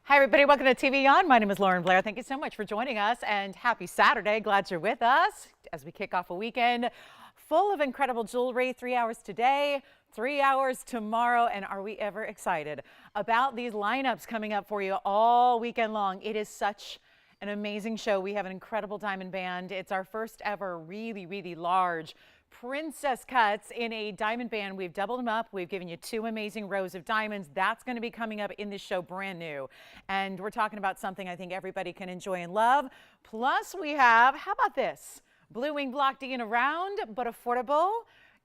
Hi, everybody. Welcome to TVON. My name is Lauren Blair. Thank you so much for joining us, and happy Saturday. Glad you're with us as we kick off a weekend full of incredible jewelry. 3 hours today, 3 hours tomorrow, and are we ever excited about these lineups coming up for you all weekend long? It is such an amazing show. We have an incredible diamond band. It's our first ever really large princess cuts in a diamond band. We've doubled them up. We've given you 2 amazing rows of diamonds. That's going to be coming up in this show brand new. And we're talking about something I think everybody can enjoy and love. Plus we have, how about this? Blue wing block D in a round, but affordable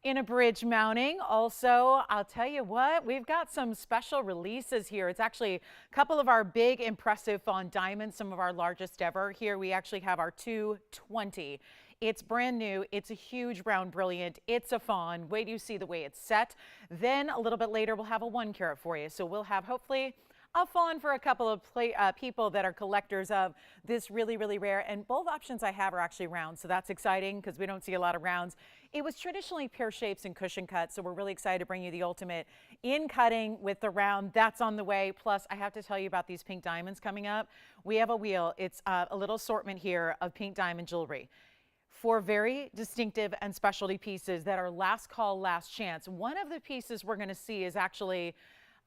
in a bridge mounting. Also, I'll tell you what, we've got some special releases here. It's actually a couple of our big impressive fawn diamonds, some of our largest ever. Here we actually have our 220. It's brand new. It's a huge brown brilliant. It's a fawn. Wait till you see the way it's set. Then a little bit later, we'll have a 1 carat for you. So we'll have hopefully a fawn for a couple of people that are collectors of this really rare. And both options I have are actually round. So that's exciting because we don't see a lot of rounds. It was traditionally pear shapes and cushion cuts. So we're really excited to bring you the ultimate in cutting with the round. That's on the way. Plus, I have to tell you about these pink diamonds coming up. We have a wheel. It's a little assortment here of pink diamond jewelry. 4 very distinctive and specialty pieces that are last call, last chance. One of the pieces we're going to see is actually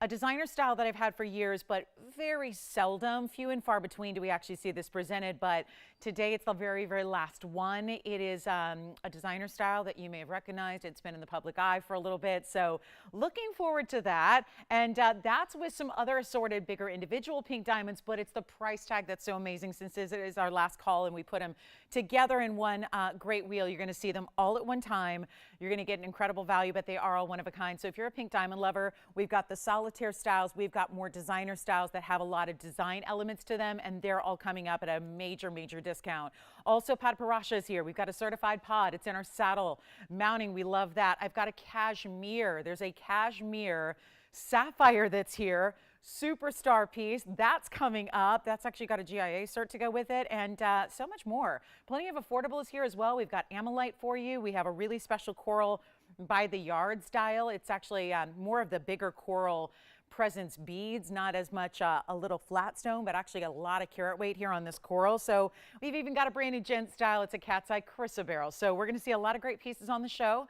a designer style that I've had for years, but very seldom, few and far between do we actually see this presented. But today it's the very last one. It is a designer style that you may have recognized. It's been in the public eye for a little bit. So looking forward to that. And that's with some other assorted bigger individual pink diamonds, but it's the price tag that's so amazing since it is our last call and we put them together in one great wheel. You're going to see them all at one time. You're going to get an incredible value, but they are all one of a kind. So if you're a pink diamond lover, we've got the solitaire styles. We've got more designer styles that have a lot of design elements to them, and they're all coming up at a major discount. Also, pod parasha is here. We've got a certified pod. It's in our saddle mounting. We love that. I've got a cashmere. There's a cashmere sapphire that's here. Superstar piece that's coming up. That's actually got a GIA cert to go with it, and so much more. Plenty of affordables here as well. We've got amylite for you. We have a really special coral by the yard style. It's actually more of the bigger coral presence beads, not as much a little flat stone, but actually a lot of carat weight here on this coral. So we've even got a brand new gent style. It's a cat's eye chrysoberyl. So we're going to see a lot of great pieces on the show.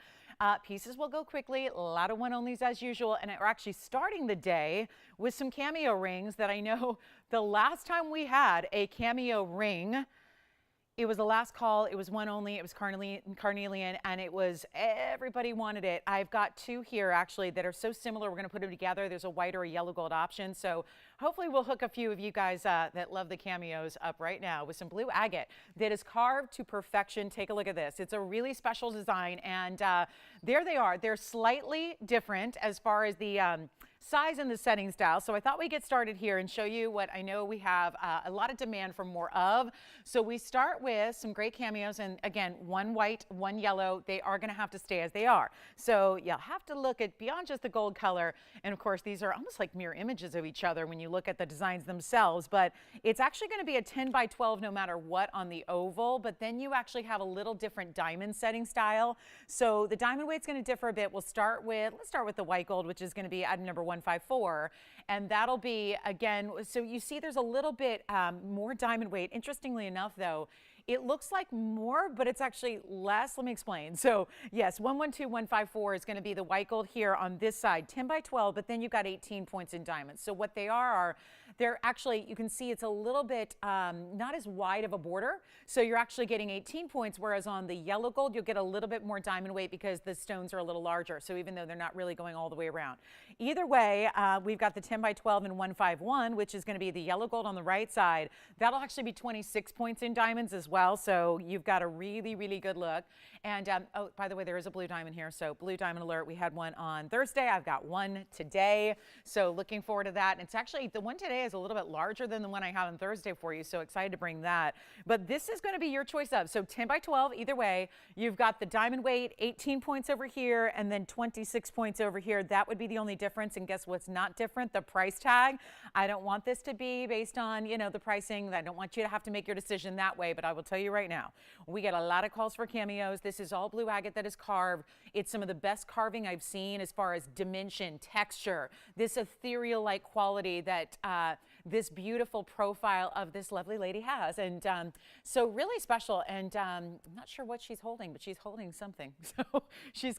Pieces will go quickly, a lot of one-onlys as usual, and we're actually starting the day with some cameo rings that I know the last time we had a cameo ring, it was the last call, it was one only, it was carnelian, and it was, everybody wanted it. I've got 2 here actually that are so similar, we're going to put them together. There's a white or a yellow gold option, so hopefully we'll hook a few of you guys that love the cameos up right now with some blue agate that is carved to perfection. Take a look at this. It's a really special design, and there they are. They're slightly different as far as the size and the setting style. So I thought we'd get started here and show you what I know we have a lot of demand for more of. So we start with some great cameos, and again, 1 white, 1 yellow. They are going to have to stay as they are. So you'll have to look at beyond just the gold color. And of course, these are almost like mirror images of each other when you look at the designs themselves, but it's actually going to be a 10 by 12 no matter what on the oval, but then you actually have a little different diamond setting style. So the diamond weight's going to differ a bit. Let's start with the white gold, which is going to be item number 154, and that'll be, again, so you see there's a little bit more diamond weight. Interestingly enough, though, it looks like more, but it's actually less. Let me explain. So yes, 112154 is going to be the white gold here on this side, 10 by 12, but then you've got 18 points in diamonds. So what they are they're actually, you can see it's a little bit not as wide of a border. So you're actually getting 18 points, whereas on the yellow gold, you'll get a little bit more diamond weight because the stones are a little larger. So even though they're not really going all the way around. Either way, we've got the 10 by 12 and 151, which is going to be the yellow gold on the right side. That'll actually be 26 points in diamonds as well. So you've got a really good look. And oh, by the way, there is a blue diamond here. So blue diamond alert. We had one on Thursday. I've got one today. So looking forward to that. And it's actually, the one today is a little bit larger than the one I have on Thursday for you. So excited to bring that. But this is going to be your choice of. So 10 by 12, either way, you've got the diamond weight, 18 points over here, and then 26 points over here. That would be the only difference. And guess what's not different? The price tag. I don't want this to be based on, you know, the pricing. I don't want you to have to make your decision that way. But I will tell you right now, we get a lot of calls for cameos. This is all blue agate that is carved. It's some of the best carving I've seen as far as dimension, texture, this ethereal-like quality that this beautiful profile of this lovely lady has. And so really special. And I'm not sure what she's holding, but she's holding something. So she's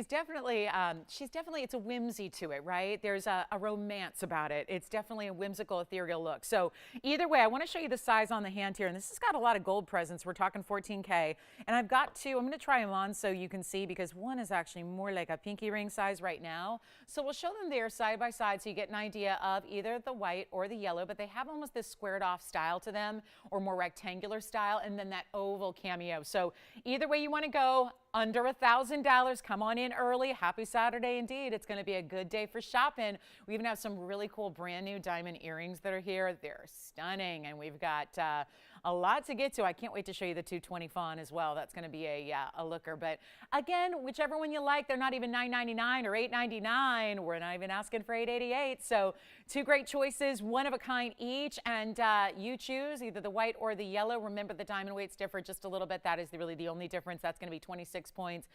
definitely, it's a whimsy to it, right? There's a romance about it. It's definitely a whimsical, ethereal look. So either way, I want to show you the size on the hand here. And this has got a lot of gold presents. We're talking 14K. And I've got two. I'm going to try them on so you can see, because one is actually more like a pinky ring size right now. So we'll show them there side by side so you get an idea of either the white or the yellow, but they have almost this squared off style to them, or more rectangular style, and then that oval cameo. So either way you want to go, under $1,000, come on in early. Happy Saturday indeed. It's going to be a good day for shopping. We even have some really cool brand new diamond earrings that are here. They're stunning, and we've got a lot to get to. I can't wait to show you the 220 fawn as well. That's going to be a looker. But again, whichever one you like, they're not even $9.99 or $8.99. We're not even asking for $8.88. So two great choices, one of a kind each, and you choose either the white or the yellow. Remember, the diamond weights differ just a little bit. That is really the only difference. That's going to be 26 points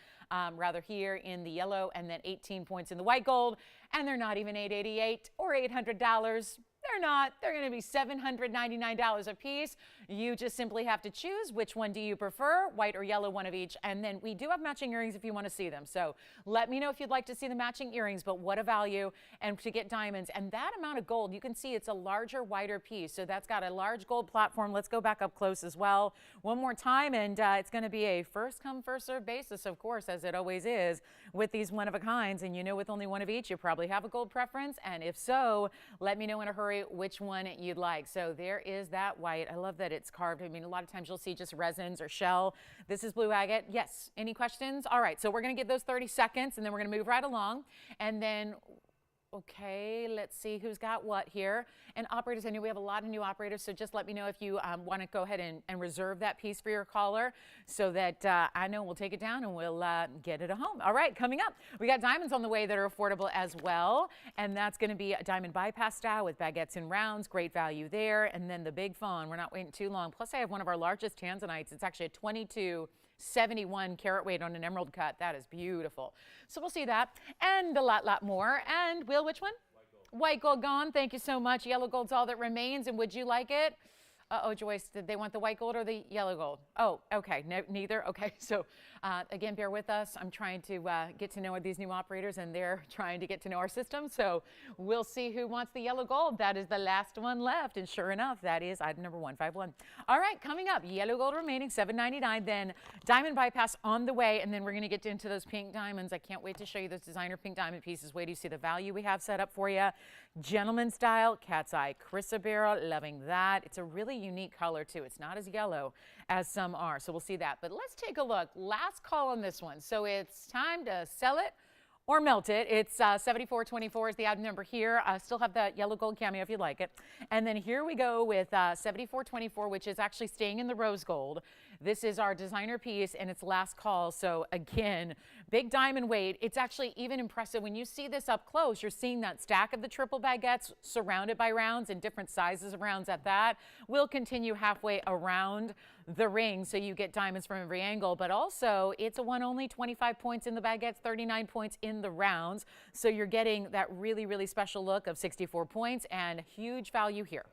rather here in the yellow, and then 18 points in the white gold. And they're not even $888 or $800. They're not. They're going to be $799 a piece. You just simply have to choose which one do you prefer, white or yellow, one of each. And then we do have matching earrings if you want to see them. So let me know if you'd like to see the matching earrings, but what a value. And to get diamonds and that amount of gold, you can see it's a larger, wider piece. So that's got a large gold platform. Let's go back up close as well one more time. And it's going to be a first come, first serve basis, of course, as it always is with these one of a kinds. And you know, with only one of each, you probably have a gold preference. And if so, let me know in a hurry which one you'd like. So there is that white. I love that it's carved. I mean, a lot of times you'll see just resins or shell. This is blue agate. Yes. Any questions? All right. So we're going to give those 30 seconds and then we're going to move right along. And then, okay, let's see who's got what here. And operators, I know we have a lot of new operators, so just let me know if you want to go ahead and reserve that piece for your caller so that I know we'll take it down and we'll get it home. All right, coming up, we got diamonds on the way that are affordable as well, and that's going to be a diamond bypass style with baguettes and rounds. Great value there. And then the big fawn. We're not waiting too long. Plus, I have one of our largest tanzanites. It's actually a 2271 carat weight on an emerald cut. That is beautiful. So we'll see that and a lot more. And Will, which one? White gold gone. Thank you so much. Yellow gold's all that remains. And would you like it? Uh-oh, Joyce, did they want the white gold or the yellow gold? Oh, okay, no, neither. Okay, so again, bear with us. I'm trying to get to know these new operators, and they're trying to get to know our system. So we'll see who wants the yellow gold. That is the last one left, and sure enough, that is item number 151. All right, coming up, yellow gold remaining, $7.99. Then diamond bypass on the way, and then we're going to get into those pink diamonds. I can't wait to show you those designer pink diamond pieces. Wait till you see the value we have set up for you. Gentleman style, cat's eye chrysoberyl, loving that. It's a really unique color too. It's not as yellow as some are, so we'll see that. But let's take a look. Last call on this one. So it's time to sell it or melt it. It's 7424 is the item number here. I still have that yellow gold cameo if you'd like it. And then here we go with 7424, which is actually staying in the rose gold. This is our designer piece and it's last call. So again, big diamond weight. It's actually even impressive when you see this up close. You're seeing that stack of the triple baguettes surrounded by rounds and different sizes of rounds at that. We'll continue halfway around the ring so you get diamonds from every angle, but also it's a one only, 25 points in the baguettes, 39 points in the rounds. So you're getting that really special look of 64 points and huge value here.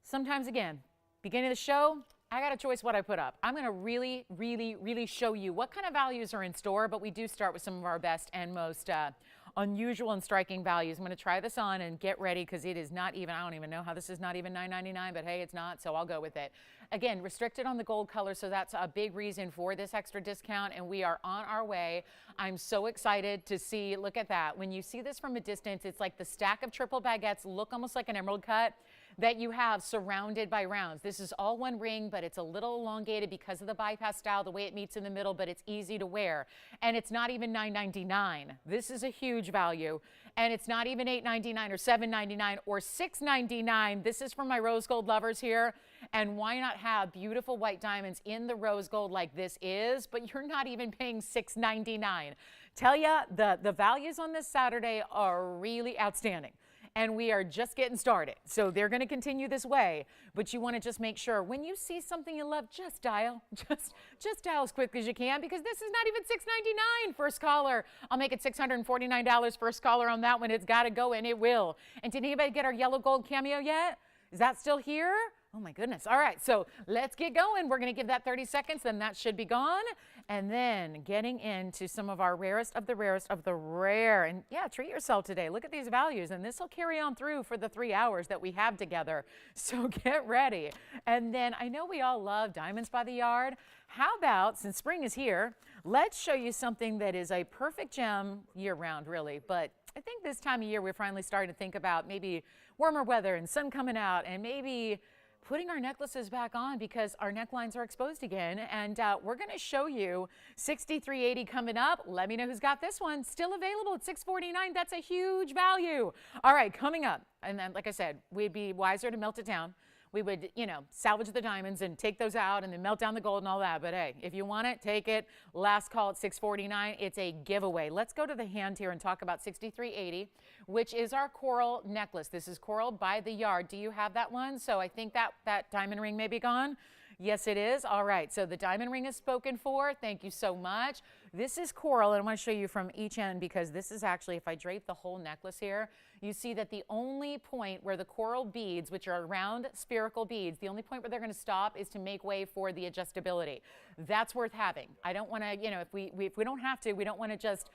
Sometimes again, beginning of the show, I got a choice what I put up. I'm going to really show you what kind of values are in store, but we do start with some of our best and most unusual and striking values. I'm going to try this on and get ready because it is not even, I don't even know how this is not even $9.99, but hey, it's not, so I'll go with it. Again, restricted on the gold color, so that's a big reason for this extra discount, and we are on our way. I'm so excited to see, look at that. When you see this from a distance, it's like the stack of triple baguettes look almost like an emerald cut that you have surrounded by rounds. This is all one ring, but it's a little elongated because of the bypass style, the way it meets in the middle, but it's easy to wear. And it's not even $9.99. This is a huge value. And it's not even $8.99 or $7.99 or $6.99. This is for my rose gold lovers here. And why not have beautiful white diamonds in the rose gold like this is, but you're not even paying $6.99. Tell ya, the values on this Saturday are really outstanding. and we are just getting started. So they're going to continue this way, but you want to just make sure when you see something you love, just dial. Just dial as quick as you can, because this is not even $6.99 first caller. I'll make it $649 first caller on that one. It's got to go, and it will. And did anybody get our yellow gold cameo yet? Is that still here? Oh my goodness. All right, so let's get going. We're going to give that 30 seconds, then that should be gone. And then getting into some of our rarest of the rare. And yeah, treat yourself today. Look at these values, and this will carry on through for the 3 hours that we have together. So get ready. And then I know we all love diamonds by the yard. How about, since spring is here, let's show you something that is a perfect gem year-round, really. But I think this time of year we're finally starting to think about maybe warmer weather and sun coming out, and maybe putting our necklaces back on because our necklines are exposed again. And we're going to show you 6380 coming up. Let me know who's got this one. Still available at $649. That's a huge value. All right, coming up. And then, like I said, we'd be wiser to melt it down. We would, salvage the diamonds and take those out and then melt down the gold and all that. But hey, if you want it, take it. Last call at $649. It's a giveaway. Let's go to the hand here and talk about 6380, which is our coral necklace. This is coral by the yard. Do you have that one? So I think that diamond ring may be gone. Yes, it is. All right. So the diamond ring is spoken for. Thank you so much. This is coral, and I want to show you from each end, because this is actually, if I drape the whole necklace here, you see that the only point where the coral beads, which are round spherical beads, the only point where they're going to stop is to make way for the adjustability. That's worth having. I don't want to, if we don't have to, we don't want to just,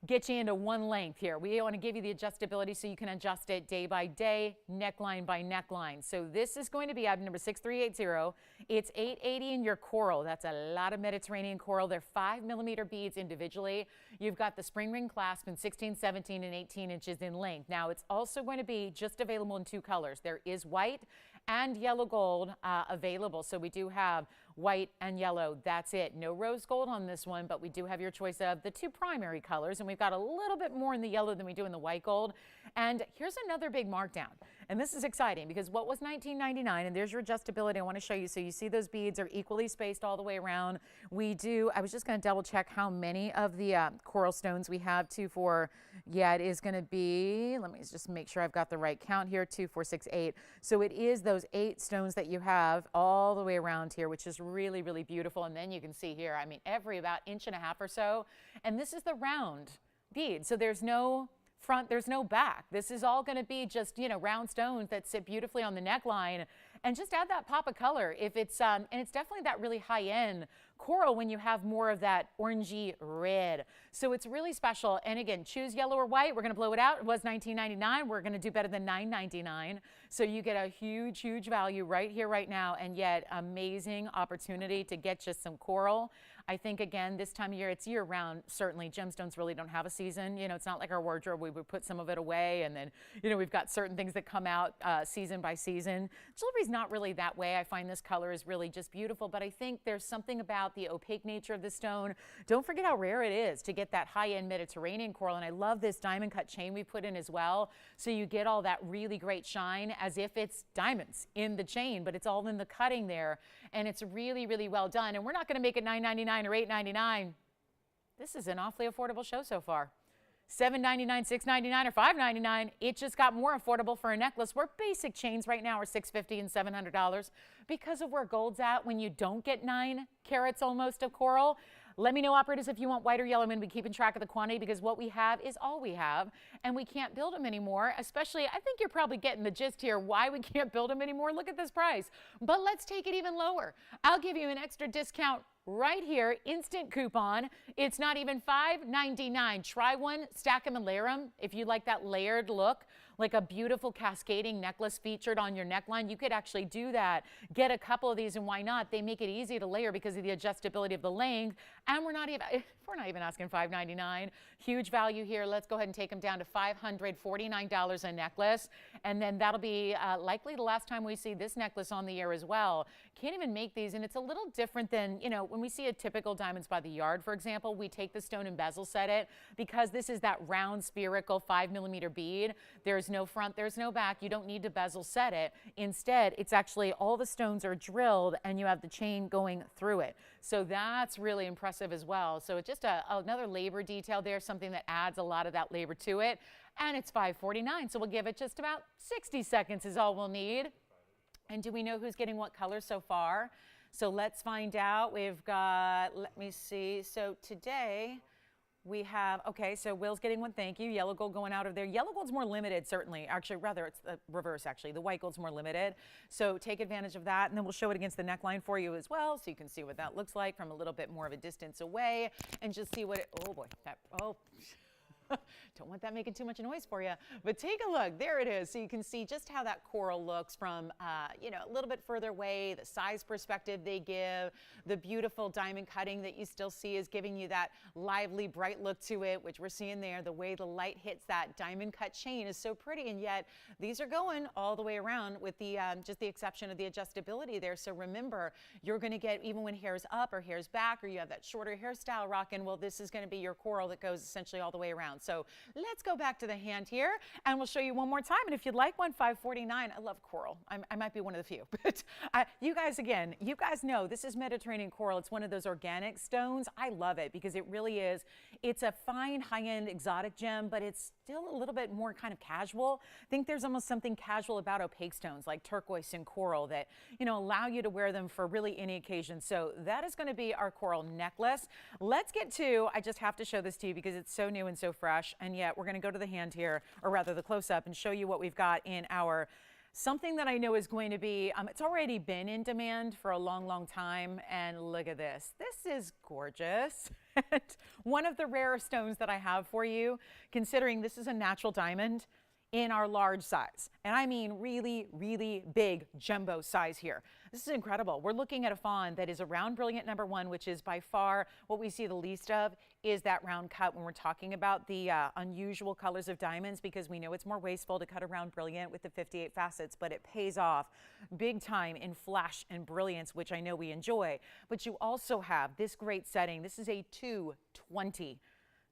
get you into one length here. We want to give you the adjustability so you can adjust it day by day, neckline by neckline. So this is going to be item number 6380. It's $880 in your coral. That's a lot of Mediterranean coral. They're 5mm beads individually. You've got the spring ring clasp in 16, 17, and 18 inches in length. Now it's also going to be just available in 2 colors. There is white and yellow gold available. So we do have white and yellow. That's it. No rose gold on this one, but we do have your choice of the 2 primary colors, and we've got a little bit more in the yellow than we do in the white gold. And here's another big markdown, and this is exciting because what was $19.99, and there's your adjustability. I want to show you. So you see those beads are equally spaced all the way around. I was just going to double check how many of the coral stones we have. 2, 4, yeah, it is going to be, let me just make sure I've got the right count here, 2, 4, 6, 8. So it is those 8 stones that you have all the way around here, which is really, really beautiful. And then you can see here, I mean, every about 1.5 inches or so. And this is the round bead. So there's no front, there's no back. This is all going to be just, round stones that sit beautifully on the neckline, and just add that pop of color. If it's, and it's definitely that really high-end coral when you have more of that orangey red. So it's really special. And again, choose yellow or white. We're going to blow it out. It was $19.99. We're going to do better than $9.99. So you get a huge, huge value right here, right now, and yet amazing opportunity to get just some coral. I think, again, this time of year, it's year-round. Certainly, gemstones really don't have a season. It's not like our wardrobe. We would put some of it away, and then, we've got certain things that come out season by season. Jewelry's not really that way. I find this color is really just beautiful, but I think there's something about the opaque nature of the stone. Don't forget how rare it is to get that high-end Mediterranean coral, and I love this diamond cut chain we put in as well. So you get all that really great shine as if it's diamonds in the chain, but it's all in the cutting there, and it's really, really well done. And we're not going to make it $9.99 or $8.99. This is an awfully affordable show so far. $7.99, $6.99, or $5.99. It just got more affordable for a necklace, where basic chains right now are $650 and $700 because of where gold's at when you don't get 9 carats almost of coral. Let me know, operators, if you want white or yellow. I'm going to be keeping track of the quantity because what we have is all we have, and we can't build them anymore. Especially, I think you're probably getting the gist here why we can't build them anymore. Look at this price. But let's take it even lower. I'll give you an extra discount right here, instant coupon. It's not even $5.99. Try one, stack them and layer them. If you like that layered look, like a beautiful cascading necklace featured on your neckline, you could actually do that. Get a couple of these, and why not? They make it easy to layer because of the adjustability of the length, and we're not even asking $5.99. Huge value here. Let's go ahead and take them down to $549 a necklace, and then that'll be likely the last time we see this necklace on the air as well. Can't even make these, and it's a little different than, when we see a typical diamonds by the yard, for example, we take the stone and bezel set it because this is that round spherical 5mm bead. There's no front, there's no back. You don't need to bezel set it. Instead, it's actually all the stones are drilled and you have the chain going through it. So that's really impressive. impressive as well. So it's just another labor detail there, something that adds a lot of that labor to it. And it's $549, so we'll give it just about 60 seconds is all we'll need. And do we know who's getting what color so far? So let's find out. We've got, let me see. So today we have, okay, so Will's getting one, thank you. Yellow gold going out of there. Yellow gold's more limited, certainly. Actually, rather, it's the reverse, actually. The white gold's more limited. So take advantage of that, and then we'll show it against the neckline for you as well, so you can see what that looks like from a little bit more of a distance away, and just see what it, oh boy, that, oh. Don't want that making too much noise for you, but take a look. There it is. So you can see just how that coral looks from, you know, a little bit further away, the size perspective they give, the beautiful diamond cutting that you still see is giving you that lively, bright look to it, which we're seeing there. The way the light hits that diamond cut chain is so pretty, and yet these are going all the way around with the just the exception of the adjustability there. So remember, you're going to get, even when hair's up or hair's back, or you have that shorter hairstyle rocking, well, this is going to be your coral that goes essentially all the way around. So let's go back to the hand here, and we'll show you one more time. And if you'd like one, $549. I love coral. I might be one of the few, but you guys, again, you guys know this is Mediterranean coral. It's one of those organic stones. I love it because it really is. It's a fine, high-end, exotic gem, but it's still a little bit more kind of casual. I think there's almost something casual about opaque stones like turquoise and coral that, you know, allow you to wear them for really any occasion. So that is going to be our coral necklace. Let's get to, I just have to show this to you because it's so new and so fresh. And yet we're going to go to the hand here, or rather the close-up, and show you what we've got in our something that I know is going to be, it's already been in demand for a long, long time. And look at this. This is gorgeous. One of the rarer stones that I have for you, considering this is a natural diamond in our large size. And I mean really, really big jumbo size here. This is incredible. We're looking at a fawn that is a round brilliant number one, which is by far what we see the least of, is that round cut when we're talking about the unusual colors of diamonds, because we know it's more wasteful to cut a round brilliant with the 58 facets, but it pays off big time in flash and brilliance, which I know we enjoy. But you also have this great setting. This is a 220.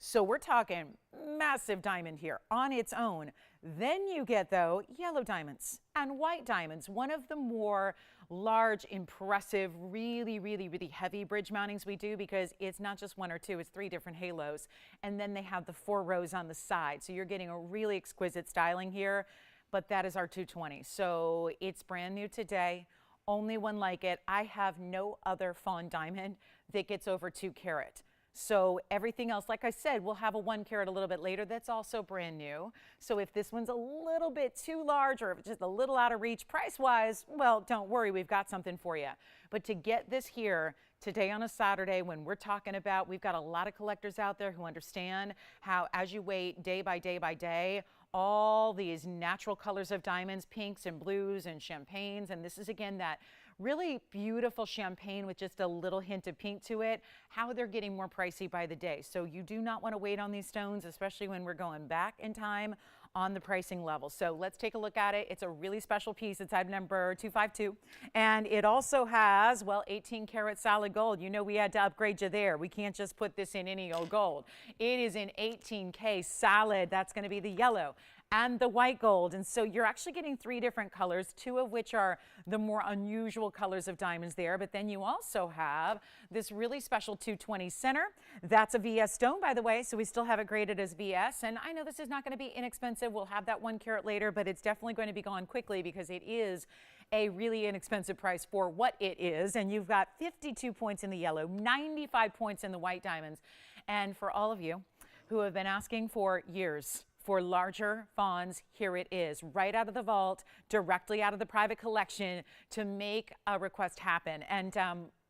So we're talking massive diamond here on its own. Then you get, though, yellow diamonds and white diamonds, one of the more large, impressive, really, really, really heavy bridge mountings we do, because it's not just one or two, it's 3 different halos. And then they have the 4 rows on the side. So you're getting a really exquisite styling here, but that is our 220. So it's brand new today. Only one like it. I have no other fawn diamond that gets over 2 carat. So everything else, like I said, we'll have a 1 carat a little bit later that's also brand new. So if this one's a little bit too large, or if it's just a little out of reach price-wise, well, don't worry, we've got something for you. But to get this here today on a Saturday, when we're talking about, we've got a lot of collectors out there who understand how, as you wait day by day by day, all these natural colors of diamonds, pinks and blues and champagnes, and this is again that really beautiful champagne with just a little hint of pink to it, how they're getting more pricey by the day. So you do not want to wait on these stones, especially when we're going back in time on the pricing level. So let's take a look at it. It's a really special piece. It's item number 252. And it also has, well, 18 karat solid gold. You know, we had to upgrade you there. We can't just put this in any old gold. It is in 18K solid. That's going to be the yellow and the white gold. And so you're actually getting 3 different colors, 2 of which are the more unusual colors of diamonds there. But then you also have this really special 220 center. That's a VS stone, by the way, so we still have it graded as VS. And I know this is not going to be inexpensive. We'll have that 1 carat later, but it's definitely going to be gone quickly because it is a really inexpensive price for what it is. And you've got 52 points in the yellow, 95 points in the white diamonds. And for all of you who have been asking for years for larger fawns, here it is, right out of the vault, directly out of the private collection to make a request happen. And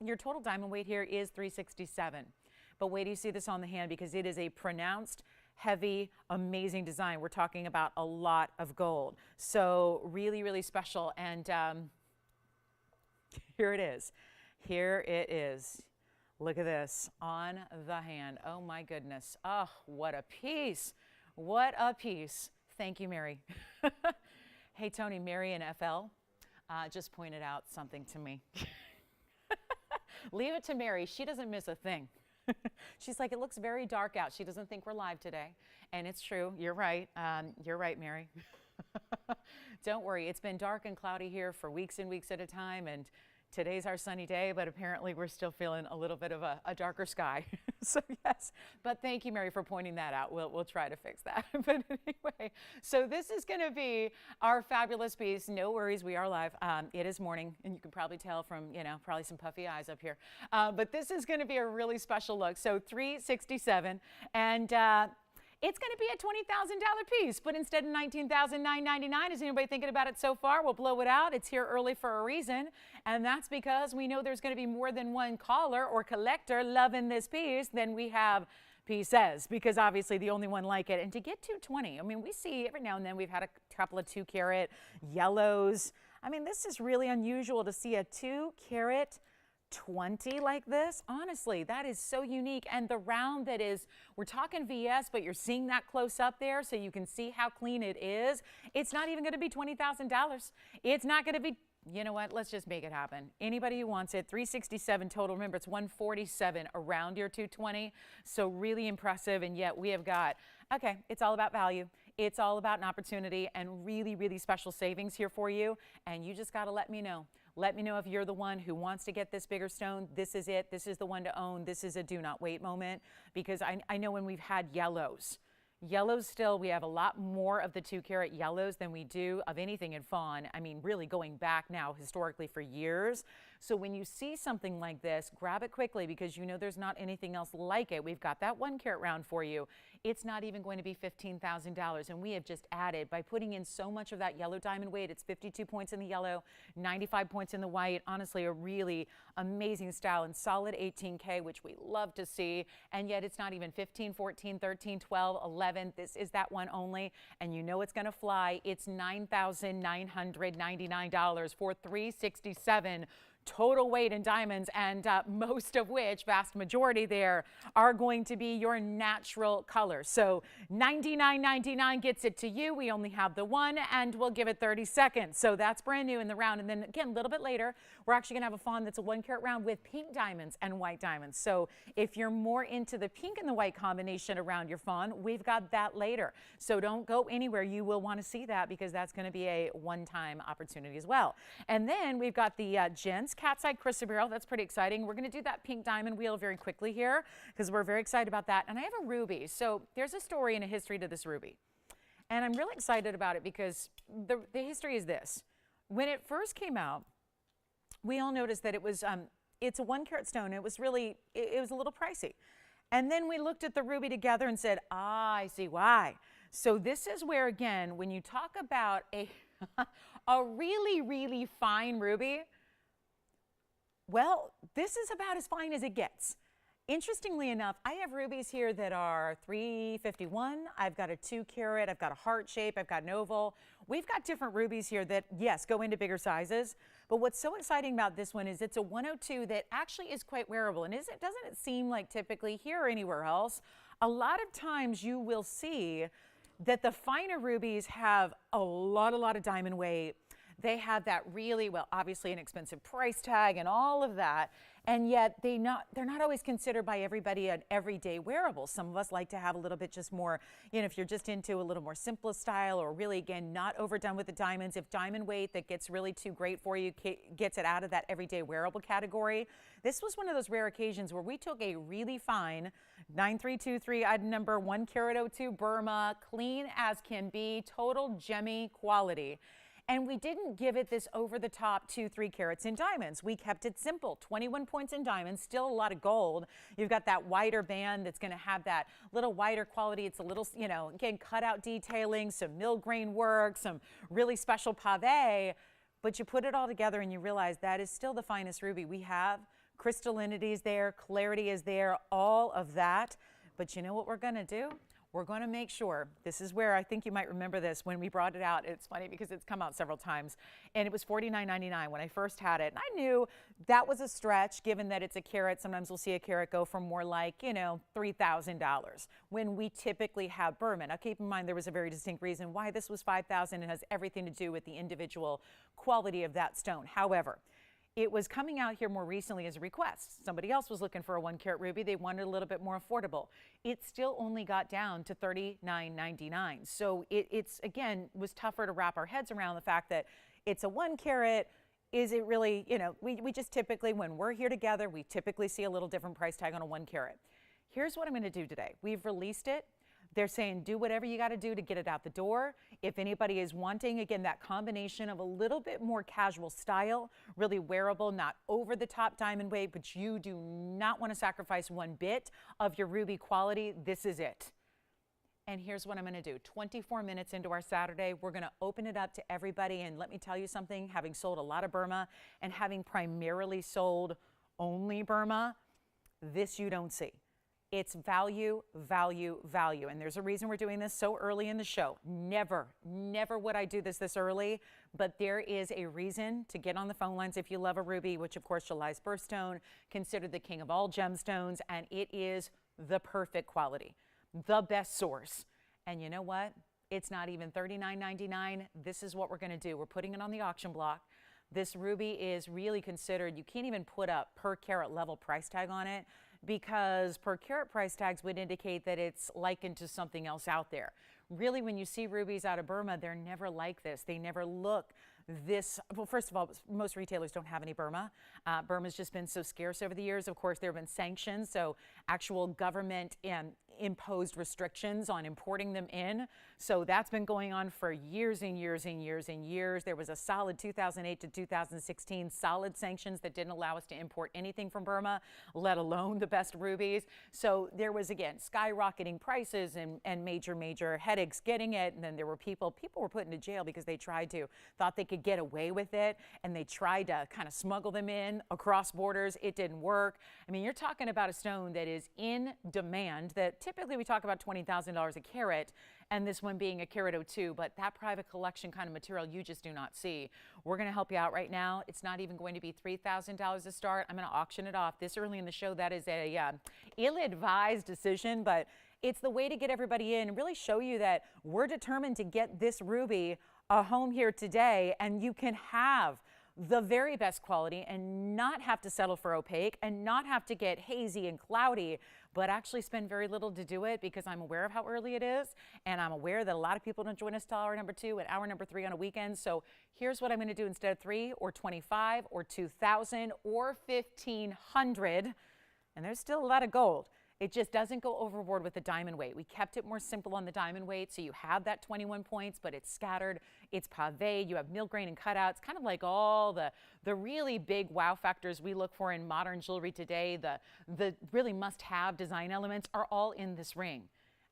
your total diamond weight here is 367. But wait till you see this on the hand, because it is a pronounced, heavy, amazing design. We're talking about a lot of gold. So really, really special. And here it is. Here it is. Look at this on the hand. Oh my goodness. Oh, what a piece. What a piece. Thank you, Mary. Hey, Tony, Mary in FL just pointed out something to me. Leave it to Mary. She doesn't miss a thing. She's like, it looks very dark out. She doesn't think we're live today. And it's true. You're right. You're right, Mary. Don't worry. It's been dark and cloudy here for weeks and weeks at a time. And Today's our sunny day, but apparently we're still feeling a little bit of a darker sky. So yes, but thank you, Mary, for pointing that out. We'll try to fix that. But anyway, so this is going to be our fabulous piece. No worries, we are live. It is morning, and you can probably tell from, probably some puffy eyes up here. But this is going to be a really special look. So $367, and it's going to be a $20,000 piece, but instead of $19,999, is anybody thinking about it so far? We'll blow it out. It's here early for a reason, and that's because we know there's going to be more than one caller or collector loving this piece than we have pieces, because obviously the only one like it. And to get 220, I mean, we see every now and then we've had a couple of 2-carat yellows. I mean, this is really unusual to see a 2-carat 20 like this. Honestly, that is so unique. And the round that is, we're talking VS, but you're seeing that close up there so you can see how clean it is. It's not even going to be $20,000. It's not going to be, you know what, let's just make it happen. Anybody who wants it, $367 total. Remember, it's $147 around your 220. So really impressive. And yet we have got, okay, it's all about value. It's all about an opportunity and really, really special savings here for you. And you just got to let me know. Let me know if you're the one who wants to get this bigger stone. This is it. This is the one to own. This is a do not wait moment, because I know when we've had yellows still, we have a lot more of the 2-carat yellows than we do of anything in fawn. I mean, really going back now historically for years. So when you see something like this, grab it quickly, because you know there's not anything else like it. We've got that 1-carat round for you. It's not even going to be $15,000. And we have just added, by putting in so much of that yellow diamond weight, it's 52 points in the yellow, 95 points in the white. Honestly, a really amazing style and solid 18K, which we love to see. And yet it's not even 15, 14, 13, 12, 11. This is that one only. And you know it's going to fly. It's $9,999 for $367. Total weight in diamonds, and most of which, vast majority there, are going to be your natural color. So $99.99 gets it to you. We only have the one, and we'll give it 30 seconds. So that's brand new in the round. And then again, a little bit later, we're actually going to have a fawn that's a 1-carat round with pink diamonds and white diamonds. So if you're more into the pink and the white combination around your fawn, we've got that later. So don't go anywhere. You will want to see that, because that's going to be a one-time opportunity as well. And then we've got the gents cat's eye chrysoberyl. That's pretty exciting. We're going to do that pink diamond wheel very quickly here, because we're very excited about that. And I have a ruby. So there's a story and a history to this ruby. And I'm really excited about it, because the history is this. When it first came out, we all noticed that it was, it's a 1-carat stone. It was really, it was a little pricey. And then we looked at the ruby together and said, I see why. So this is where, again, when you talk about a really, really fine ruby, well, this is about as fine as it gets. Interestingly enough, I have rubies here that are $351. I've got a 2-carat. I've got a heart shape. I've got an oval. We've got different rubies here that, yes, go into bigger sizes. But what's so exciting about this one is it's a 102 that actually is quite wearable. And doesn't it seem like typically here or anywhere else, a lot of times you will see that the finer rubies have a lot of diamond weight. They have that really, well, obviously an expensive price tag and all of that, and yet they're not always considered by everybody an everyday wearable. Some of us like to have a little bit just more, if you're just into a little more simple style, or really, again, not overdone with the diamonds. If diamond weight that gets really too great for you gets it out of that everyday wearable category. This was one of those rare occasions where we took a really fine 9323 item number 1-carat 02 Burma, clean as can be, total gemmy quality. And we didn't give it this over-the-top 2-3 carats in diamonds. We kept it simple. 21 points in diamonds, still a lot of gold. You've got that wider band that's going to have that little wider quality. It's a little, again, cutout detailing, some mill grain work, some really special pave. But you put it all together and you realize that is still the finest ruby we have. Crystallinity is there, clarity is there, all of that. But you know what we're going to do? We're going to make sure, this is where I think you might remember this when we brought it out. It's funny because it's come out several times, and it was $49.99 when I first had it. And I knew that was a stretch, given that it's a carat. Sometimes we'll see a carat go from more like, $3,000 when we typically have Burma. Now keep in mind, there was a very distinct reason why this was $5,000. It has everything to do with the individual quality of that stone. However, it was coming out here more recently as a request. Somebody else was looking for a 1-carat ruby. They wanted a little bit more affordable. It still only got down to $39.99. So it's again, was tougher to wrap our heads around the fact that it's a 1-carat. is it really, you know, we just typically, when we're here together, we typically see a little different price tag on a 1 carat. Here's what I'm going to do today. We've released it. They're saying do whatever you got to do to get it out the door. If anybody is wanting, again, that combination of a little bit more casual style, really wearable, not over the top diamond weight, but you do not want to sacrifice one bit of your ruby quality, this is it. And here's what I'm going to do. 24 minutes into our Saturday, we're going to open it up to everybody. And let me tell you something, having sold a lot of Burma and having primarily sold only Burma, this you don't see. It's value, value, value. And there's a reason we're doing this so early in the show. Never, never would I do this early, but there is a reason to get on the phone lines if you love a ruby, which of course July's birthstone, considered the king of all gemstones, and it is the perfect quality, the best source. And you know what? It's not even $39.99. This is what we're going to do. We're putting it on the auction block. This ruby is really considered, you can't even put a per carat level price tag on it, because per carat price tags would indicate that it's likened to something else out there. Really, when you see rubies out of Burma, they're never like this. They never look this. Well, first of all, most retailers don't have any Burma. Burma's just been so scarce over the years. Of course, there have been sanctions, so actual government imposed restrictions on importing them in. So that's been going on for years and years and years and years. There was a solid 2008 to 2016 solid sanctions that didn't allow us to import anything from Burma, let alone the best rubies. So there was, again, skyrocketing prices and major headaches getting it. And then there were people were put into jail because they thought they could get away with it, and they tried to kind of smuggle them in across borders. It didn't work. I mean, you're talking about a stone that is in demand, that typically we talk about $20,000 a carat, and this one being a carat 02, but that private collection kind of material you just do not see. We're going to help you out right now. It's not even going to be $3,000 to start. I'm going to auction it off this early in the show. That is a ill-advised decision, but it's the way to get everybody in and really show you that we're determined to get this ruby a home here today, and you can have the very best quality and not have to settle for opaque and not have to get hazy and cloudy, but actually spend very little to do it, because I'm aware of how early it is, and I'm aware that a lot of people don't join us till hour number 2 and hour number 3 on a weekend. So here's what I'm going to do instead of 3 or 25 or 2,000 or 1,500, and there's still a lot of gold. It just doesn't go overboard with the diamond weight. We kept it more simple on the diamond weight, so you have that 21 points, but it's scattered, it's pavé, you have mill grain and cutouts, kind of like all the really big wow factors we look for in modern jewelry today. The really must-have design elements are all in this ring.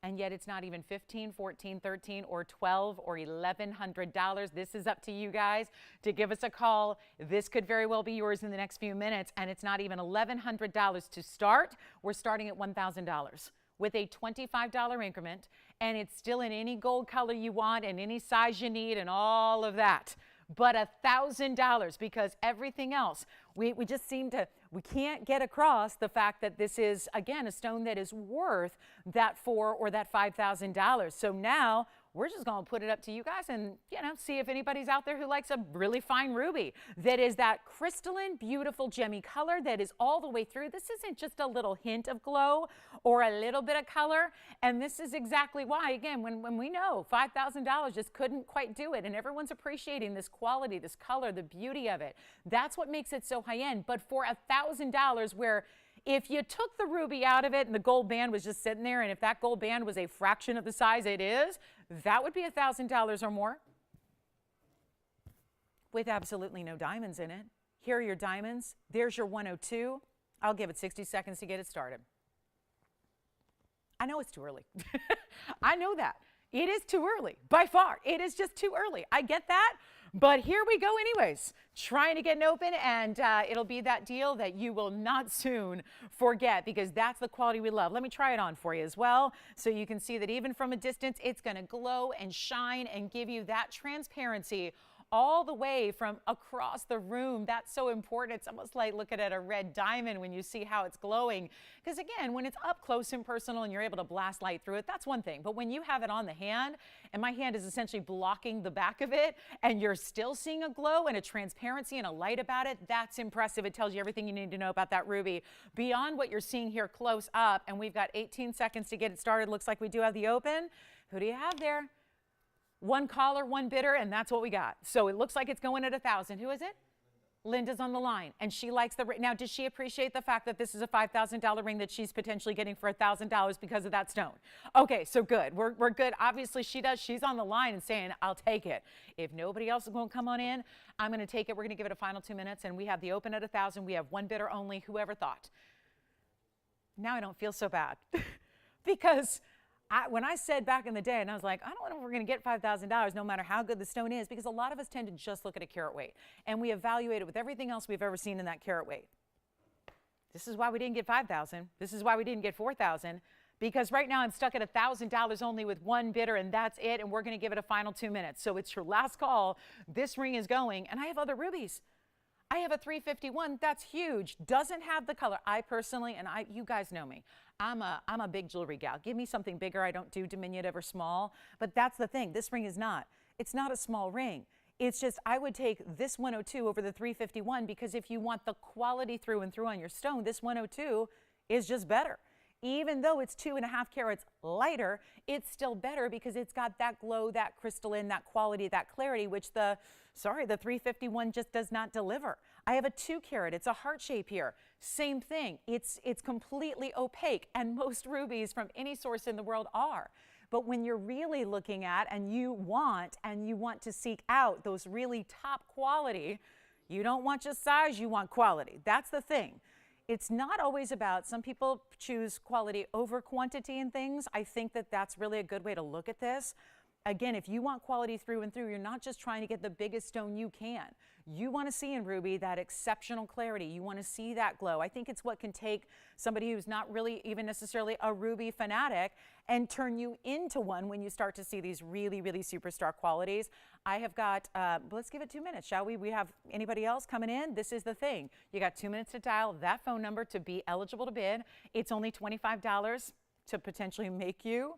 And yet it's not even $1,500, $1,400, $1,300, or $1,200 or $1,100. This is up to you guys to give us a call. This could very well be yours in the next few minutes, and it's not even $1,100 to start. We're starting at $1,000 with a $25 increment, and it's still in any gold color you want and any size you need and all of that. But $1,000, because everything else, we just seem to, we can't get across the fact that this is, again, a stone that is worth that $4,000 or that $5,000. So now we're just going to put it up to you guys and, you know, see if anybody's out there who likes a really fine ruby that is that crystalline, beautiful, gemmy color that is all the way through. This isn't just a little hint of glow or a little bit of color. And this is exactly why, again, when we know $5,000 just couldn't quite do it, and everyone's appreciating this quality, this color, the beauty of it. That's what makes it so high end. But for $1,000, where if you took the ruby out of it and the gold band was just sitting there, and if that gold band was a fraction of the size it is, that would be $1,000 or more with absolutely no diamonds in it. Here are your diamonds. There's your 102. I'll give it 60 seconds to get it started. I know it's too early. I know that. It is too early. By far, it is just too early. I get that. But here we go anyways, trying to get it open, and it'll be that deal that you will not soon forget, because that's the quality we love. Let me try it on for you as well, so you can see that even from a distance, it's going to glow and shine and give you that transparency all the way from across the room. That's so important. It's almost like looking at a red diamond when you see how it's glowing. Because again, when it's up close and personal and you're able to blast light through it, that's one thing. But when you have it on the hand, and my hand is essentially blocking the back of it, and you're still seeing a glow and a transparency and a light about it, that's impressive. It tells you everything you need to know about that ruby beyond what you're seeing here close up. And we've got 18 seconds to get it started. Looks like we do have the open. Who do you have there? One caller, one bidder, and that's what we got. So it looks like it's going at 1,000. Who is it? Linda's on the line, and she likes the ring. Now, does she appreciate the fact that this is a $5,000 ring that she's potentially getting for $1,000 because of that stone? Okay, so good. We're good. Obviously, she does. She's on the line and saying, I'll take it. If nobody else is going to come on in, I'm going to take it. We're going to give it a final 2 minutes, and we have the open at 1,000. We have one bidder only. Whoever thought? Now I don't feel so bad because when I said back in the day, and I was like, I don't know if we're going to get $5,000 no matter how good the stone is, because a lot of us tend to just look at a carat weight and we evaluate it with everything else we've ever seen in that carat weight. This is why we didn't get 5,000. This is why we didn't get 4,000, because right now I'm stuck at $1,000 only with one bidder, and that's it. And we're going to give it a final 2 minutes. So it's your last call. This ring is going, and I have other rubies. I have a 351. That's huge. Doesn't have the color. I personally, and you guys know me, I'm a big jewelry gal. Give me something bigger. I don't do diminutive or small. But that's the thing. This ring is not. It's not a small ring. It's just I would take this 102 over the 351, because if you want the quality through and through on your stone, this 102 is just better. Even though it's 2.5 carats lighter, it's still better because it's got that glow, that crystalline, that quality, that clarity, which the 351 just does not deliver. I have a 2 carat. It's a heart shape here. Same thing. It's completely opaque, and most rubies from any source in the world are. But when you're really looking at and you want to seek out those really top quality, you don't want just size, you want quality. That's the thing. It's not always about, some people choose quality over quantity in things. I think that that's really a good way to look at this. Again, if you want quality through and through, you're not just trying to get the biggest stone you can. You want to see in ruby that exceptional clarity. You want to see that glow. I think it's what can take somebody who's not really even necessarily a ruby fanatic and turn you into one when you start to see these really, really superstar qualities. I have got, let's give it 2 minutes, shall we? We have anybody else coming in? This is the thing. You got 2 minutes to dial that phone number to be eligible to bid. It's only $25 to potentially make you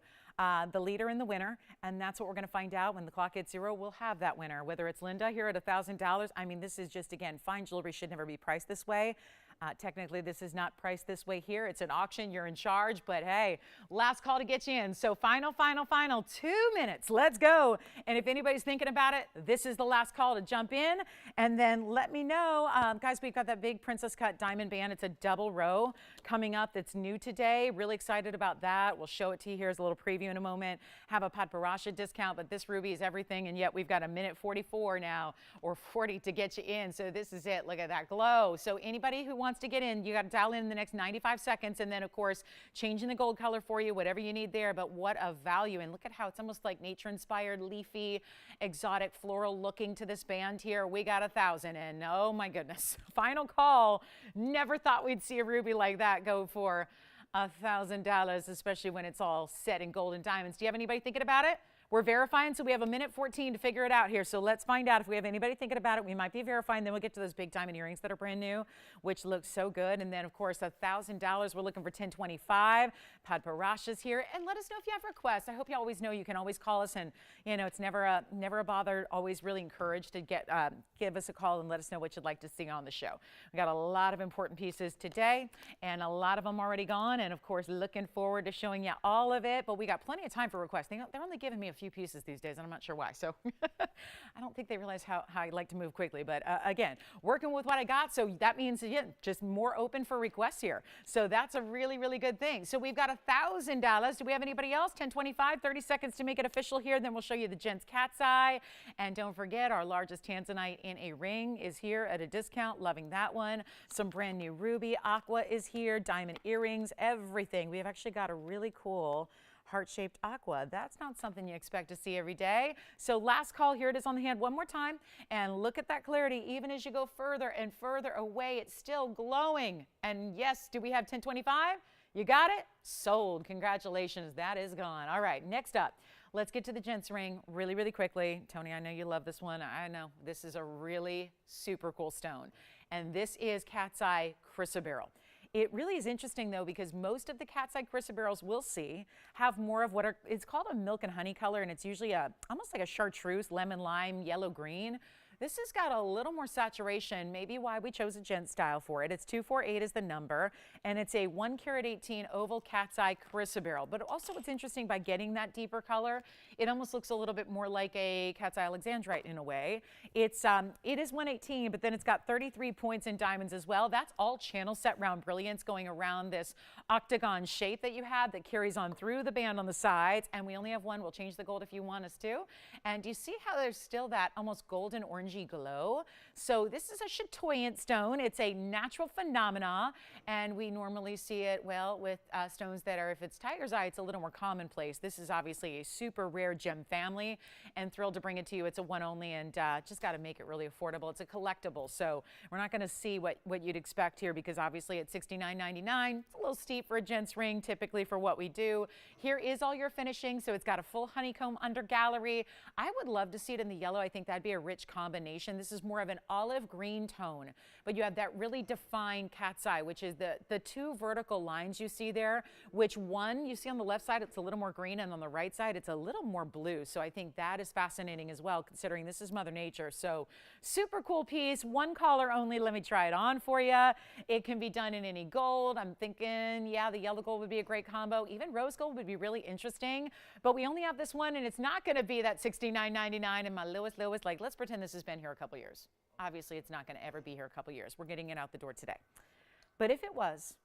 the leader and the winner, and that's what we're going to find out when the clock hits 0. We'll have that winner, whether it's Linda here at $1,000. I mean, this is just, again, fine jewelry should never be priced this way. Technically, this is not priced this way here. It's an auction. You're in charge. But, hey, last call to get you in. So final 2 minutes. Let's go. And if anybody's thinking about it, this is the last call to jump in. And then let me know. Guys, we've got that big Princess Cut diamond band. It's a double row coming up that's new today. Really excited about that. We'll show it to you here as a little preview in a moment. Have a Padparasha discount, but this ruby is everything. And yet we've got a minute 44 now, or 40 to get you in. So this is it. Look at that glow. So anybody who wants to get in, you got to dial in the next 95 seconds, and then of course changing the gold color for you, whatever you need there. But what a value. And look at how it's almost like nature inspired, leafy, exotic, floral looking to this band here. We got 1,000, and oh my goodness, final call. Never thought we'd see a ruby like that go for $1,000, especially when it's all set in gold and diamonds. Do you have anybody thinking about it? We're verifying, so we have a minute 14 to figure it out here. So let's find out if we have anybody thinking about it. We might be verifying. Then we'll get to those big diamond earrings that are brand new, which look so good. And then, of course, $1,000. We're looking for $1,025. Padparasha's here. And let us know if you have requests. I hope you always know you can always call us. And, you know, it's never a bother. Always really encouraged to give us a call and let us know what you'd like to see on the show. We got a lot of important pieces today, and a lot of them already gone. And, of course, looking forward to showing you all of it. But we got plenty of time for requests. They're only giving me a few pieces these days, and I'm not sure why. So I don't think they realize how I like to move quickly. But again, working with what I got, so that means, yeah, just more open for requests here. So that's a really, really good thing. So we've got $1,000. Do we have anybody else? 10:25, 30 seconds to make it official here. Then we'll show you the gents cat's eye. And don't forget, our largest tanzanite in a ring is here at a discount. Loving that one. Some brand new ruby. Aqua is here. Diamond earrings, everything. We've actually got a really cool heart-shaped aqua. That's not something you expect to see every day. So last call, here it is on the hand one more time. And look at that clarity. Even as you go further and further away, it's still glowing. And yes, do we have 1025? You got it? Sold. Congratulations. That is gone. All right, next up, let's get to the gents ring really, really quickly. Tony, I know you love this one. I know. This is a really super cool stone. And this is cat's eye chrysoberyl. It really is interesting, though, because most of the cat's eye chrysoberyls we'll see have more of it's called a milk and honey color, and it's usually almost like a chartreuse, lemon, lime, yellow, green. This has got a little more saturation, maybe why we chose a gent style for it. It's 248 is the number, and it's a 1 carat 18 oval cat's eye chrysoberyl. But also what's interesting, by getting that deeper color, it almost looks a little bit more like a cat's eye alexandrite in a way. It is 118, but then it's got 33 points in diamonds as well. That's all channel set round brilliance going around this octagon shape that you have that carries on through the band on the sides. And we only have one. We'll change the gold if you want us to. And do you see how there's still that almost golden orangey glow? So this is a chatoyant stone. It's a natural phenomena, and we normally see it, well, with stones that are, if it's tiger's eye, it's a little more commonplace. This is obviously a super rare gem family, and thrilled to bring it to you. It's a one only, and just got to make it really affordable. It's a collectible, so we're not going to see what you'd expect here, because obviously at $69.99, it's a little steep for a gent's ring, typically for what we do. Here is all your finishing, so it's got a full honeycomb under gallery. I would love to see it in the yellow. I think that'd be a rich combination. This is more of an olive green tone, but you have that really defined cat's eye, which is the two vertical lines you see there, which one you see on the left side, it's a little more green, and on the right side, it's a little more blue. So I think that is fascinating as well, considering this is Mother Nature. So super cool piece, one color only. Let me try it on for you. It can be done in any gold. I'm thinking, yeah, the yellow gold would be a great combo. Even rose gold would be really interesting, but we only have this one, and it's not going to be that $69.99. And my lowest, like, let's pretend this has been here a couple years. Obviously, it's not going to ever be here a couple years. We're getting it out the door today. But if it was,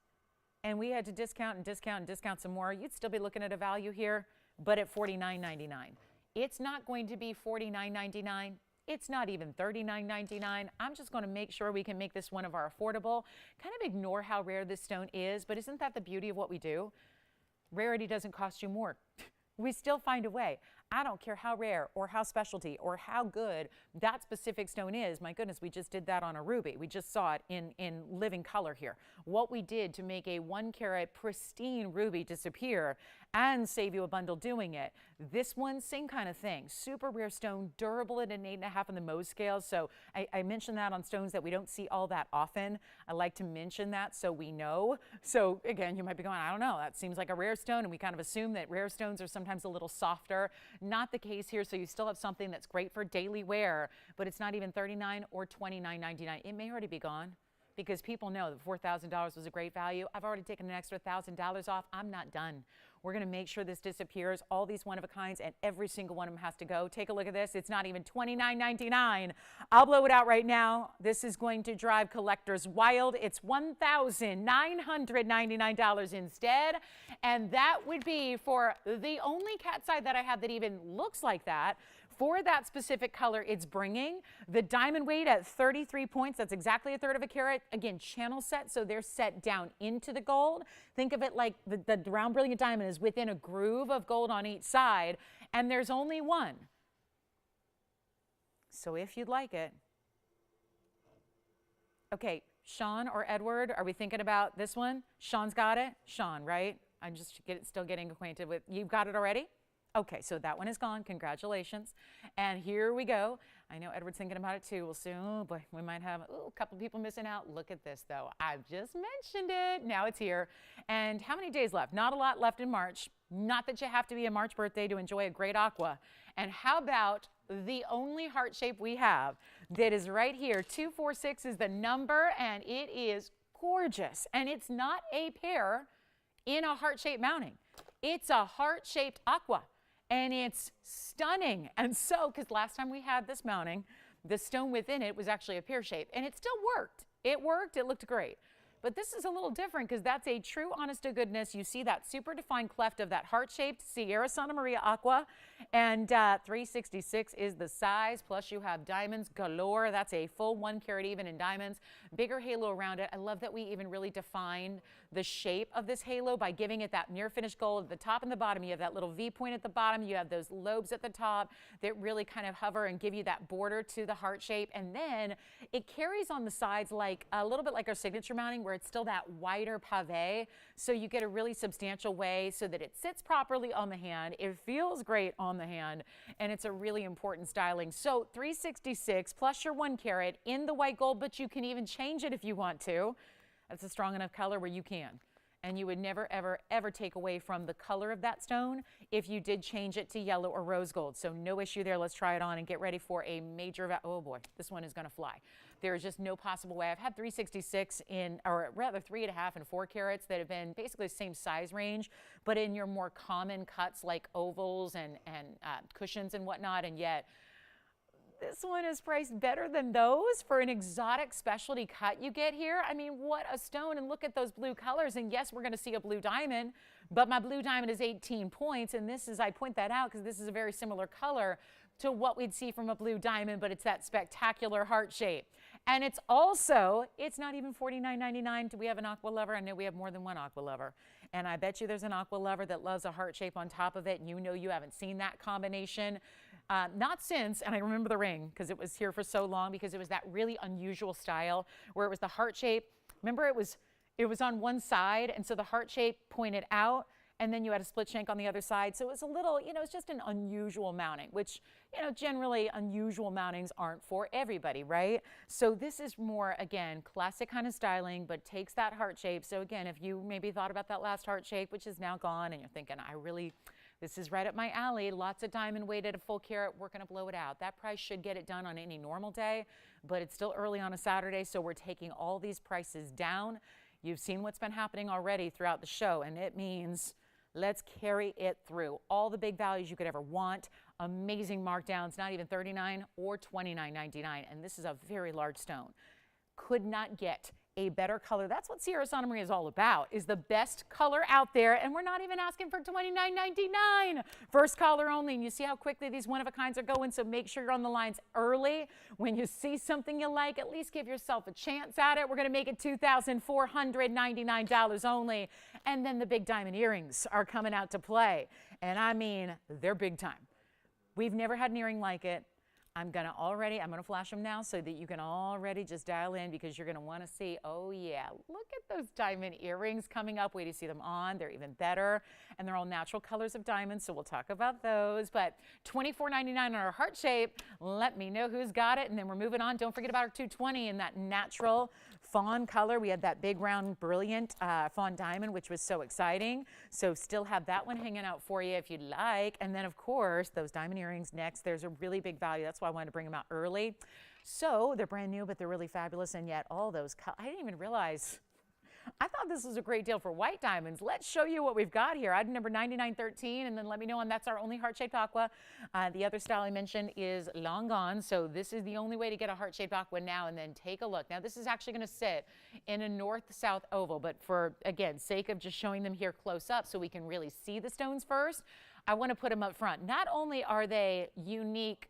and we had to discount and discount and discount some more, you'd still be looking at a value here, but at $49.99. It's not going to be $49.99. It's not even $39.99. I'm just going to make sure we can make this one of our affordable. Kind of ignore how rare this stone is, but isn't that the beauty of what we do? Rarity doesn't cost you more. We still find a way. I don't care how rare or how specialty or how good that specific stone is. My goodness, we just did that on a ruby. We just saw it in living color here. What we did to make a 1 carat pristine ruby disappear and save you a bundle doing it. This one, same kind of thing. Super rare stone, durable at an 8.5 on the Mohs scale. So I mentioned that on stones that we don't see all that often. I like to mention that so we know. So again, you might be going, I don't know, that seems like a rare stone, and we kind of assume that rare stones are sometimes a little softer. Not the case here. So you still have something that's great for daily wear, but it's not even $39 or $29.99. It may already be gone, because people know that $4,000 was a great value. I've already taken an extra $1,000 off. I'm not done. We're going to make sure this disappears. All these one-of-a-kinds, and every single one of them has to go. Take a look at this. It's not even $29.99. I'll blow it out right now. This is going to drive collectors wild. It's $1,999 instead, and that would be for the only cat's eye that I have that even looks like that. For that specific color it's bringing, the diamond weight at 33 points, that's exactly 1/3 of a carat. Again, channel set, so they're set down into the gold. Think of it like the round brilliant diamond is within a groove of gold on each side, and there's only one. So if you'd like it. Okay, Sean or Edward, are we thinking about this one? Sean's got it? Sean, right? I'm just still getting acquainted with, you've got it already? Okay, so that one is gone. Congratulations. And here we go. I know Edward's thinking about it too. We'll see. Oh boy, we might have a couple people missing out. Look at this though. I've just mentioned it. Now it's here. And how many days left? Not a lot left in March. Not that you have to be a March birthday to enjoy a great aqua. And how about the only heart shape we have that is right here? 246 is the number, and it is gorgeous. And it's not a pair in a heart-shaped mounting. It's a heart-shaped aqua. And it's stunning. And so, because last time we had this mounting, the stone within it was actually a pear shape, and it still worked. It worked. It looked great. But this is a little different because that's a true honest to goodness. You see that super defined cleft of that heart-shaped Sierra Santa Maria aqua, and 366 is the size. Plus you have diamonds galore. That's a full 1 carat even in diamonds. Bigger halo around it. I love that we even really defined the shape of this halo by giving it that near finished gold at the top and the bottom. You have that little V point at the bottom. You have those lobes at the top that really kind of hover and give you that border to the heart shape. And then it carries on the sides like a little bit like our signature mounting, where it's still that wider pave. So you get a really substantial way so that it sits properly on the hand. It feels great on the hand, and it's a really important styling. So 366 plus your 1 carat in the white gold, but you can even change it if you want to. That's a strong enough color where you can. and you would never, ever, ever take away from the color of that stone if you did change it to yellow or rose gold. So no issue there. Let's try it on and get ready for a major, oh boy, this one is going to fly. There is just no possible way. I've had 366 in, or rather 3.5 and 4 carats that have been basically the same size range, but in your more common cuts like ovals and cushions and whatnot, and yet this one is priced better than those for an exotic specialty cut you get here. I mean, what a stone, and look at those blue colors. And yes, we're going to see a blue diamond, but my blue diamond is 18 points. And this is, I point that out because this is a very similar color to what we'd see from a blue diamond, but it's that spectacular heart shape. And it's also, it's not even $49.99. Do we have an aqua lover? I know we have more than one aqua lover. And I bet you there's an aqua lover that loves a heart shape on top of it. And you know you haven't seen that combination. Not since, and I remember the ring because it was here for so long, because it was that really unusual style where it was the heart shape. Remember, it was on one side, and so the heart shape pointed out, and then you had a split shank on the other side. So it was a little, you know, it's just an unusual mounting, which, you know, generally unusual mountings aren't for everybody, right? So this is more, again, classic kind of styling, but takes that heart shape. So again, if you maybe thought about that last heart shape, which is now gone, and you're thinking, this is right up my alley, lots of diamond weight at a full carat, we're going to blow it out. That price should get it done on any normal day, but it's still early on a Saturday, so we're taking all these prices down. You've seen what's been happening already throughout the show, and it means let's carry it through. All the big values you could ever want, amazing markdowns, not even $39 or $29.99, and this is a very large stone. Could not get a better color. That's what Sierra Santa Maria is all about, is the best color out there, and we're not even asking for $29.99. First caller only, and you see how quickly these one-of-a-kinds are going, so make sure you're on the lines early. When you see something you like, at least give yourself a chance at it. We're going to make it $2,499 only, and then the big diamond earrings are coming out to play, and I mean, they're big time. We've never had an earring like it. I'm going to flash them now so that you can already just dial in, because you're going to want to see, oh yeah, look at those diamond earrings coming up. Wait till you see them on. They're even better. And they're all natural colors of diamonds, so we'll talk about those. But $24.99 on our heart shape. Let me know who's got it. And then we're moving on. Don't forget about our 220 in that natural fawn color. We had that big, round, brilliant fawn diamond, which was so exciting. So still have that one hanging out for you if you'd like. And then, of course, those diamond earrings next. There's a really big value. That's why I wanted to bring them out early. So they're brand new, but they're really fabulous. And yet all those, I didn't even realize, I thought this was a great deal for white diamonds. Let's show you what we've got here. Item number 9913, and then let me know, and that's our only heart-shaped aqua. The other style I mentioned is long gone, so this is the only way to get a heart-shaped aqua now, and then take a look. Now, this is actually going to sit in a north-south oval, but for, again, sake of just showing them here close up so we can really see the stones first, I want to put them up front. Not only are they unique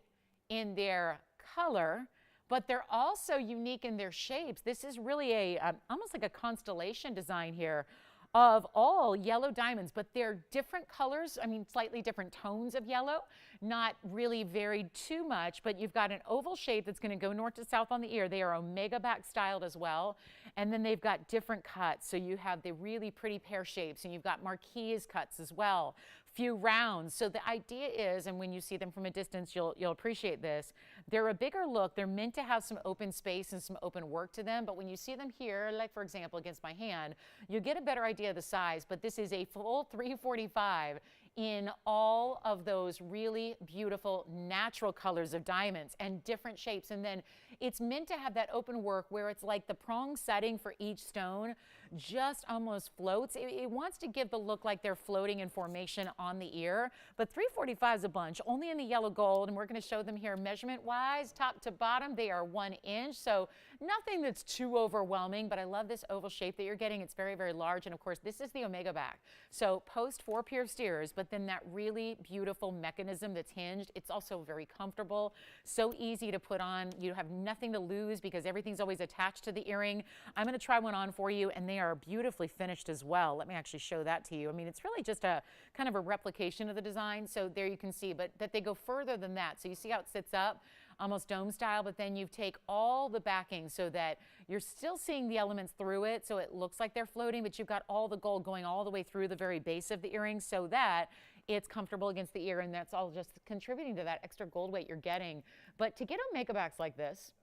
in their color, but they're also unique in their shapes. This is really a almost like a constellation design here of all yellow diamonds, but they're different colors. I mean, slightly different tones of yellow, not really varied too much, but you've got an oval shape that's going to go north to south on the ear. They are omega back styled as well. And then they've got different cuts. So you have the really pretty pear shapes, and you've got marquise cuts as well. Few rounds. So the idea is, and when you see them from a distance, you'll appreciate this, they're a bigger look. They're meant to have some open space and some open work to them, but when you see them here, like for example against my hand, you get a better idea of the size. But this is a full 345 in all of those really beautiful natural colors of diamonds and different shapes. And then it's meant to have that open work where it's like the prong setting for each stone just almost floats. It wants to give the look like they're floating in formation on the ear. But 345 is a bunch, only in the yellow gold, and we're going to show them here measurement wise, top to bottom. They are 1 inch, so nothing that's too overwhelming, but I love this oval shape that you're getting. It's very, very large, and of course this is the omega back. So post 4 pierced ears, but then that really beautiful mechanism that's hinged. It's also very comfortable, so easy to put on. You have nothing to lose because everything's always attached to the earring. I'm going to try one on for you, and they are beautifully finished as well. Let me actually show that to you. I mean, it's really just a kind of a replication of the design, so there you can see, but that they go further than that. So you see how it sits up, almost dome style, but then you take all the backing so that you're still seeing the elements through it, so it looks like they're floating, but you've got all the gold going all the way through the very base of the earring so that it's comfortable against the ear, and that's all just contributing to that extra gold weight you're getting. But to get omega backs like this,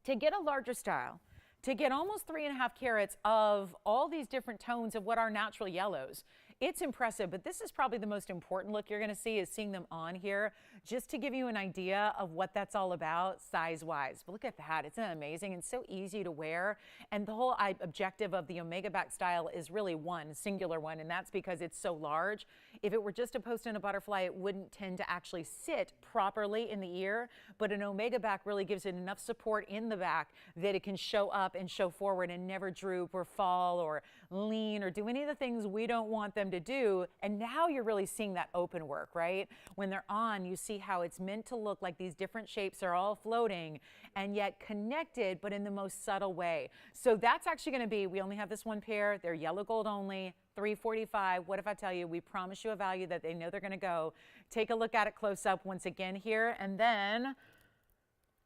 to get a larger style, to get almost 3.5 carats of all these different tones of what are natural yellows. It's impressive, but this is probably the most important look you're going to see, is seeing them on here, just to give you an idea of what that's all about size-wise. But look at that. Isn't that amazing? And so easy to wear. And the whole objective of the Omega back style is really one singular one, and that's because it's so large. If it were just a post and a butterfly, it wouldn't tend to actually sit properly in the ear, but an Omega back really gives it enough support in the back that it can show up and show forward and never droop or fall or lean or do any of the things we don't want them to do. And now you're really seeing that open work, right? When they're on, you see how it's meant to look like these different shapes are all floating and yet connected, but in the most subtle way. So that's actually going to be, we only have this one pair. They're yellow gold only, $345. What if I tell you, we promise you a value that they know they're going to go. Take a look at it close up once again here. And then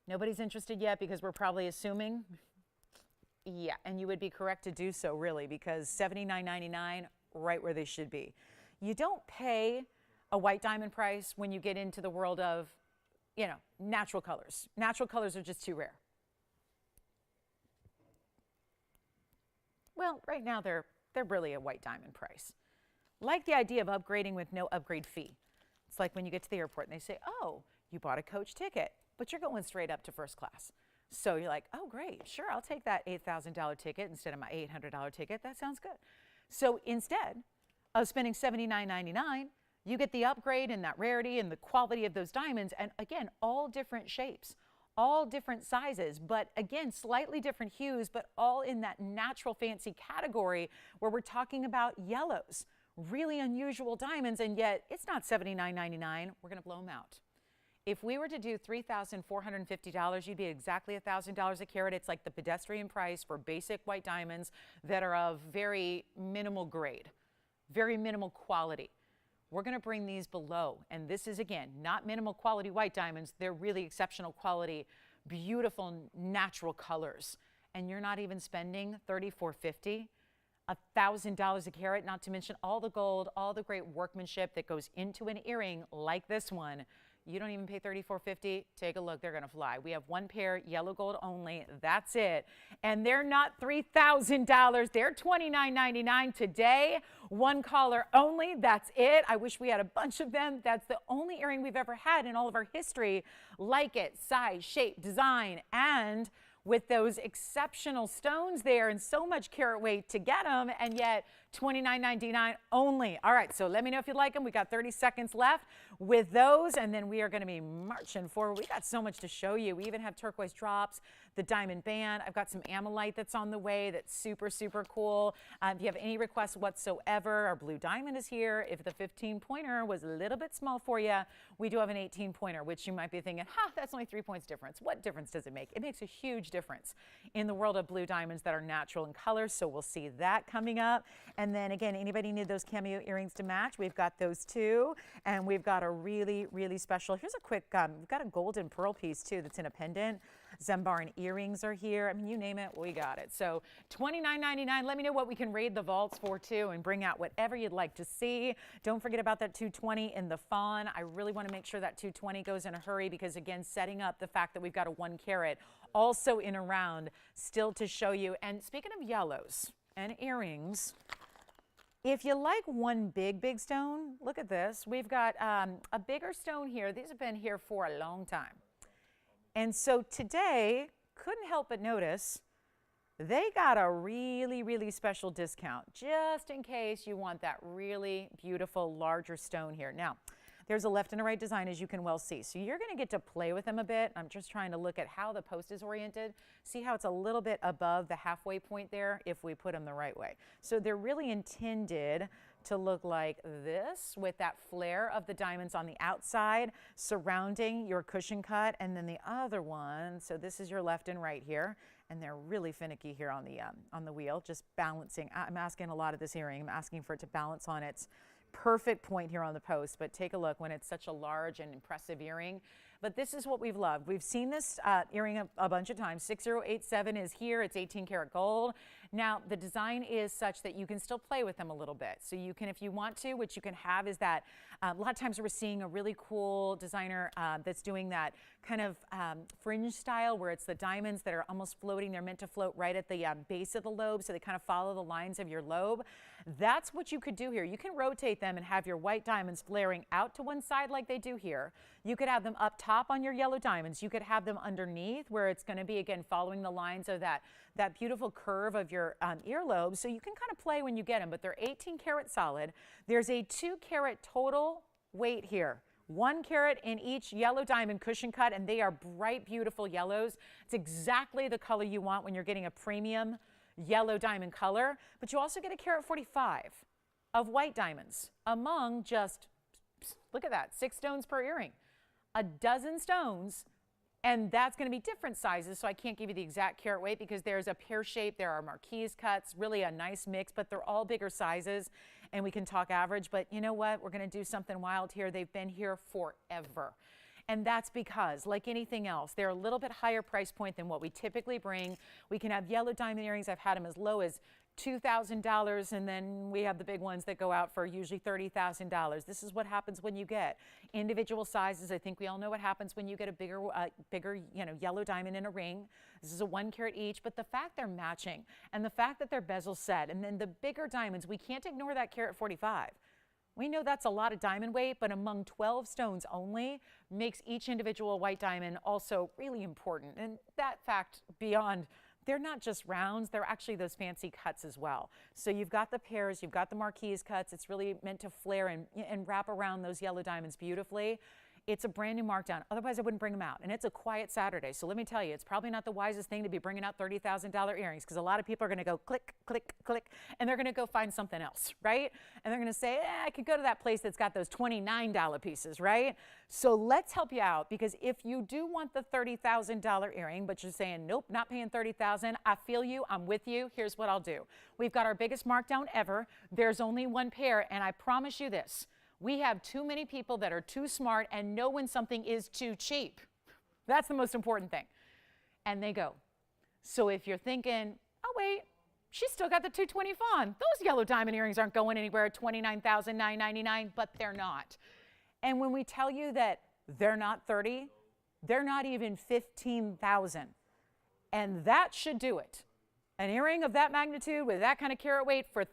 nobody's interested yet because we're probably assuming. Yeah, and you would be correct to do so, really, because $79.99, right where they should be. You don't pay a white diamond price when you get into the world of, you know, natural colors. Natural colors are just too rare. Well, right now they're really a white diamond price. Like the idea of upgrading with no upgrade fee. It's like when you get to the airport and they say, oh, you bought a coach ticket, but you're going straight up to first class. So you're like, oh, great, sure, I'll take that $8,000 ticket instead of my $800 ticket. That sounds good. So instead of spending $79.99, you get the upgrade and that rarity and the quality of those diamonds. And again, all different shapes, all different sizes, but again, slightly different hues, but all in that natural fancy category where we're talking about yellows, really unusual diamonds, and yet it's not $79.99. We're going to blow them out. If we were to do $3,450, you'd be exactly $1,000 a carat. It's like the pedestrian price for basic white diamonds that are of very minimal grade, very minimal quality. We're going to bring these below. And this is, again, not minimal quality white diamonds. They're really exceptional quality, beautiful natural colors. And you're not even spending $3,450, $1,000 a carat, not to mention all the gold, all the great workmanship that goes into an earring like this one. You don't even pay $3,450. Take a look. They're going to fly. We have one pair, yellow gold only. That's it. And they're not $3,000. They're $29.99 today. One caller only. That's it. I wish we had a bunch of them. That's the only earring we've ever had in all of our history like it. Size, shape, design, and with those exceptional stones there and so much carat weight to get them, and yet $29.99 only. All right, so let me know if you like them. We got 30 seconds left with those, and then we are going to be marching forward. We got so much to show you. We even have turquoise drops, the diamond band. I've got some amylite that's on the way that's super, super cool. If you have any requests whatsoever, our blue diamond is here. If the 15-pointer was a little bit small for you, we do have an 18-pointer, which you might be thinking, that's only 3 points difference. What difference does it make? It makes a huge difference in the world of blue diamonds that are natural in color, so we'll see that coming up. And then again, anybody need those cameo earrings to match? We've got those too, and we've got a really, really special, here's a quick, we've got a golden pearl piece too that's in a pendant. Zambaran earrings are here. I mean, you name it, we got it. So $29.99. Let me know what we can raid the vaults for too and bring out whatever you'd like to see. Don't forget about that 220 in the fawn. I really want to make sure that 220 goes in a hurry because, again, setting up the fact that we've got a 1 carat also in a round still to show you. And speaking of yellows and earrings, if you like one big stone, look at this. We've got a bigger stone here. These have been here for a long time. And so today, couldn't help but notice, they got a really, really special discount just in case you want that really beautiful, larger stone here. Now, there's a left and a right design, as you can well see. So you're going to get to play with them a bit. I'm just trying to look at how the post is oriented. See how it's a little bit above the halfway point there if we put them the right way. So they're really intended to look like this with that flare of the diamonds on the outside surrounding your cushion cut, and then the other one, so this is your left and right here, and they're really finicky here on the wheel, just balancing. I'm asking a lot of this earring. I'm asking for it to balance on its perfect point here on the post, but take a look when it's such a large and impressive earring. But this is what we've loved. We've seen this earring a bunch of times. 6087 is here. It's 18 karat gold. Now, the design is such that you can still play with them a little bit. So you can, if you want to, what you can have is that a lot of times we're seeing a really cool designer that's doing that kind of fringe style where it's the diamonds that are almost floating. They're meant to float right at the base of the lobe, so they kind of follow the lines of your lobe. That's what you could do here. You can rotate them and have your white diamonds flaring out to one side like they do here. You could have them up top on your yellow diamonds. You could have them underneath where it's going to be, again, following the lines of that beautiful curve of your earlobe. So you can kind of play when you get them, but they're 18 karat solid. There's a 2 karat total weight here. 1 carat in each yellow diamond cushion cut, and they are bright, beautiful yellows. It's exactly the color you want when you're getting a premium yellow diamond color, but you also get a carat 45 of white diamonds among just, look at that, 6 stones per earring, a dozen stones, and that's going to be different sizes, so I can't give you the exact carat weight because there's a pear shape, there are marquise cuts, really a nice mix, but they're all bigger sizes, and we can talk average, but you know what? We're going to do something wild here. They've been here forever. And that's because, like anything else, they're a little bit higher price point than what we typically bring. We can have yellow diamond earrings. I've had them as low as $2,000, and then we have the big ones that go out for usually $30,000. This is what happens when you get individual sizes. I think we all know what happens when you get a bigger, yellow diamond in a ring. This is a 1 carat each, but the fact they're matching and the fact that they're bezel set, and then the bigger diamonds, we can't ignore that carat 45. We know that's a lot of diamond weight, but among 12 stones only makes each individual white diamond also really important. And that fact beyond, they're not just rounds, they're actually those fancy cuts as well. So you've got the pairs, you've got the marquise cuts. It's really meant to flare and wrap around those yellow diamonds beautifully. It's a brand new markdown. Otherwise, I wouldn't bring them out. And it's a quiet Saturday. So let me tell you, it's probably not the wisest thing to be bringing out $30,000 earrings because a lot of people are going to go click, click, click, and they're going to go find something else, right? And they're going to say, I could go to that place that's got those $29 pieces, right? So let's help you out because if you do want the $30,000 earring, but you're saying, nope, not paying $30,000, I feel you, I'm with you. Here's what I'll do. We've got our biggest markdown ever. There's only 1 pair, and I promise you this. We have too many people that are too smart and know when something is too cheap. That's the most important thing. And they go. So if you're thinking, oh, wait, she's still got the 220 fawn. Those yellow diamond earrings aren't going anywhere at $29,999, but they're not. And when we tell you that they're not 30, they're not even 15,000. And that should do it. An earring of that magnitude with that kind of carat weight for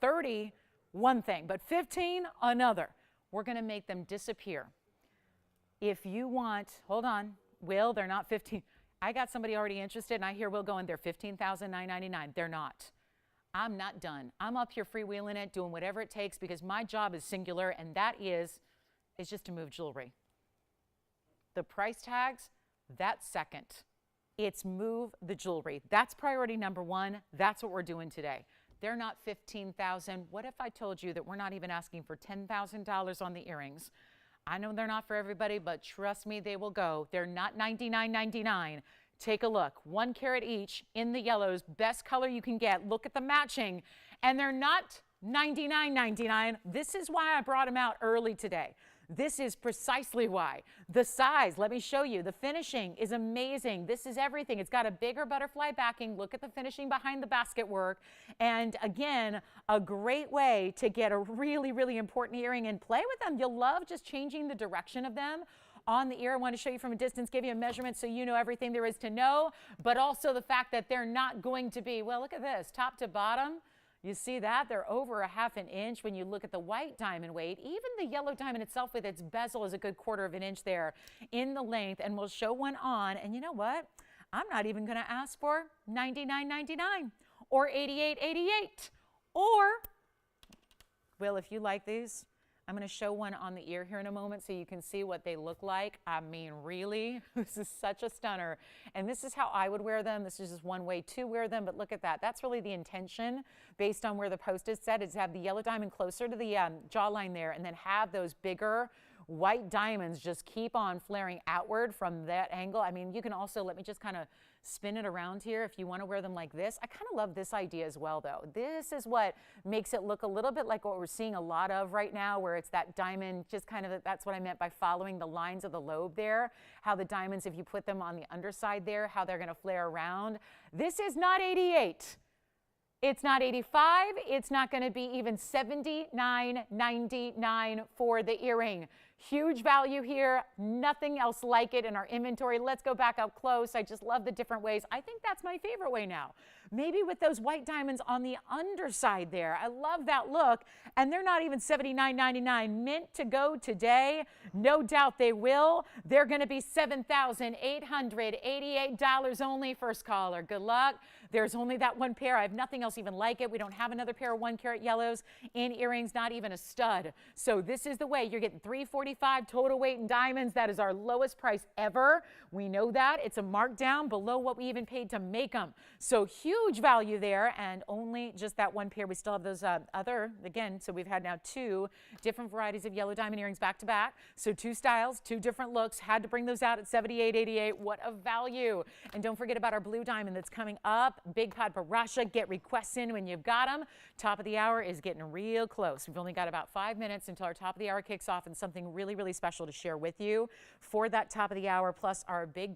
30, one thing, but 15, another. We're going to make them disappear. If you want, hold on, Will, they're not 15. I got somebody already interested, and I hear Will going, they're $15,999. They're not. I'm not done. I'm up here freewheeling it, doing whatever it takes because my job is singular, and that is just to move jewelry. The price tags, that's second. It's move the jewelry. That's priority number 1. That's what we're doing today. They're not $15,000. What if I told you that we're not even asking for $10,000 on the earrings? I know they're not for everybody, but trust me, they will go. They're not $99.99. Take a look. 1 carat each in the yellows, best color you can get. Look at the matching. And they're not $99.99. This is why I brought them out early today. This is precisely why. The size, let me show you. The finishing is amazing. This is everything. It's got a bigger butterfly backing. Look at the finishing behind the basket work. And again, a great way to get a really, really important earring and play with them. You'll love just changing the direction of them on the ear. I want to show you from a distance, give you a measurement so you know everything there is to know, but also the fact that they're not going to be, well, look at this, top to bottom. You see that? They're over a ½ an inch when you look at the white diamond weight. Even the yellow diamond itself with its bezel is a good 1/4 of an inch there in the length. And we'll show one on. And you know what? I'm not even going to ask for $99.99 or $88.88. Or, well, if you like these, I'm going to show one on the ear here in a moment so you can see what they look like. I mean, really, this is such a stunner. And this is how I would wear them. This is just one way to wear them, but look at that. That's really the intention based on where the post is set, is to have the yellow diamond closer to the jawline there and then have those bigger white diamonds just keep on flaring outward from that angle. I mean, you can also, let me just kind of spin it around here if you want to wear them like this. I kind of love this idea as well, though. This is what makes it look a little bit like what we're seeing a lot of right now, where it's that diamond, just kind of, that's what I meant by following the lines of the lobe there, how the diamonds, if you put them on the underside there, how they're going to flare around. This is not 88. It's not 85. It's not going to be even $79.99 for the earring. Huge value here. Nothing else like it in our inventory. Let's go back up close. I just love the different ways. I think that's my favorite way now. Maybe with those white diamonds on the underside there. I love that look. And they're not even $79.99. Meant to go today. No doubt they will. They're going to be $7,888 only. First caller. Good luck. There's only that one pair. I have nothing else even like it. We don't have another pair of 1-carat yellows in earrings, not even a stud. So this is the way. You're getting $345 total weight in diamonds. That is our lowest price ever. We know that. It's a markdown below what we even paid to make them. So huge value there, and only just that one pair. We still have those other, again, so we've had now 2 different varieties of yellow diamond earrings back to back. So 2 styles, 2 different looks. Had to bring those out at $78.88. What a value. And don't forget about our blue diamond that's coming up. Big Pod Barasha. Get requests in when you've got them. Top of the hour is getting real close. We've only got about 5 minutes until our top of the hour kicks off, and something really, really special to share with you for that top of the hour, plus our big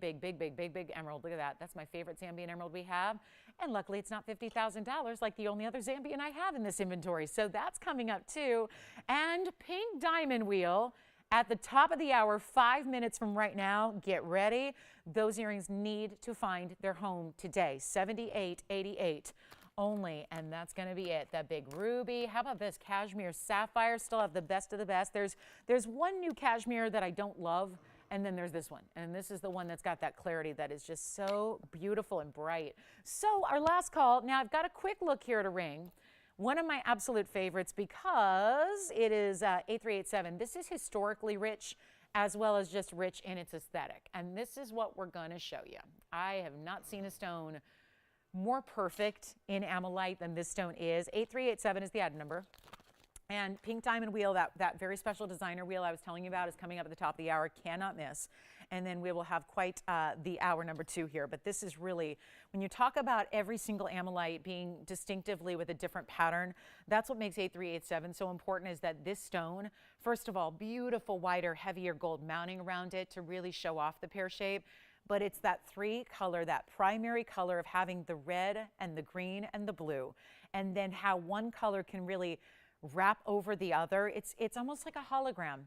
emerald. Look at that. That's my favorite Zambian emerald we have. And luckily, it's not $50,000 like the only other Zambian I have in this inventory. So that's coming up too. And pink diamond wheel at the top of the hour, 5 minutes from right now. Get ready. Those earrings need to find their home today. $78.88 only, and that's going to be it. That big ruby. How about this cashmere sapphire? Still have the best of the best. There's one new cashmere that I don't love, and then there's this one. And this is the one that's got that clarity that is just so beautiful and bright. So our last call. Now I've got a quick look here at a ring. One of my absolute favorites because it is 8387. This is historically rich as well as just rich in its aesthetic. And this is what we're going to show you. I have not seen a stone more perfect in amylite than this stone is. 8387 is the item number. And pink diamond wheel, that very special designer wheel I was telling you about, is coming up at the top of the hour. Cannot miss. And then we will have quite the hour number 2 here. But this is really, when you talk about every single amylite being distinctively with a different pattern, that's what makes 8387 so important, is that this stone, first of all, beautiful, wider, heavier gold mounting around it to really show off the pear shape. But it's that 3 color, that primary color of having the red and the green and the blue. And then how one color can really wrap over the other. It's almost like a hologram.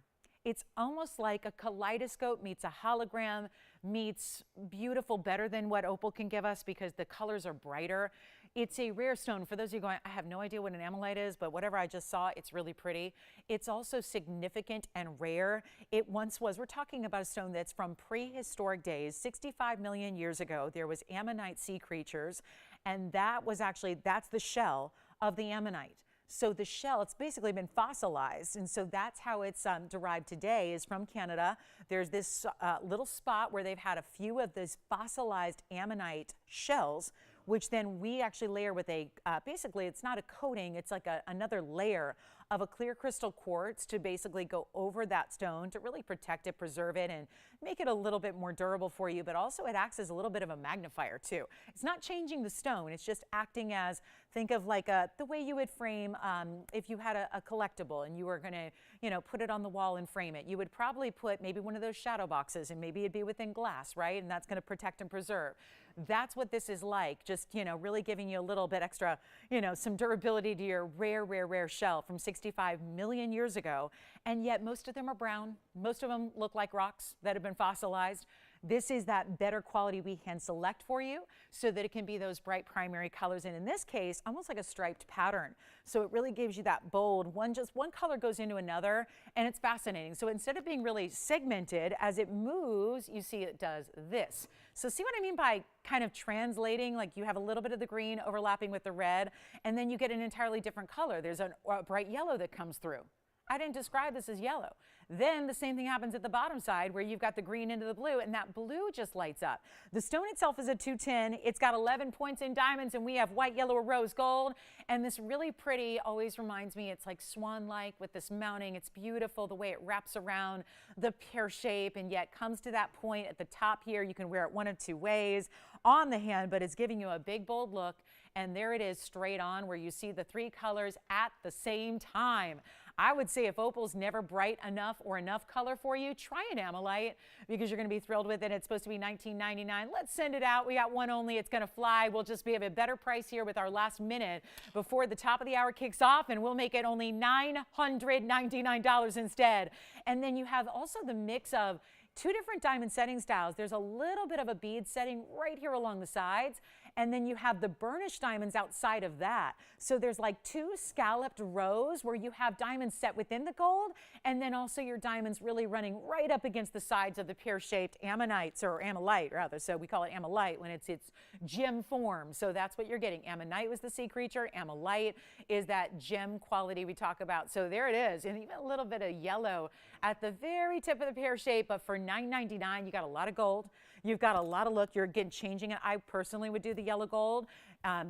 It's almost like a kaleidoscope meets a hologram meets beautiful, better than what opal can give us because the colors are brighter. It's a rare stone. For those of you going, I have no idea what an amylite is, but whatever I just saw, it's really pretty. It's also significant and rare. It once was. We're talking about a stone that's from prehistoric days. 65 million years ago, there was ammonite sea creatures, and that was actually, that's the shell of the ammonite. So the shell, it's basically been fossilized, and so that's how it's derived today, is from Canada. There's this little spot where they've had a few of these fossilized ammonite shells, which then we actually layer with a, basically it's not a coating, it's like another layer of a clear crystal quartz to basically go over that stone to really protect it, preserve it, and make it a little bit more durable for you. But also it acts as a little bit of a magnifier too. It's not changing the stone, it's just acting as, think of like the way you would frame if you had a collectible and you were gonna, put it on the wall and frame it. You would probably put maybe one of those shadow boxes, and maybe it'd be within glass, right? And that's gonna protect and preserve. That's what this is like, just, really giving you a little bit extra, some durability to your rare shell from 65 million years ago. And yet most of them are brown. Most of them look like rocks that have been fossilized. This is that better quality we hand select for you so that it can be those bright primary colors. And in this case, almost like a striped pattern. So it really gives you that bold, one color goes into another, and it's fascinating. So instead of being really segmented, as it moves, you see it does this. So see what I mean by kind of translating, like you have a little bit of the green overlapping with the red, and then you get an entirely different color. There's a bright yellow that comes through. I didn't describe this as yellow. Then the same thing happens at the bottom side where you've got the green into the blue, and that blue just lights up. The stone itself is a 210. It's got 11 points in diamonds, and we have white, yellow, or rose gold. And this really pretty always reminds me, it's like swan-like with this mounting. It's beautiful the way it wraps around the pear shape, and yet comes to that point at the top here. You can wear it one of two ways on the hand, but it's giving you a big, bold look. And there it is straight on where you see the three colors at the same time. I would say if opal's never bright enough or enough color for you, try an amylite because you're going to be thrilled with it. It's supposed to be $19.99. Let's send it out. We got one only. It's going to fly. We'll just be at a better price here with our last minute before the top of the hour kicks off, and we'll make it only $999 instead. And then you have also the mix of two different diamond setting styles. There's a little bit of a bead setting right here along the sides, and then you have the burnished diamonds outside of that. So there's like two scalloped rows where you have diamonds set within the gold, and then also your diamonds really running right up against the sides of the pear-shaped ammonites, or amylite rather. So we call it amylite when it's its gem form. So that's what you're getting. Ammonite was the sea creature. Amylite is that gem quality we talk about. So there it is, and even a little bit of yellow at the very tip of the pear shape. But for $9.99, you got a lot of gold. You've got a lot of look. You're again changing it. I personally would do the yellow gold.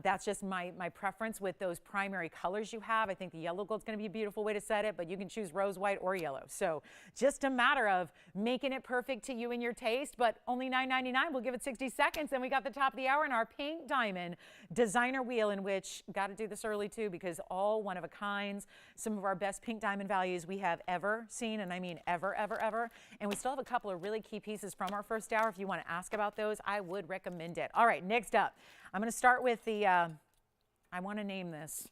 That's just my preference with those primary colors you have. I think the yellow gold is going to be a beautiful way to set it, but you can choose rose, white, or yellow. So just a matter of making it perfect to you and your taste, but only $9.99. We'll give it 60 seconds. And we got the top of the hour in our pink diamond designer wheel, in which, got to do this early too, because all one of a kinds, some of our best pink diamond values we have ever seen, and I mean ever, ever, ever. And we still have a couple of really key pieces from our first hour. If you want to ask about those, I would recommend it. All right, next up, I'm going to start with the, I want to name this,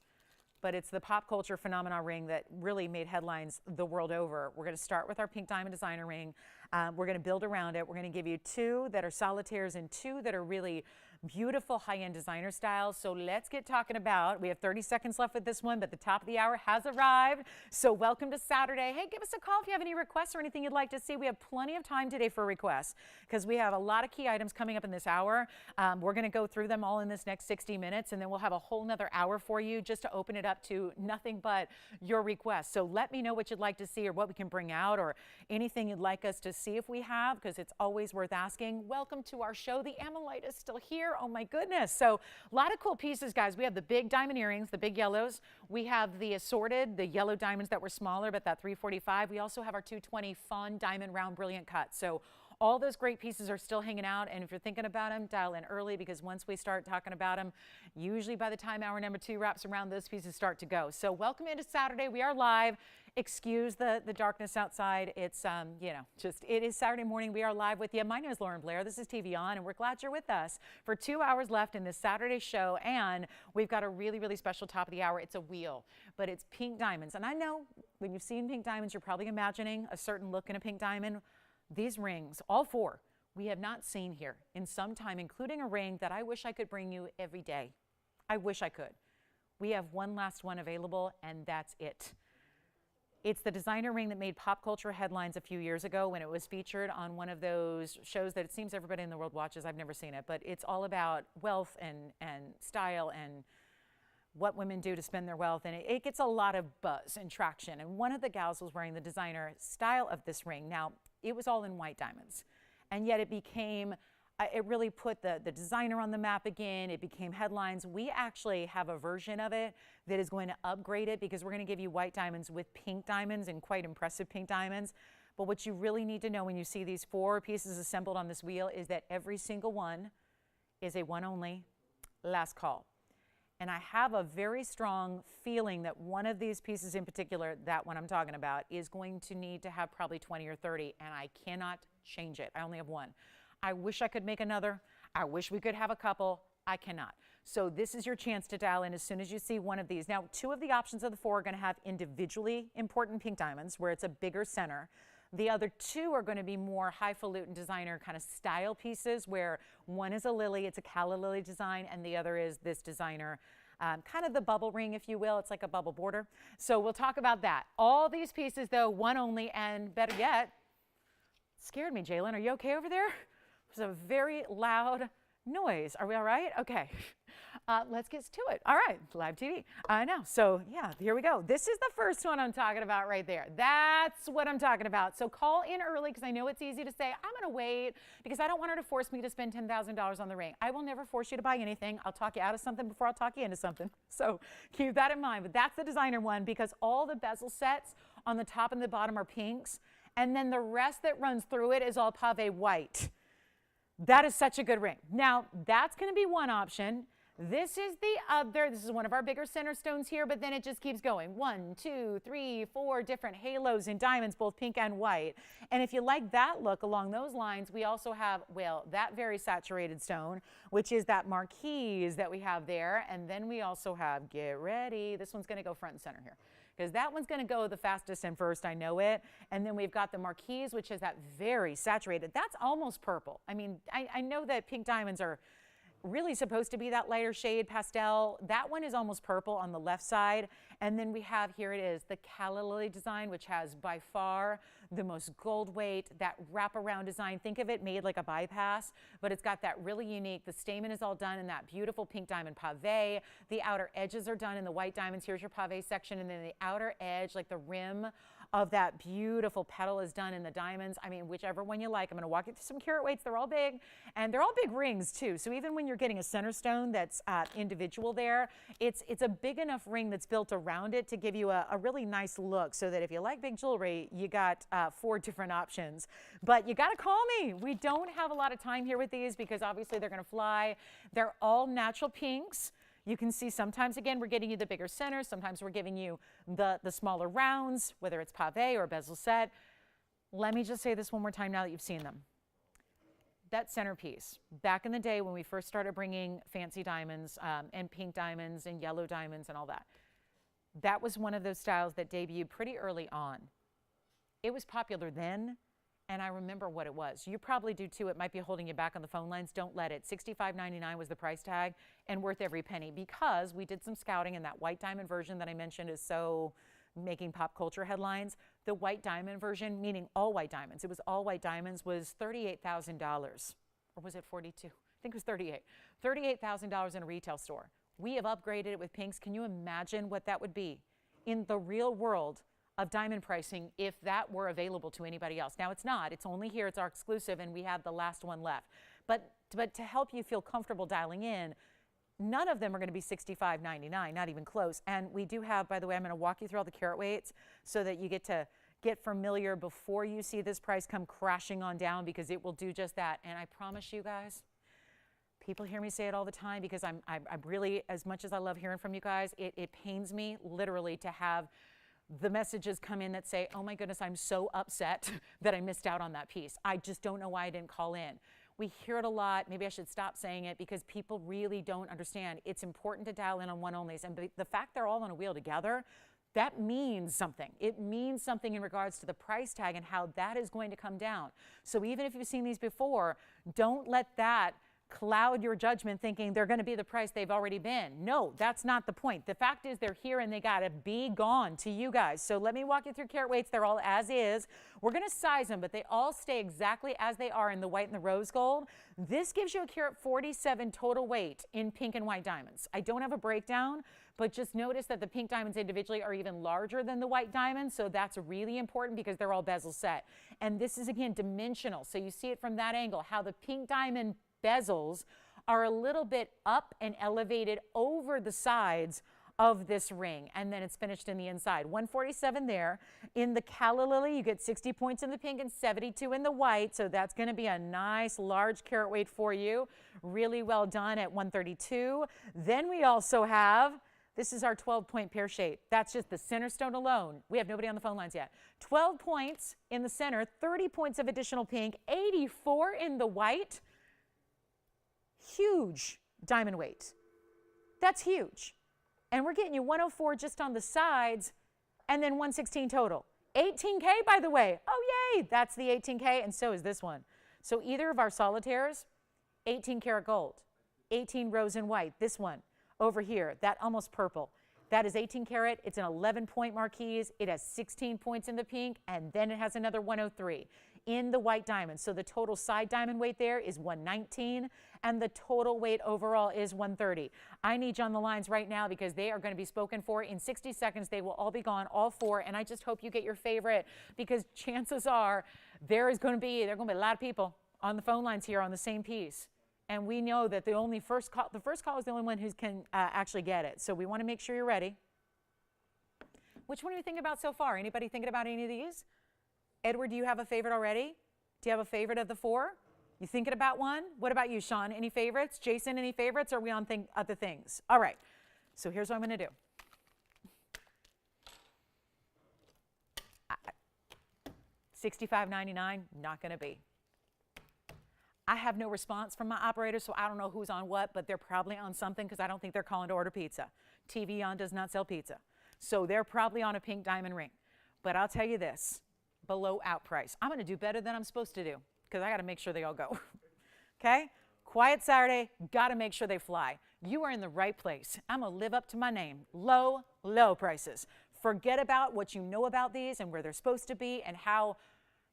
but it's the pop culture phenomena ring that really made headlines the world over. We're going to start with our pink diamond designer ring. We're going to build around it. We're going to give you two that are solitaires and two that are really beautiful high-end designer styles. So let's get talking about, we have 30 seconds left with this one, but the top of the hour has arrived. So welcome to Saturday. Hey, give us a call if you have any requests or anything you'd like to see. We have plenty of time today for requests because we have a lot of key items coming up in this hour. We're going to go through them all in this next 60 minutes, and then we'll have a whole nother hour for you just to open it up to nothing but your requests. So let me know what you'd like to see or what we can bring out or anything you'd like us to see if we have, because it's always worth asking. Welcome to our show. The amylite is still here. Oh my goodness. So a lot of cool pieces, guys. We have the big diamond earrings, the big yellows. We have the assorted, the yellow diamonds that were smaller, but that 345. We also have our 220 fawn diamond round brilliant cut. So all those great pieces are still hanging out, and if you're thinking about them, dial in early, because once we start talking about them, usually by the time hour number 2 wraps around, those pieces start to go. So welcome into Saturday. We are live. Excuse the darkness outside. It's, you know, just, it is Saturday morning. We are live with you. My name is Lauren Blair. This is TVON, and we're glad you're with us for 2 hours left in this Saturday show, and we've got a really, really special top of the hour. It's a wheel, but it's pink diamonds, and I know when you've seen pink diamonds, you're probably imagining a certain look in a pink diamond. These rings, all four, we have not seen here in some time, including a ring that I wish I could bring you every day. I wish I could. We have one last one available, and that's it. It's the designer ring that made pop culture headlines a few years ago when it was featured on one of those shows that it seems everybody in the world watches. I've never seen it, but it's all about wealth and style and what women do to spend their wealth, and it gets a lot of buzz and traction. And one of the gals was wearing the designer style of this ring. Now, it was all in white diamonds, and yet it became, it really put the designer on the map again. It became headlines. We actually have a version of it that is going to upgrade it, because we're going to give you white diamonds with pink diamonds, and quite impressive pink diamonds. But what you really need to know when you see these 4 pieces assembled on this wheel is that every single one is a one only, last call. And I have a very strong feeling that one of these pieces in particular, that one I'm talking about, is going to need to have probably 20 or 30, and I cannot change it. I only have one. I wish I could make another. I wish we could have a couple. I cannot. So this is your chance to dial in as soon as you see one of these. Now, 2 of the options of the 4 are going to have individually important pink diamonds, where it's a bigger center. The other 2 are going to be more highfalutin designer kind of style pieces, where one is a lily, it's a calla lily design, and the other is this designer, kind of the bubble ring, if you will. It's like a bubble border. So we'll talk about that. All these pieces, though, one only, and better yet, scared me, Jalen. Are you okay over there? It was a very loud noise. Are we all right? Okay. Let's get to it. All right, live TV. I know. So yeah, here we go. This is the first one I'm talking about right there. That's what I'm talking about. So call in early because I know it's easy to say, I'm going to wait because I don't want her to force me to spend $10,000 on the ring. I will never force you to buy anything. I'll talk you out of something before I'll talk you into something. So keep that in mind. But that's the designer one because all the bezel sets on the top and the bottom are pinks. And then the rest that runs through it is all pave white. That is such a good ring. Now, that's going to be one option. This is the other. This is one of our bigger center stones here, but then it just keeps going. 1, 2, 3, 4 different halos in diamonds, both pink and white. And if you like that look along those lines, we also have, well, that very saturated stone, which is that marquise that we have there. And then we also have, get ready, this one's going to go front and center here, because that one's going to go the fastest and first, I know it. And then we've got the marquise, which is that very saturated. That's almost purple. I mean, I know that pink diamonds are really supposed to be that lighter shade pastel. That one is almost purple on the left side. And then we have, here it is, the calla lily design, which has by far the most gold weight, that wraparound design. Think of it made like a bypass, but it's got that really unique, the stamen is all done in that beautiful pink diamond pave. The outer edges are done in the white diamonds. Here's your pave section. And then the outer edge, like the rim of that beautiful petal is done in the diamonds. I mean, whichever one you like. I'm going to walk you through some carat weights. They're all big, and they're all big rings too. So even when you're getting a center stone that's individual there, it's a big enough ring that's built around it to give you a really nice look, so that if you like big jewelry, you got 4 different options. But you got to call me. We don't have a lot of time here with these because obviously they're going to fly. They're all natural pinks. You can see sometimes, again, we're getting you the bigger centers. Sometimes we're giving you the smaller rounds, whether it's pave or bezel set. Let me just say this one more time now that you've seen them. That centerpiece, back in the day when we first started bringing fancy diamonds and pink diamonds and yellow diamonds and all that, that was one of those styles that debuted pretty early on. It was popular then, and I remember what it was. You probably do too. It might be holding you back on the phone lines. Don't let it. $65.99 was the price tag, and worth every penny, because we did some scouting, and that white diamond version that I mentioned is so making pop culture headlines. The white diamond version, meaning all white diamonds, it was all white diamonds, was $38,000. Or was it 42? I think it was 38. $38,000 in a retail store. We have upgraded it with pinks. Can you imagine what that would be in the real world of diamond pricing if that were available to anybody else? Now, it's not. It's only here. It's our exclusive, and we have the last one left. But to help you feel comfortable dialing in, none of them are going to be $65.99, not even close. And we do have, by the way, I'm going to walk you through all the carat weights so that you get to get familiar before you see this price come crashing on down, because it will do just that. And I promise you guys, people hear me say it all the time, because I'm really, as much as I love hearing from you guys, it pains me literally to have the messages come in that say, oh my goodness, I'm so upset that I missed out on that piece. I just don't know why I didn't call in. We hear it a lot. Maybe I should stop saying it, because people really don't understand. It's important to dial in on one onlys. And the fact they're all on a wheel together, that means something. It means something in regards to the price tag and how that is going to come down. So even if you've seen these before, don't let that cloud your judgment thinking they're going to be the price they've already been. No, that's not the point. The fact is they're here and they got to be gone to you guys. So let me walk you through carat weights. They're all as is. We're going to size them, but they all stay exactly as they are in the white and the rose gold. This gives you a carat 47 total weight in pink and white diamonds. I don't have a breakdown, but just notice that the pink diamonds individually are even larger than the white diamonds. So that's really important because they're all bezel set. And this is, again, dimensional. So you see it from that angle, how the pink diamond bezels are a little bit up and elevated over the sides of this ring, and then it's finished in the inside. 147 there. In the calla lily, you get 60 points in the pink and 72 in the white, so that's going to be a nice large carat weight for you. Really well done at 132. Then we also have, this is our 12-point pear shape. That's just the center stone alone. We have nobody on the phone lines yet. 12 points in the center, 30 points of additional pink, 84 in the white. Huge diamond weight. That's huge. And we're getting you 104 just on the sides, and then 116 total. 18K, by the way. Oh, yay. That's the 18K, and so is this one. So either of our solitaires, 18 karat gold, 18 rose and white. This one over here, that almost purple, that is 18 karat. It's an 11-point marquise. It has 16 points in the pink, and then it has another 103. in the white diamond. So the total side diamond weight there is 119, and the total weight overall is 130. I need you on the lines right now because they are going to be spoken for. In 60 seconds, they will all be gone, all four, and I just hope you get your favorite because chances are there are going to be a lot of people on the phone lines here on the same piece. And we know that the first call is the only one who can actually get it. So we want to make sure you're ready. Which one are you thinking about so far? Anybody thinking about any of these? Edward, do you have a favorite already? Do you have a favorite of the four? You thinking about one? What about you, Sean? Any favorites? Jason, any favorites? Or are we on other things? All right. So here's what I'm going to do. $65.99, not going to be. I have no response from my operator, so I don't know who's on what, but they're probably on something because I don't think they're calling to order pizza. TVON does not sell pizza. So they're probably on a pink diamond ring. But I'll tell you this, below out price. I'm going to do better than I'm supposed to do because I got to make sure they all go. Okay? Quiet Saturday, got to make sure they fly. You are in the right place. I'm going to live up to my name. Low, low prices. Forget about what you know about these and where they're supposed to be and how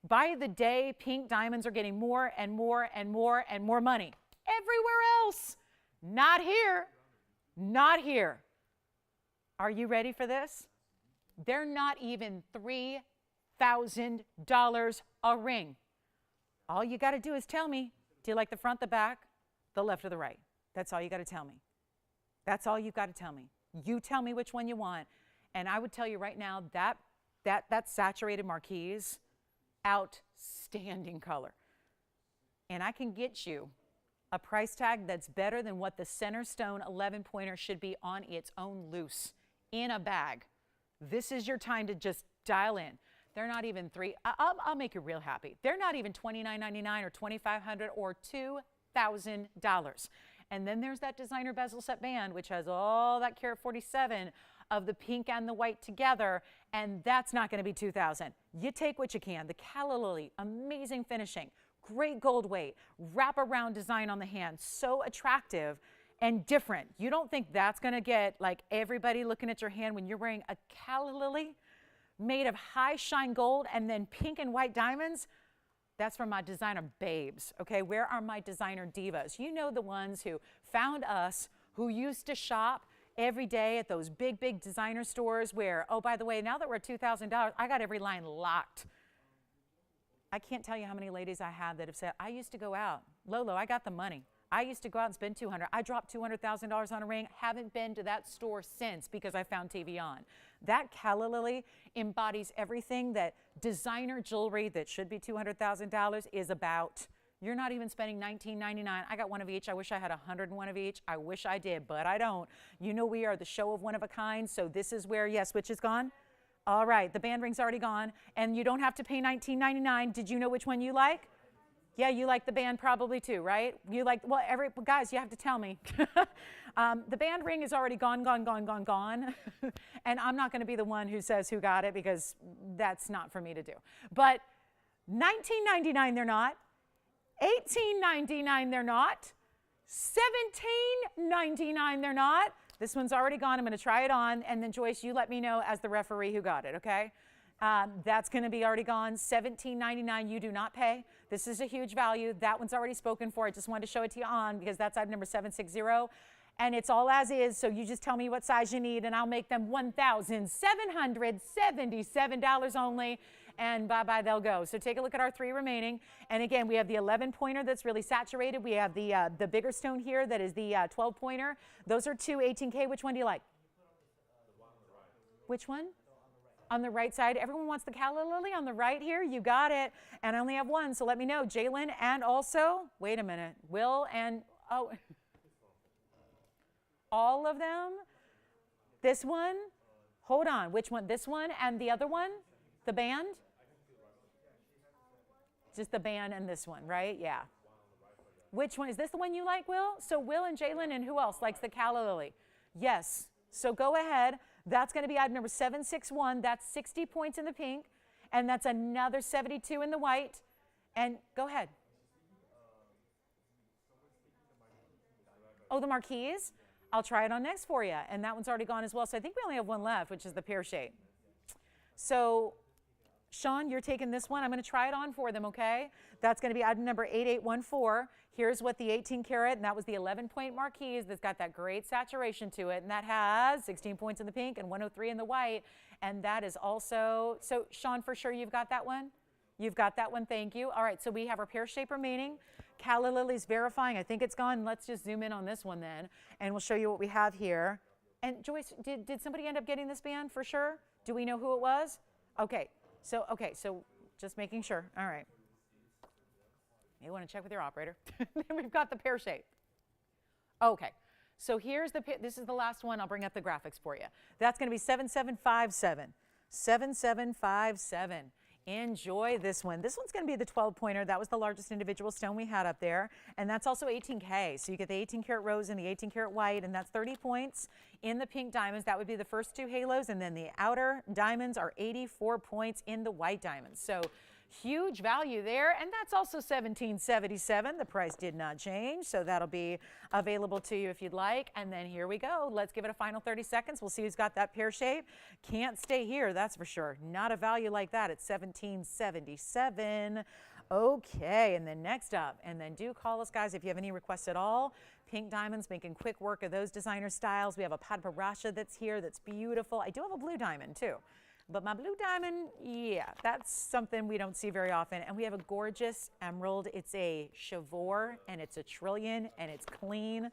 by the day, pink diamonds are getting more and more and more and more money. Everywhere else. Not here. Not here. Are you ready for this? They're not even $3,000 a ring. All you got to do is tell me, do you like the front, the back, the left, or the right? That's all you got to tell me. That's all you've got to tell me. You tell me which one you want. And I would tell you right now that saturated marquise, outstanding color. And I can get you a price tag that's better than what the center stone 11-pointer should be on its own loose in a bag. This is your time to just dial in. They're not even I'll make you real happy. They're not even $29.99 or $2,500 or $2,000. And then there's that designer bezel set band, which has all that carat 47 of the pink and the white together, and that's not going to be $2,000. You take what you can. The calla lily, amazing finishing, great gold weight, wraparound design on the hand, so attractive and different. You don't think that's going to get like everybody looking at your hand when you're wearing a calla lily made of high shine gold and then pink and white diamonds? That's from my designer babes, okay? Where are my designer divas? You know, the ones who found us, who used to shop every day at those big, big designer stores where, oh, by the way, now that we're at $2,000, I got every line locked. I can't tell you how many ladies I have that have said, I used to go out. Lolo, I got the money. I used to go out and spend $200. I dropped $200,000 on a ring. Haven't been to that store since because I found TVON. That calla lily embodies everything that designer jewelry that should be $200,000 is about. You're not even spending $19.99. I got one of each. I wish I had 101 of each. I wish I did, but I don't. You know we are the show of one of a kind, so this is where, yes, which is gone? All right, the band ring's already gone, and you don't have to pay $19.99. Did you know which one you like? Yeah, you like the band probably too, right? You like, well, guys, you have to tell me. The band ring is already gone. And I'm not going to be the one who says who got it because that's not for me to do. But $19.99 they're not. $18.99 they're not. $17.99 they're not. This one's already gone. I'm going to try it on. And then, Joyce, you let me know as the referee who got it, okay? That's going to be already gone. $17.99 you do not pay. This is a huge value. That one's already spoken for. I just wanted to show it to you on because that's item number 760. And it's all as is, so you just tell me what size you need, and I'll make them $1,777 only. And bye-bye, they'll go. So take a look at our three remaining. And again, we have the 11-pointer that's really saturated. We have the bigger stone here that is the 12-pointer. Those are two 18K. Which one do you like? Which one? On the right side. Everyone wants the calla lily on the right here. You got it. And I only have one, so let me know. Jalen and also, wait a minute, Will and, oh, all of them? This one? Hold on. Which one? This one and the other one? The band? Just the band and this one, right? Yeah. Which one? Is this the one you like, Will? So Will and Jalen, and who else likes the calla lily? Yes. So go ahead. That's going to be item number 761. That's 60 points in the pink, and that's another 72 in the white. And go ahead. Oh, the marquise? I'll try it on next for you. And that one's already gone as well. So I think we only have one left, which is the pear shade. So Sean, you're taking this one. I'm going to try it on for them, okay? That's going to be item number 8814. Here's what the 18 karat, and that was the 11-point marquise that's got that great saturation to it, and that has 16 points in the pink and 103 in the white, and that is also, so Sean, for sure you've got that one? You've got that one, thank you. All right, so we have our pear shape remaining. Calla Lily's verifying, I think it's gone. Let's just zoom in on this one then, and we'll show you what we have here. And Joyce, did somebody end up getting this band for sure? Do we know who it was? Okay, so just making sure. All right. You want to check with your operator. Then we've got the pear shape. Okay, so here's this is the last one. I'll bring up the graphics for you. That's going to be 7757. 7757. Enjoy this one. This one's going to be the 12-pointer. That was the largest individual stone we had up there. And that's also 18K. So you get the 18 karat rose and the 18 karat white, and that's 30 points in the pink diamonds. That would be the first two halos. And then the outer diamonds are 84 points in the white diamonds. So huge value there. And that's also $17.77. The price did not change. So that'll be available to you if you'd like. And then here we go. Let's give it a final 30 seconds. We'll see who's got that pear shape. Can't stay here, that's for sure. Not a value like that at $17.77. Okay, and then next up, and then do call us, guys, if you have any requests at all. Pink diamonds, making quick work of those designer styles. We have a Padparasha that's here that's beautiful. I do have a blue diamond too. But my blue diamond, yeah, that's something we don't see very often. And we have a gorgeous emerald. It's a chevaux, and it's a trillion, and it's clean.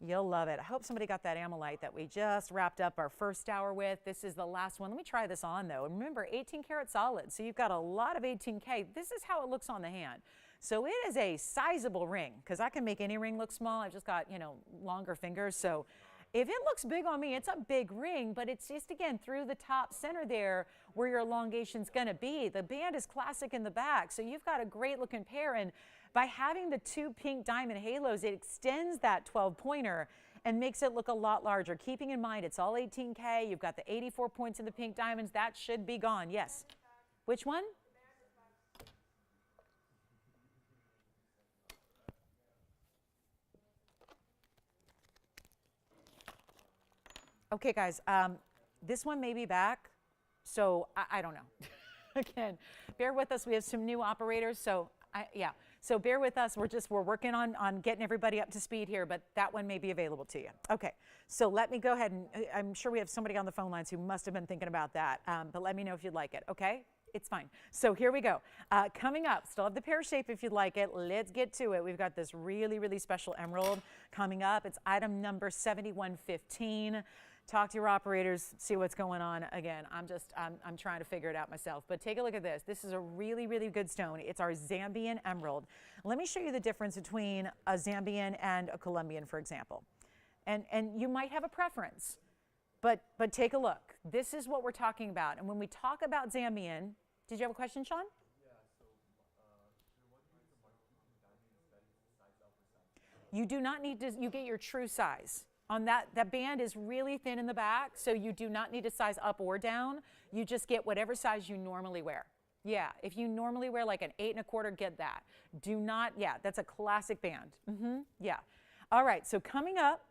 You'll love it. I hope somebody got that amylite that we just wrapped up our first hour with. This is the last one. Let me try this on, though. And remember, 18 karat solid, so you've got a lot of 18K. This is how it looks on the hand. So it is a sizable ring, because I can make any ring look small. I've just got, longer fingers, so if it looks big on me, it's a big ring, but it's just, again, through the top center there where your elongation's going to be. The band is classic in the back, so you've got a great looking pair. And by having the two pink diamond halos, it extends that 12-pointer and makes it look a lot larger. Keeping in mind, it's all 18K. You've got the 84 points in the pink diamonds. That should be gone. Yes. Which one? Okay, guys, this one may be back, so I don't know. Again, bear with us. We have some new operators, so so bear with us. We're working on getting everybody up to speed here, but that one may be available to you. Okay, so let me go ahead, and I'm sure we have somebody on the phone lines who must have been thinking about that, but let me know if you'd like it, okay? It's fine. So here we go. Coming up, still have the pear shape if you'd like it. Let's get to it. We've got this really, really special emerald coming up. It's item number 7115. Talk to your operators, see what's going on. Again, I'm trying to figure it out myself. But take a look at this. This is a really, really good stone. It's our Zambian emerald. Let me show you the difference between a Zambian and a Colombian, for example. And you might have a preference, but take a look. This is what we're talking about. And when we talk about Zambian, did you have a question, Sean? You do not need to, you get your true size. On that band is really thin in the back, so you do not need to size up or down. You just get whatever size you normally wear. Yeah, if you normally wear like an 8 1/4, get that. Do not, yeah, that's a classic band. Yeah. All right, so coming up,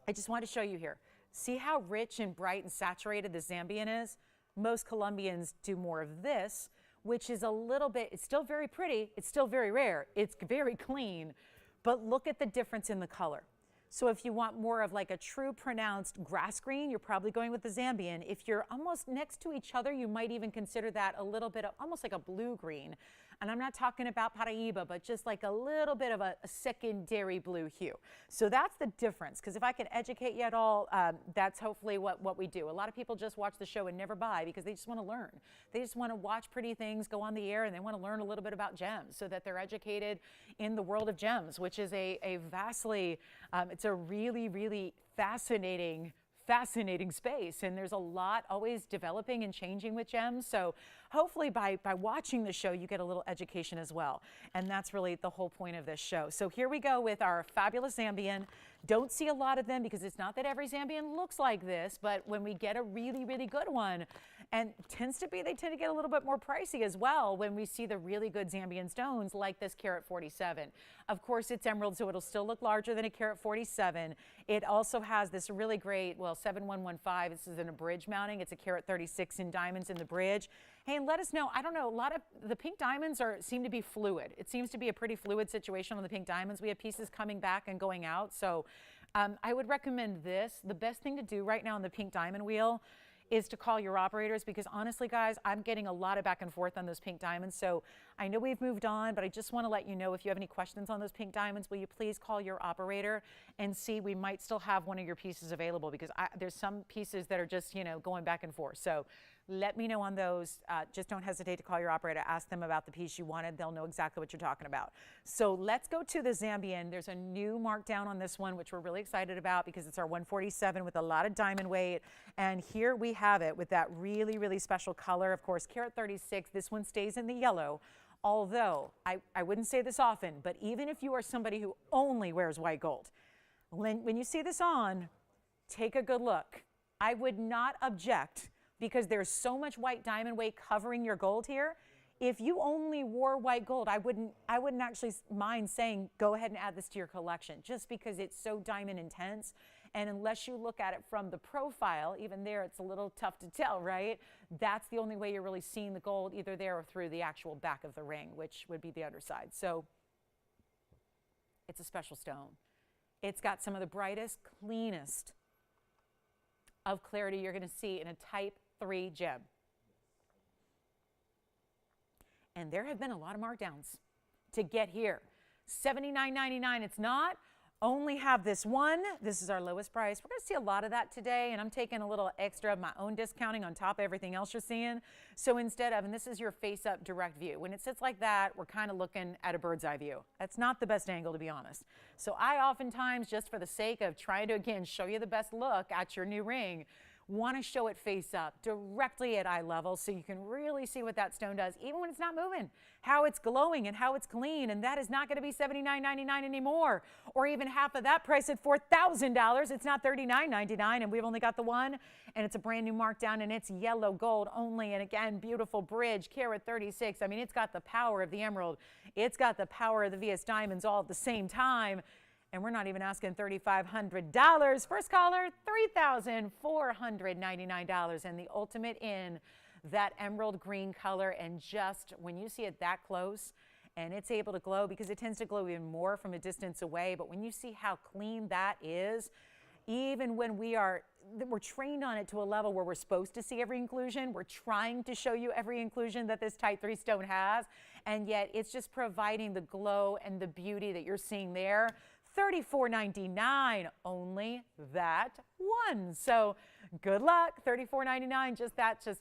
I just want to show you here. See how rich and bright and saturated the Zambian is? Most Colombians do more of this, which is a little bit, it's still very pretty, it's still very rare, it's very clean, but look at the difference in the color. So if you want more of like a true pronounced grass green, you're probably going with the Zambian. If you're almost next to each other, you might even consider that a little bit of almost like a blue green. And I'm not talking about Paraíba, but just like a little bit of a secondary blue hue. So that's the difference, because if I can educate you at all, that's hopefully what we do. A lot of people just watch the show and never buy because they just want to learn. They just want to watch pretty things go on the air, and they want to learn a little bit about gems so that they're educated in the world of gems, which is a vastly, it's a really, really fascinating space, and there's a lot always developing and changing with gems. So hopefully by watching the show you get a little education as well, and that's really the whole point of this show. So here we go with our fabulous Zambian. Don't see a lot of them because it's not that every Zambian looks like this, but when we get a really, really good one, And they tend to get a little bit more pricey as well when we see the really good Zambian stones like this carat 47. Of course, it's emerald, so it'll still look larger than a carat 47. It also has this really great, well, 7115. This is in a bridge mounting. It's a carat 36 in diamonds in the bridge. Hey, and let us know. I don't know, a lot of the pink diamonds seem to be fluid. It seems to be a pretty fluid situation on the pink diamonds. We have pieces coming back and going out. So I would recommend this. The best thing to do right now on the pink diamond wheel is to call your operators, because honestly, guys, I'm getting a lot of back and forth on those pink diamonds. So I know we've moved on, but I just want to let you know, if you have any questions on those pink diamonds, will you please call your operator and see, we might still have one of your pieces available, because there's some pieces that are just, you know, going back and forth. So let me know on those. Just don't hesitate to call your operator. Ask them about the piece you wanted. They'll know exactly what you're talking about. So let's go to the Zambian. There's a new markdown on this one, which we're really excited about, because it's our 147 with a lot of diamond weight. And here we have it with that really, really special color. Of course, carat 36. This one stays in the yellow. Although, I wouldn't say this often, but even if you are somebody who only wears white gold, when you see this on, take a good look. I would not object, because there's so much white diamond weight covering your gold here. If you only wore white gold, I wouldn't actually mind saying go ahead and add this to your collection, just because it's so diamond intense. And unless you look at it from the profile, even there it's a little tough to tell, right? That's the only way you're really seeing the gold, either there or through the actual back of the ring, which would be the underside. So it's a special stone. It's got some of the brightest, cleanest of clarity you're going to see in a type 3 gem. And there have been a lot of markdowns to get here. $79.99. It's not. Only have this one. This is our lowest price. We're going to see a lot of that today, and I'm taking a little extra of my own discounting on top of everything else you're seeing. So instead of, and this is your face-up direct view. When it sits like that, we're kind of looking at a bird's eye view. That's not the best angle, to be honest. So I oftentimes, just for the sake of trying to, again, show you the best look at your new ring, want to show it face up, directly at eye level, so you can really see what that stone does, even when it's not moving, how it's glowing and how it's clean. And that is not going to be $79.99 anymore, or even half of that price at $4,000. It's not $39.99, and we've only got the one, and it's a brand new markdown, and it's yellow gold only. And again, beautiful bridge, carat 36. I mean, it's got the power of the emerald. It's got the power of the VS diamonds all at the same time. And we're not even asking $3,500. First caller, $3,499. And the ultimate in that emerald green color. And just when you see it that close and it's able to glow, because it tends to glow even more from a distance away. But when you see how clean that is, even when we're trained on it to a level where we're supposed to see every inclusion, we're trying to show you every inclusion that this type 3 stone has. And yet it's just providing the glow and the beauty that you're seeing there. $34.99, only that one. So good luck, $34.99. Just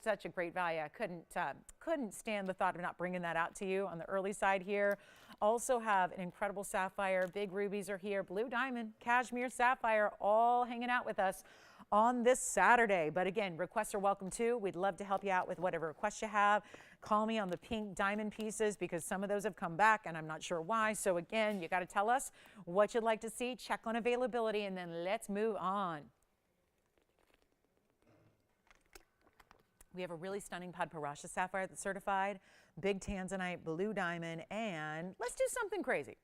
such a great value. I couldn't stand the thought of not bringing that out to you on the early side here. Also have an incredible sapphire. Big rubies are here. Blue diamond, cashmere, sapphire, all hanging out with us on this Saturday. But again, requests are welcome too. We'd love to help you out with whatever requests you have. Call me on the pink diamond pieces, because some of those have come back and I'm not sure why. So again, you got to tell us what you'd like to see, check on availability, and then let's move on. We have a really stunning Padparaksha sapphire that's certified, big tanzanite, blue diamond, and let's do something crazy.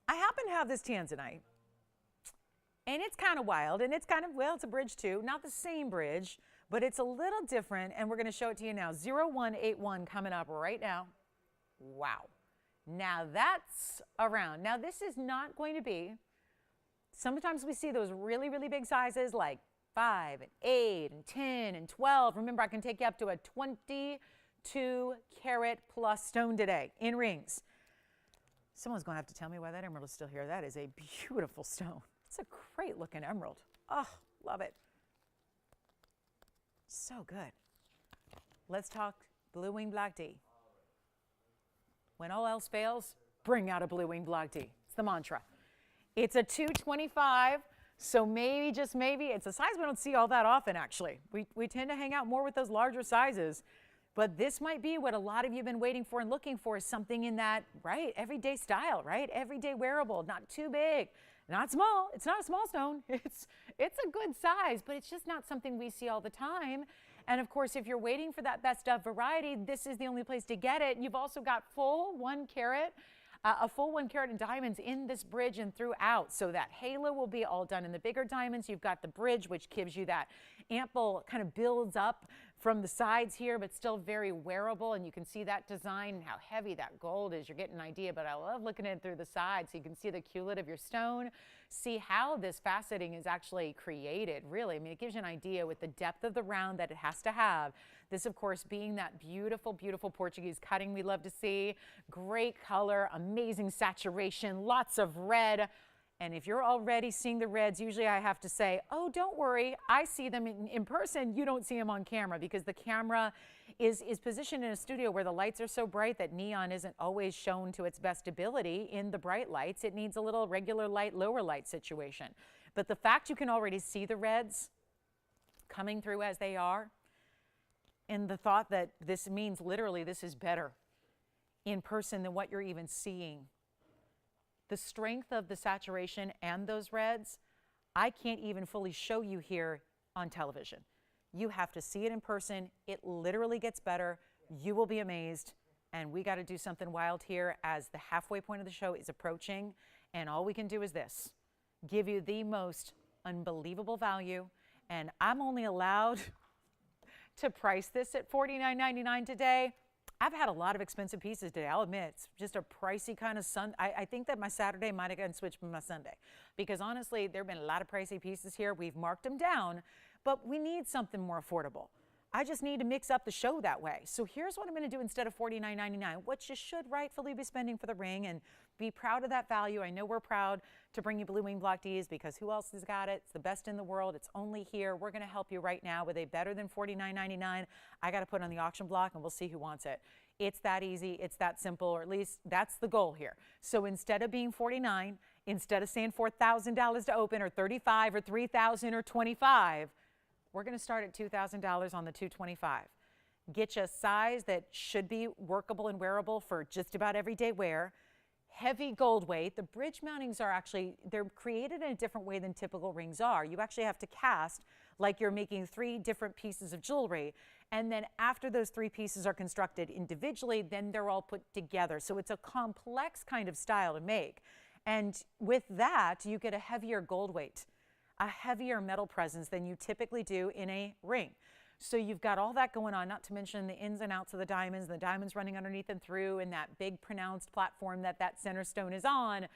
I happen to have this tanzanite, and it's kind of wild, and it's kind of, well, it's a bridge too, not the same bridge, but it's a little different, and we're going to show it to you now. 0181 coming up right now. Wow. Now that's around. Now this is not going to be, sometimes we see those really, really big sizes like 5 and 8 and 10 and 12. Remember, I can take you up to a 22 carat plus stone today in rings. Someone's going to have to tell me why that emerald is still here. That is a beautiful stone. It's a great looking emerald. Oh, love it. So good. Let's talk blue wing black D. When all else fails, bring out a blue wing black D. It's the mantra. It's a 225, so maybe, just maybe, it's a size we don't see all that often actually. We tend to hang out more with those larger sizes, but this might be what a lot of you have been waiting for and looking for, is something in that, right, everyday style, right? Everyday wearable, not too big, not small. It's not a small stone. It's a good size, but it's just not something we see all the time. And of course, if you're waiting for that best of variety, this is the only place to get it. You've also got full 1 carat. A full 1 carat in diamonds in this bridge and throughout. So that halo will be all done in the bigger diamonds. You've got the bridge, which gives you that ample, kind of builds up from the sides here, but still very wearable. And you can see that design and how heavy that gold is. You're getting an idea, but I love looking at it through the sides. So you can see the culet of your stone, see how this faceting is actually created, really. I mean, it gives you an idea with the depth of the round that it has to have. This, of course, being that beautiful, beautiful Portuguese cutting we love to see. Great color, amazing saturation, lots of red. And if you're already seeing the reds, usually I have to say, oh, don't worry, I see them in person. You don't see them on camera because the camera is positioned in a studio where the lights are so bright that neon isn't always shown to its best ability in the bright lights. It needs a little regular light, lower light situation. But the fact you can already see the reds coming through as they are, and the thought that this means literally this is better in person than what you're even seeing. The strength of the saturation and those reds, I can't even fully show you here on television. You have to see it in person. It literally gets better. You will be amazed. And we got to do something wild here as the halfway point of the show is approaching. And all we can do is this, give you the most unbelievable value. And I'm only allowed to price this at $49.99 today. I've had a lot of expensive pieces today. I'll admit, it's just a pricey kind of I think that my Saturday might have gotten switched from my Sunday because honestly, there have been a lot of pricey pieces here. We've marked them down, but we need something more affordable. I just need to mix up the show that way. So here's what I'm going to do instead of $49.99, what you should rightfully be spending for the ring, and be proud of that value. I know we're proud to bring you Blue Wing Block Ds because who else has got it? It's the best in the world. It's only here. We're going to help you right now with a better than $49.99. I got to put on the auction block and we'll see who wants it. It's that easy. It's that simple, or at least that's the goal here. So instead of being $49, instead of saying $4,000 to open or $35 or $3,000 or $25, we're going to start at $2,000 on the 225. Get you a size that should be workable and wearable for just about everyday wear. Heavy gold weight. The bridge mountings are actually, they're created in a different way than typical rings are. You actually have to cast like you're making 3 different pieces of jewelry. And then after those 3 pieces are constructed individually, then they're all put together. So it's a complex kind of style to make. And with that, you get a heavier gold weight, a heavier metal presence than you typically do in a ring. So you've got all that going on, not to mention the ins and outs of the diamonds running underneath and through, and that big pronounced platform that center stone is on.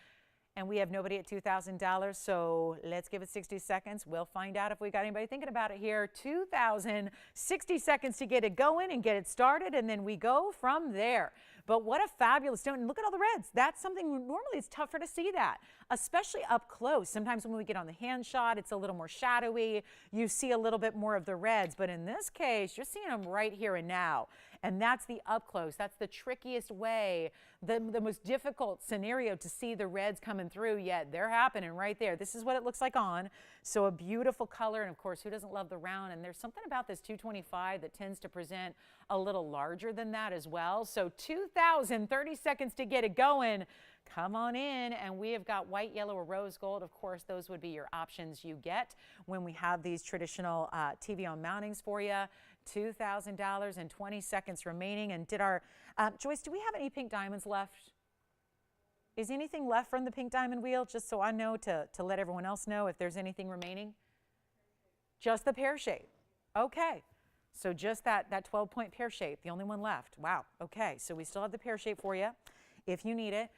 And we have nobody at $2,000, so let's give it 60 seconds. We'll find out if we got anybody thinking about it here. 2,000, 60 seconds to get it going and get it started, and then we go from there. But what a fabulous stone. And look at all the reds. That's something normally it's tougher to see that, especially up close. Sometimes when we get on the hand shot, it's a little more shadowy. You see a little bit more of the reds. But in this case, you're seeing them right here and now. And that's the up close. That's the trickiest way, the most difficult scenario to see the reds coming through, yet they're happening right there. This is what it looks like on. So a beautiful color, and of course, who doesn't love the round? And there's something about this 225 that tends to present a little larger than that as well. So 2,000, 30 seconds to get it going. Come on in, and we have got white, yellow, or rose gold. Of course, those would be your options you get when we have these traditional TVON mountings for you. $2,000 and 20 seconds remaining. And did our, Joyce, do we have any pink diamonds left? Is anything left from the pink diamond wheel? Just so I know to let everyone else know if there's anything remaining. Just the pear shape. Okay. So just that 12-point pear shape, the only one left. Wow. Okay. So we still have the pear shape for you if you need it.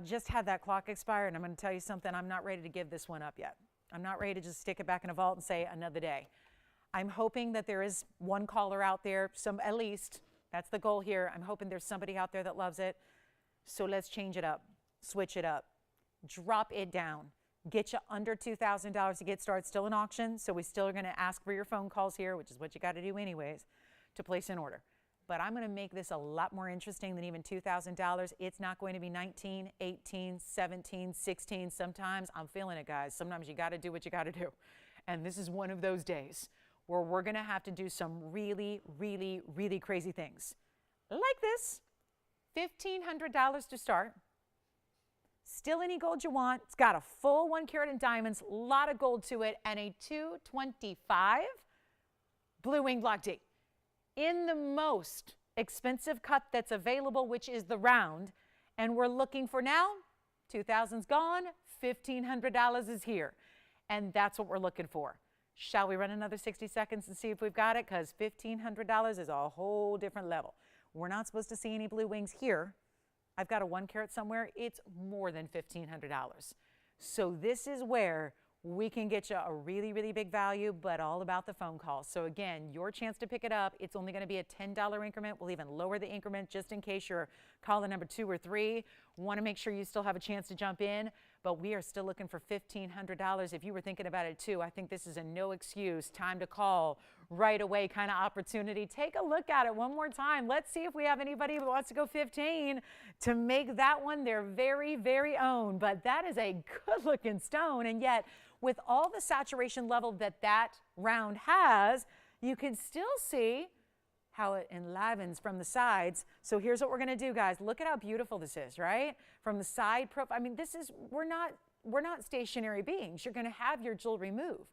Just had that clock expire, and I'm going to tell you something. I'm not ready to give this one up yet. I'm not ready to just stick it back in a vault and say another day. I'm hoping that there is one caller out there, at least. That's the goal here. I'm hoping there's somebody out there that loves it. So let's change it up, switch it up, drop it down, get you under $2,000 to get started. Still an auction, so we still are going to ask for your phone calls here, which is what you got to do anyways, to place an order. But I'm going to make this a lot more interesting than even $2,000. It's not going to be 19, 18, 17, 16. Sometimes I'm feeling it, guys. Sometimes you got to do what you got to do. And this is one of those days where we're going to have to do some really, really, really crazy things. Like this, $1,500 to start. Still any gold you want. It's got a full 1 carat in diamonds, a lot of gold to it, and a 225 blue wing block D. In the most expensive cut that's available, which is the round, and we're looking for now, $2,000's gone, $1,500 is here. And that's what we're looking for. Shall we run another 60 seconds and see if we've got it? Because $1,500 is a whole different level. We're not supposed to see any blue wings here. I've got a 1 carat somewhere. It's more than $1,500. So this is where we can get you a really, really big value, but all about the phone call. So again, your chance to pick it up, it's only going to be a $10 increment. We'll even lower the increment just in case you're calling number 2 or 3. Want to make sure you still have a chance to jump in, but we are still looking for $1,500. If you were thinking about it too, I think this is a no excuse, time to call right away kind of opportunity. Take a look at it one more time. Let's see if we have anybody who wants to go 15 to make that one their very, very own. But that is a good looking stone, and yet with all the saturation level that that round has, you can still see how it enlivens from the sides. So here's what we're going to do, guys. Look at how beautiful this is, right? From the side profile. I mean, this is, we're not stationary beings. You're going to have your jewelry move.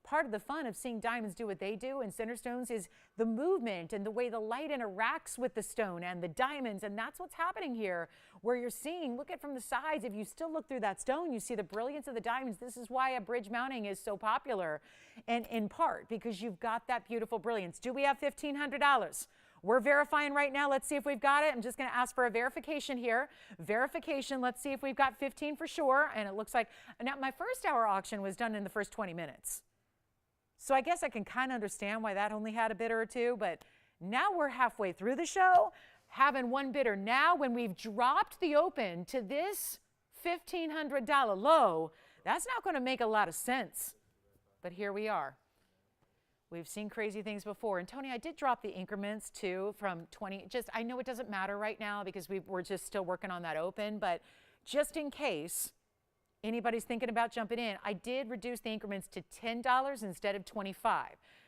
Part of the fun of seeing diamonds do what they do in center stones is the movement and the way the light interacts with the stone and the diamonds, and that's what's happening here, where you're seeing, look at from the sides, if you still look through that stone, you see the brilliance of the diamonds. This is why a bridge mounting is so popular, and in part because you've got that beautiful brilliance. Do we have $1,500? We're verifying right now. Let's see if we've got it. I'm just going to ask for a verification here. Verification. Let's see if we've got 15 for sure, and it looks like, now my first hour auction was done in the first 20 minutes. So I guess I can kind of understand why that only had a bidder or two, but now we're halfway through the show, having one bidder. Now when we've dropped the open to this $1,500 low, that's not going to make a lot of sense. But here we are. We've seen crazy things before. And Tony, I did drop the increments too from 20. I know it doesn't matter right now because we're just still working on that open, but just in case anybody's thinking about jumping in, I did reduce the increments to $10 instead of $25.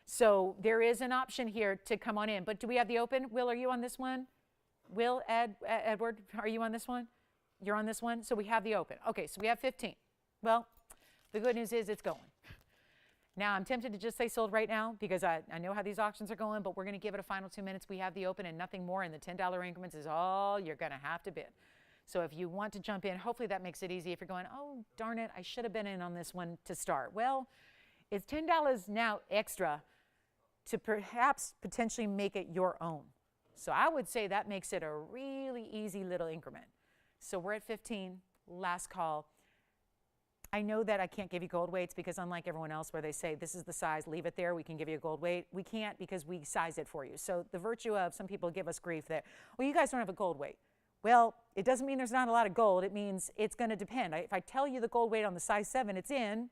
So there is an option here to come on in. But do we have the open? Will, are you on this one? Will, Edward, are you on this one? You're on this one? So we have the open. Okay, so we have 15. Well, the good news is it's going. Now, I'm tempted to just say sold right now because I know how these auctions are going, but we're going to give it a final 2 minutes. We have the open and nothing more, and the $10 increments is all you're going to have to bid. So if you want to jump in, hopefully that makes it easy. If you're going, oh, darn it, I should have been in on this one to start. Well, it's $10 now extra to perhaps potentially make it your own. So I would say that makes it a really easy little increment. So we're at 15, last call. I know that I can't give you gold weights because unlike everyone else where they say this is the size, leave it there, we can give you a gold weight. We can't because we size it for you. So the virtue of some people give us grief that, well, you guys don't have a gold weight. Well, it doesn't mean there's not a lot of gold. It means it's going to depend. If I tell you the gold weight on the size 7 it's in,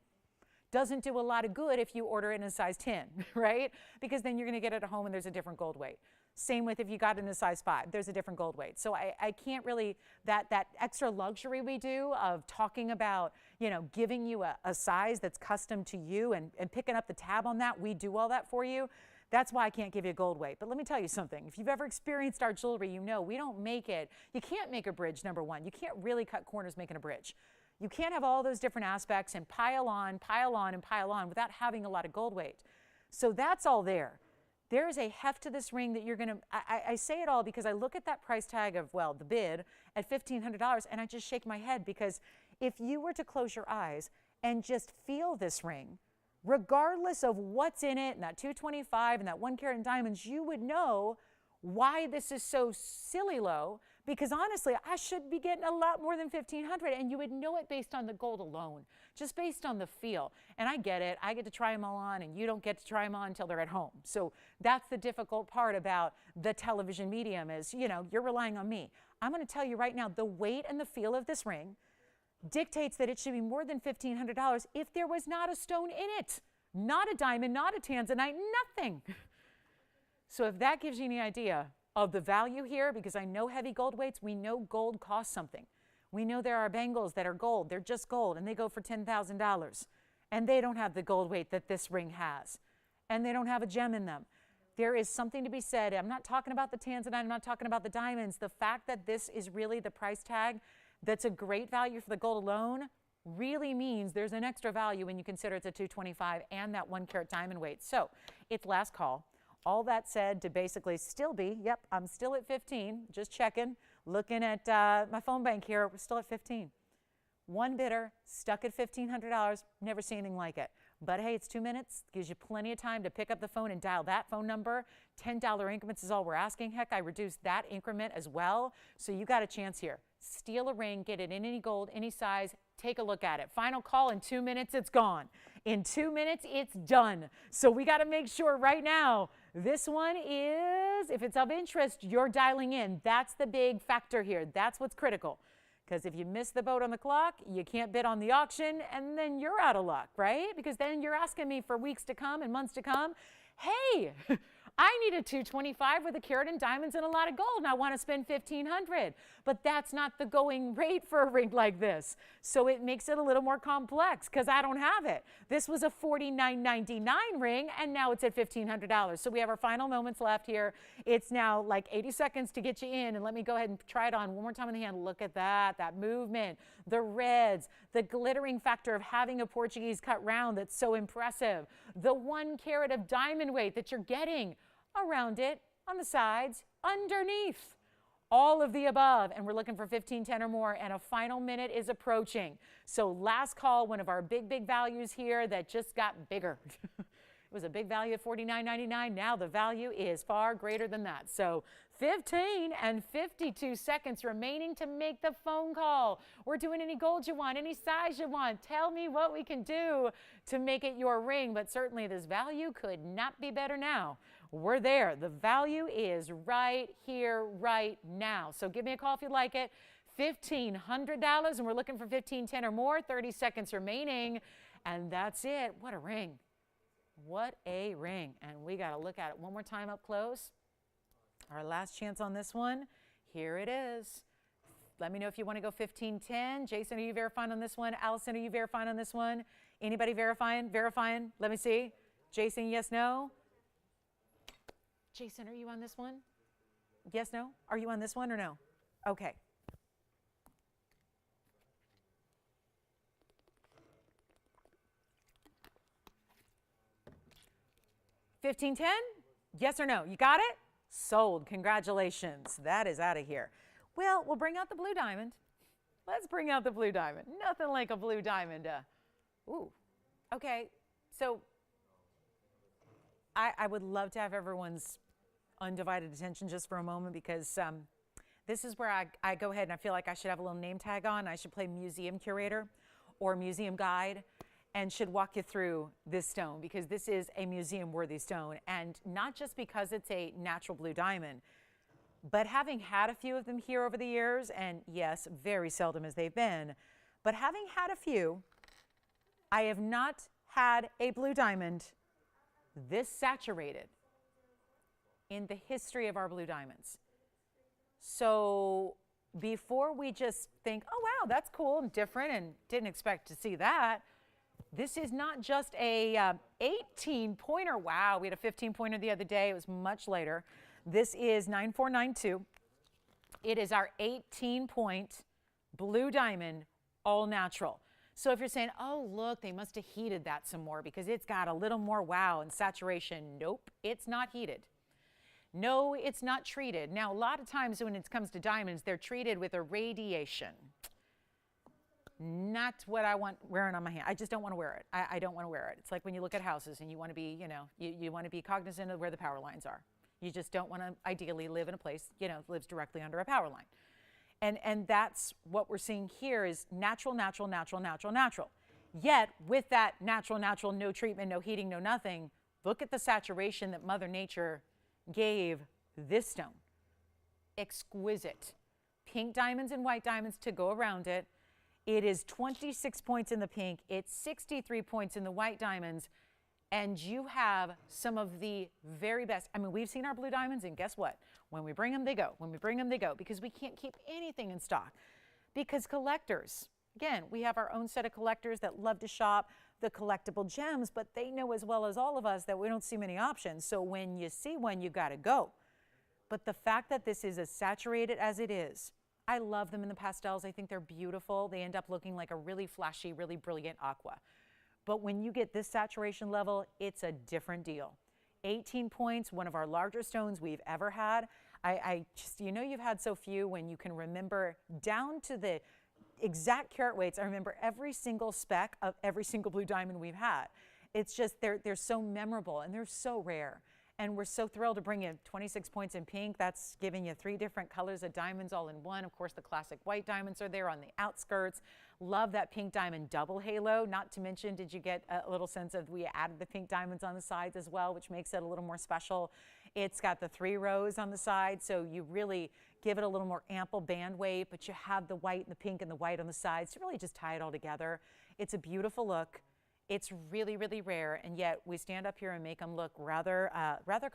doesn't do a lot of good if you order it in a size 10, right? Because then you're going to get it at home and there's a different gold weight. Same with if you got it in a size 5, there's a different gold weight. So I can't really, that extra luxury we do of talking about, you know, giving you a size that's custom to you and picking up the tab on that, we do all that for you. That's why I can't give you a gold weight. But let me tell you something. If you've ever experienced our jewelry, you know we don't make it. You can't make a bridge, number one. You can't really cut corners making a bridge. You can't have all those different aspects and pile on, and pile on without having a lot of gold weight. So that's all there. There is a heft to this ring that you're going to, I say it all because I look at that price tag of, well, the bid at $1,500 and I just shake my head because if you were to close your eyes and just feel this ring, regardless of what's in it and that 225 and that 1 carat in diamonds, you would know why this is so silly low, because honestly, I should be getting a lot more than $1,500, and you would know it based on the gold alone, just based on the feel. And I get it. I get to try them all on, and you don't get to try them on until they're at home. So that's the difficult part about the television medium is, you know, you're relying on me. I'm going to tell you right now, the weight and the feel of this ring dictates that it should be more than $1,500 if there was not a stone in it, not a diamond, not a tanzanite, nothing. So if that gives you any idea of the value here, because I know heavy gold weights, we know gold costs something. We know there are bangles that are gold, they're just gold, and they go for $10,000. And they don't have the gold weight that this ring has. And they don't have a gem in them. There is something to be said. I'm not talking about the tanzanite, I'm not talking about the diamonds. The fact that this is really the price tag that's a great value for the gold alone really means there's an extra value when you consider it's a 225 and that 1 carat diamond weight. So it's last call. All that said to basically still be, yep, I'm still at 15, just checking, looking at my phone bank here, we're still at 15. One bidder, stuck at $1,500, never seen anything like it. But hey, it's 2 minutes, gives you plenty of time to pick up the phone and dial that phone number. $10 increments is all we're asking. Heck, I reduced that increment as well. So you got a chance here. Steal a ring, get it in any gold, any size, take a look at it. Final call, in 2 minutes, it's gone. In 2 minutes, it's done. So we got to make sure right now, this one is, if it's of interest, you're dialing in. That's the big factor here. That's what's critical. Because if you miss the boat on the clock, you can't bid on the auction, and then you're out of luck, right? Because then you're asking me for weeks to come and months to come, hey, I need a 225 with a carat and diamonds and a lot of gold, and I want to spend $1,500. But that's not the going rate for a ring like this. So it makes it a little more complex because I don't have it. This was a $49.99 ring, and now it's at $1,500. So we have our final moments left here. It's now like 80 seconds to get you in, and let me go ahead and try it on one more time in the hand. Look at that movement, the reds, the glittering factor of having a Portuguese cut round that's so impressive, the 1 carat of diamond weight that you're getting around it, on the sides, underneath. All of the above, and we're looking for 1510 or more, and a final minute is approaching. So last call, one of our big values here that just got bigger. It was a big value of $49.99. Now the value is far greater than that. So 15 and 52 seconds remaining to make the phone call. We're doing any gold you want, any size you want. Tell me what we can do to make it your ring, but certainly this value could not be better now. We're there. The value is right here, right now. So give me a call if you like it. $1,500, and we're looking for 1510 or more. 30 seconds remaining, and that's it. What a ring. What a ring. And we got to look at it one more time up close. Our last chance on this one. Here it is. Let me know if you want to go 1510. Jason, are you verifying on this one? Allison, are you verifying on this one? Anybody verifying? Verifying? Let me see. Jason, yes, no? Jason, are you on this one? Yes, no? Are you on this one or no? Okay. $1,510? Yes or no? You got it? Sold. Congratulations. That is out of here. Well, we'll bring out the blue diamond. Let's bring out the blue diamond. Nothing like a blue diamond. Ooh. Okay. So I would love to have everyone's undivided attention just for a moment, because this is where I go ahead and I feel like I should have a little name tag on. I should play museum curator or museum guide and should walk you through this stone, because this is a museum worthy stone. And not just because it's a natural blue diamond, but having had a few of them here over the years, and yes, very seldom as they've been, but having had a few, I have not had a blue diamond this saturated in the history of our blue diamonds. So before we just think, oh wow, that's cool and different and didn't expect to see that, this is not just a 18-pointer. Wow, we had a 15-pointer the other day. It was much later. This is 9492. It is our 18-point blue diamond, all natural. So if you're saying, oh, look, they must have heated that some more because it's got a little more wow and saturation. Nope, it's not heated. No, it's not treated. Now, a lot of times when it comes to diamonds, they're treated with irradiation. Not what I want wearing on my hand. I just don't want to wear it. I don't want to wear it. It's like when you look at houses and you want to be, you want to be cognizant of where the power lines are. You just don't want to ideally live in a place, lives directly under a power line. And that's what we're seeing here is natural, natural, natural, natural, natural. Yet with that natural, natural, no treatment, no heating, no nothing, look at the saturation that Mother Nature gave this stone. Exquisite. Pink diamonds and white diamonds to go around it. It is 26 points in the pink. It's 63 points in the white diamonds. And you have some of the very best. I mean, we've seen our blue diamonds, and guess what? When we bring them, they go. When we bring them, they go, because we can't keep anything in stock. Because collectors, again, we have our own set of collectors that love to shop the collectible gems, but they know as well as all of us that we don't see many options. So when you see one, you got to go. But the fact that this is as saturated as it is, I love them in the pastels. I think they're beautiful. They end up looking like a really flashy, really brilliant aqua. But when you get this saturation level, it's a different deal. 18 points, one of our larger stones we've ever had. I just, you know, you've had so few when you can remember down to the exact carat weights. I remember every single speck of every single blue diamond we've had. It's just, they're so memorable and they're so rare. And we're so thrilled to bring you 26 points in pink. That's giving you 3 different colors of diamonds all in one. Of course, the classic white diamonds are there on the outskirts. Love that pink diamond double halo. Not to mention, did you get a little sense of we added the pink diamonds on the sides as well, which makes it a little more special. It's got the 3 rows on the side, so you really give it a little more ample band weight, but you have the white and the pink and the white on the sides to really just tie it all together. It's a beautiful look. It's really, really rare, and yet we stand up here and make them look rather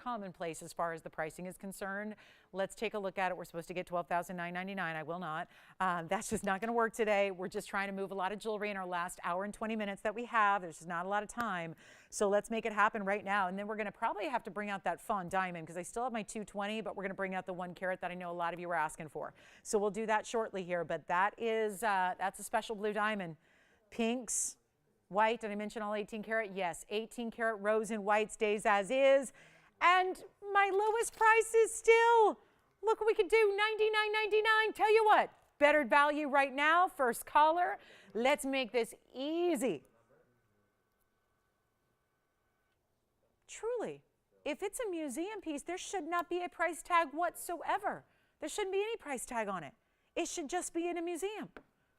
commonplace as far as the pricing is concerned. Let's take a look at it. We're supposed to get $12,999. I will not. That's just not going to work today. We're just trying to move a lot of jewelry in our last hour and 20 minutes that we have. There's just not a lot of time. So let's make it happen right now. And then we're going to probably have to bring out that fawn diamond because I still have my 220, but we're going to bring out the 1 carat that I know a lot of you were asking for. So we'll do that shortly here. But that is, that's a special blue diamond. Pinks. White, did I mention all 18 karat? Yes, 18 karat rose and white stays as is. And my lowest price is still, look what we could do, $99.99. Tell you what, better value right now, first caller. Let's make this easy. Truly, if it's a museum piece, there should not be a price tag whatsoever. There shouldn't be any price tag on it. It should just be in a museum.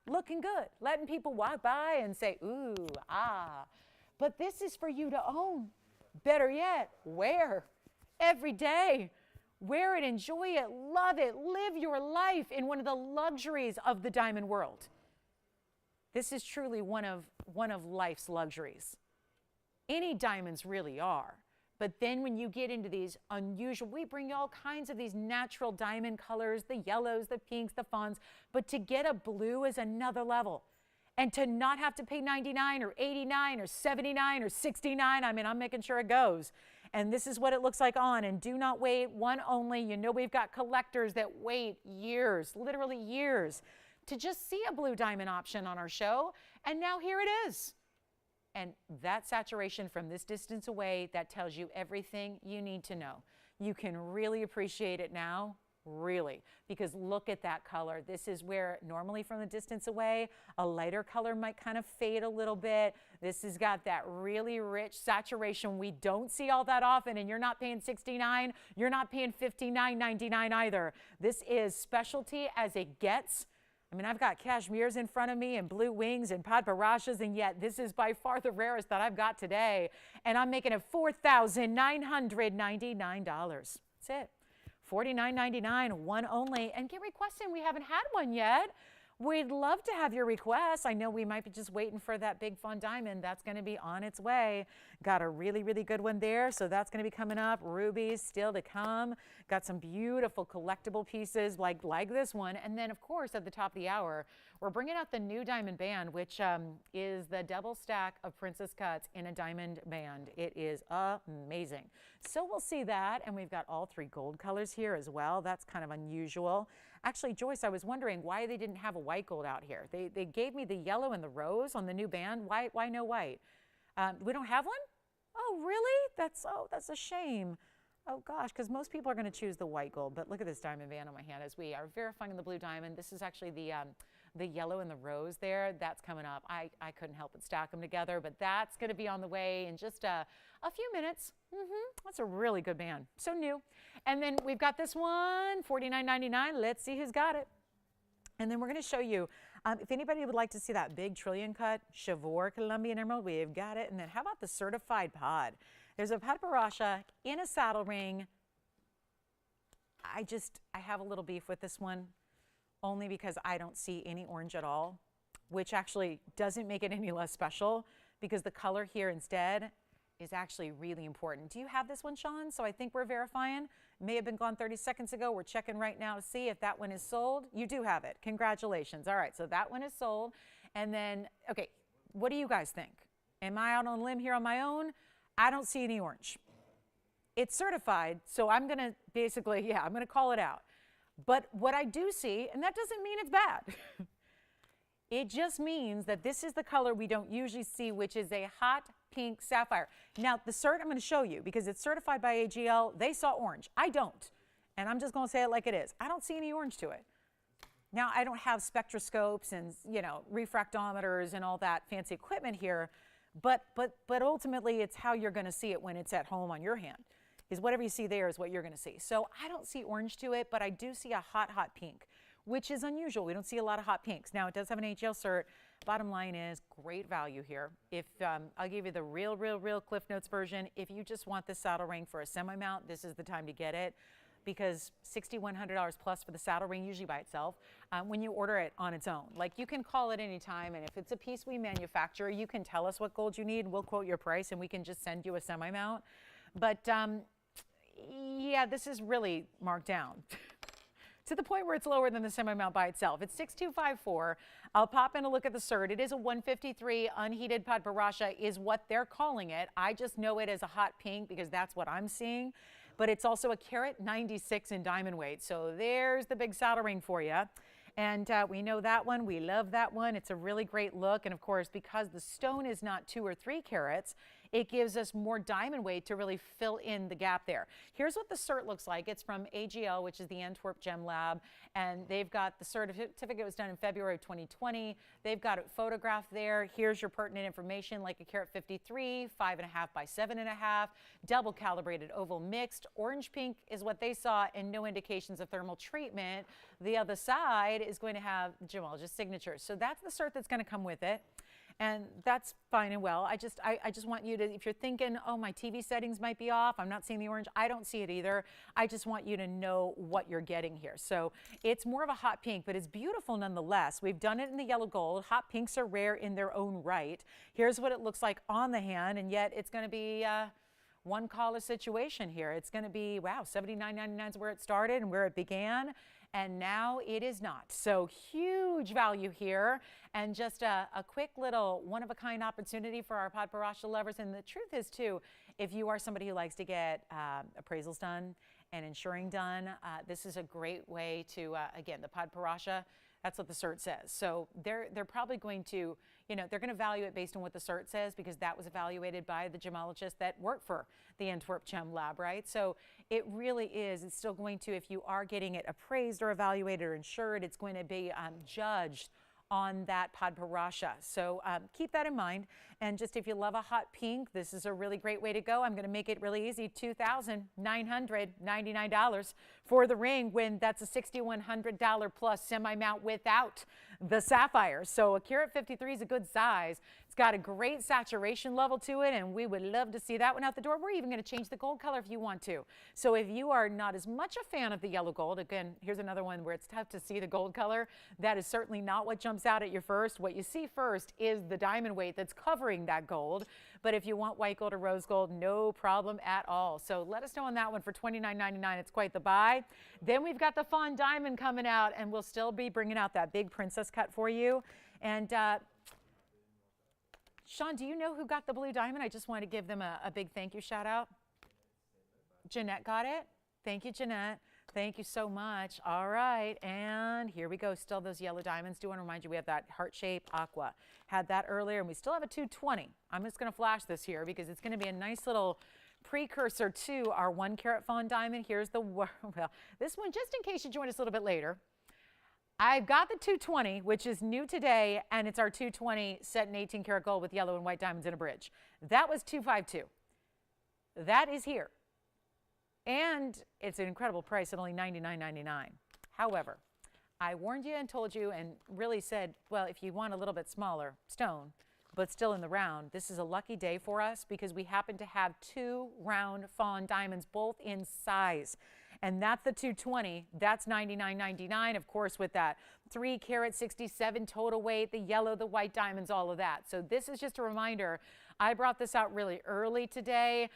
Looking good, letting people walk by and say, ooh, ah. But this is for you to own. Better yet, wear every day. Wear it, enjoy it, love it, live your life in one of the luxuries of the diamond world. This is truly one of life's luxuries. Any diamonds really are. But then when you get into these unusual, we bring you all kinds of these natural diamond colors, the yellows, the pinks, the fawns, but to get a blue is another level. And to not have to pay $99 or $89 or $79 or $69, I mean, I'm making sure it goes. And this is what it looks like on. And do not wait, one only. You know we've got collectors that wait years, literally years, to just see a blue diamond option on our show. And now here it is. And that saturation from this distance away, that tells you everything you need to know. You can really appreciate it now, really, because look at that color. This is where normally from the distance away, a lighter color might kind of fade a little bit. This has got that really rich saturation we don't see all that often, and you're not paying $69, you're not paying $59.99 either. This is specialty as it gets. I mean, I've got cashmeres in front of me and blue wings and padbarashas, and yet this is by far the rarest that I've got today. And I'm making it $4,999. That's it. $49.99, one only. And get requesting. We haven't had one yet. We'd love to have your requests. I know we might be just waiting for that big fawn diamond. That's going to be on its way. Got a really, really good one there. So that's going to be coming up. Rubies still to come. Got some beautiful collectible pieces like this one. And then, of course, at the top of the hour, we're bringing out the new diamond band, which is the double stack of princess cuts in a diamond band. It is amazing. So we'll see that. And we've got all 3 gold colors here as well. That's kind of unusual. Actually, Joyce, I was wondering why they didn't have a white gold out here. They gave me the yellow and the rose on the new band. Why no white? We don't have one? Oh, really? That's a shame. Oh, gosh, because most people are going to choose the white gold. But look at this diamond band on my hand as we are verifying the blue diamond. This is actually the yellow and the rose there. That's coming up. I couldn't help but stack them together, but that's going to be on the way in just a few minutes. That's a really good band. So new. And then we've got this one, $49.99. Let's see who's got it. And then we're going to show you, if anybody would like to see that big trillion cut Chivor Colombian emerald, we've got it. And then how about the certified pod? There's a padbarasha in a saddle ring. I have a little beef with this one, only because I don't see any orange at all, which actually doesn't make it any less special because the color here instead is actually really important. Do you have this one, Sean? So I think we're verifying. It may have been gone 30 seconds ago. We're checking right now to see if that one is sold. You do have it. Congratulations. All right, so that one is sold. And then, okay, what do you guys think? Am I out on a limb here on my own? I don't see any orange. It's certified, so I'm going to basically, I'm going to call it out. But what I do see, and that doesn't mean it's bad, It just means that this is the color we don't usually see, which is a hot pink sapphire. Now, the cert I'm going to show you, because it's certified by AGL, they saw orange. I don't. And I'm just going to say it like it is. I don't see any orange to it. Now, I don't have spectroscopes and, you know, refractometers and all that fancy equipment here, but ultimately it's how you're going to see it when it's at home on your hand. Is whatever you see there is what you're going to see. So I don't see orange to it, but I do see a hot pink, which is unusual. We don't see a lot of hot pinks. Now, it does have an AGL cert. Bottom line is great value here. If I'll give you the real Cliff Notes version. If you just want this saddle ring for a semi-mount, this is the time to get it, because $6,100 plus for the saddle ring usually by itself when you order it on its own. Like, you can call it any time, and if it's a piece we manufacture, you can tell us what gold you need, and we'll quote your price, and we can just send you a semi-mount. But yeah, this is really marked down to the point where it's lower than the semi-mount by itself. It's 6254. I'll pop in a look at the cert. It is a 153 unheated Padparacha is what they're calling it. I just know it as a hot pink because that's what I'm seeing. But it's also a carat 96 in diamond weight. So there's the big saddle ring for you. And we know that one. We love that one. It's a really great look. And of course, because the stone is not 2 or 3 carats, it gives us more diamond weight to really fill in the gap there. Here's what the cert looks like. It's from AGL, which is the Antwerp Gem Lab, and they've got the certificate was done in February of 2020. They've got it photographed there. Here's your pertinent information, like a carat 53, 5.5 by 7.5, double calibrated oval mixed. Orange pink is what they saw, and no indications of thermal treatment. The other side is going to have gemologist signatures. So that's the cert that's going to come with it. And that's fine and well. I just want you to, if you're thinking, oh, my TV settings might be off, I'm not seeing the orange, I don't see it either. I just want you to know what you're getting here. So it's more of a hot pink, but it's beautiful nonetheless. We've done it in the yellow gold. Hot pinks are rare in their own right. Here's what it looks like on the hand, and yet it's going to be one collar situation here. It's going to be, wow, $79.99 is where it started and where it began. And now it is not. So huge value here, and just a quick little one-of-a-kind opportunity for our Padparacha lovers. And the truth is, too, if you are somebody who likes to get appraisals done and insuring done, this is a great way to, again, the Padparacha, that's what the cert says. So they're probably going to, you know, they're going to value it based on what the cert says, because that was evaluated by the gemologists that work for the Antwerp Gem Lab, right? So it really is. It's still going to, if you are getting it appraised or evaluated or insured, it's going to be judged on that Padparacha. So keep that in mind. And just if you love a hot pink, this is a really great way to go. I'm going to make it really easy. $2,999 for the ring, when that's a $6,100 plus semi-mount without the sapphire. So a carat 53 is a good size. It's got a great saturation level to it, and we would love to see that one out the door. We're even going to change the gold color if you want to. So if you are not as much a fan of the yellow gold, again, here's another one where it's tough to see the gold color. That is certainly not what jumps out at you first. What you see first is the diamond weight that's covering that gold. But if you want white gold or rose gold, no problem at all. So let us know on that one for $29.99. It's quite the buy. Then we've got the fawn diamond coming out, and we'll still be bringing out that big princess cut for you. And Sean, do you know who got the blue diamond? I just want to give them a big thank you shout out. Jeanette got it. Thank you, Jeanette. Thank you so much. All right, and here we go. Still those yellow diamonds. Do want to remind you we have that heart-shaped aqua. Had that earlier, and we still have a 220. I'm just going to flash this here because it's going to be a nice little precursor to our 1 carat fawn diamond. Here's the, well, this one, just in case you join us a little bit later. I've got the 220, which is new today, and it's our 220 set in 18 karat gold with yellow and white diamonds in a bridge. That was 252. That is here. And it's an incredible price at only $99.99. However, I warned you and told you and really said, well, if you want a little bit smaller stone, but still in the round, this is a lucky day for us because we happen to have 2 round fawn diamonds, both in size. And that's the 220. That's $99.99, of course, with that 3 carat 67 total weight, the yellow, the white diamonds, all of that. So this is just a reminder. I brought this out really early today,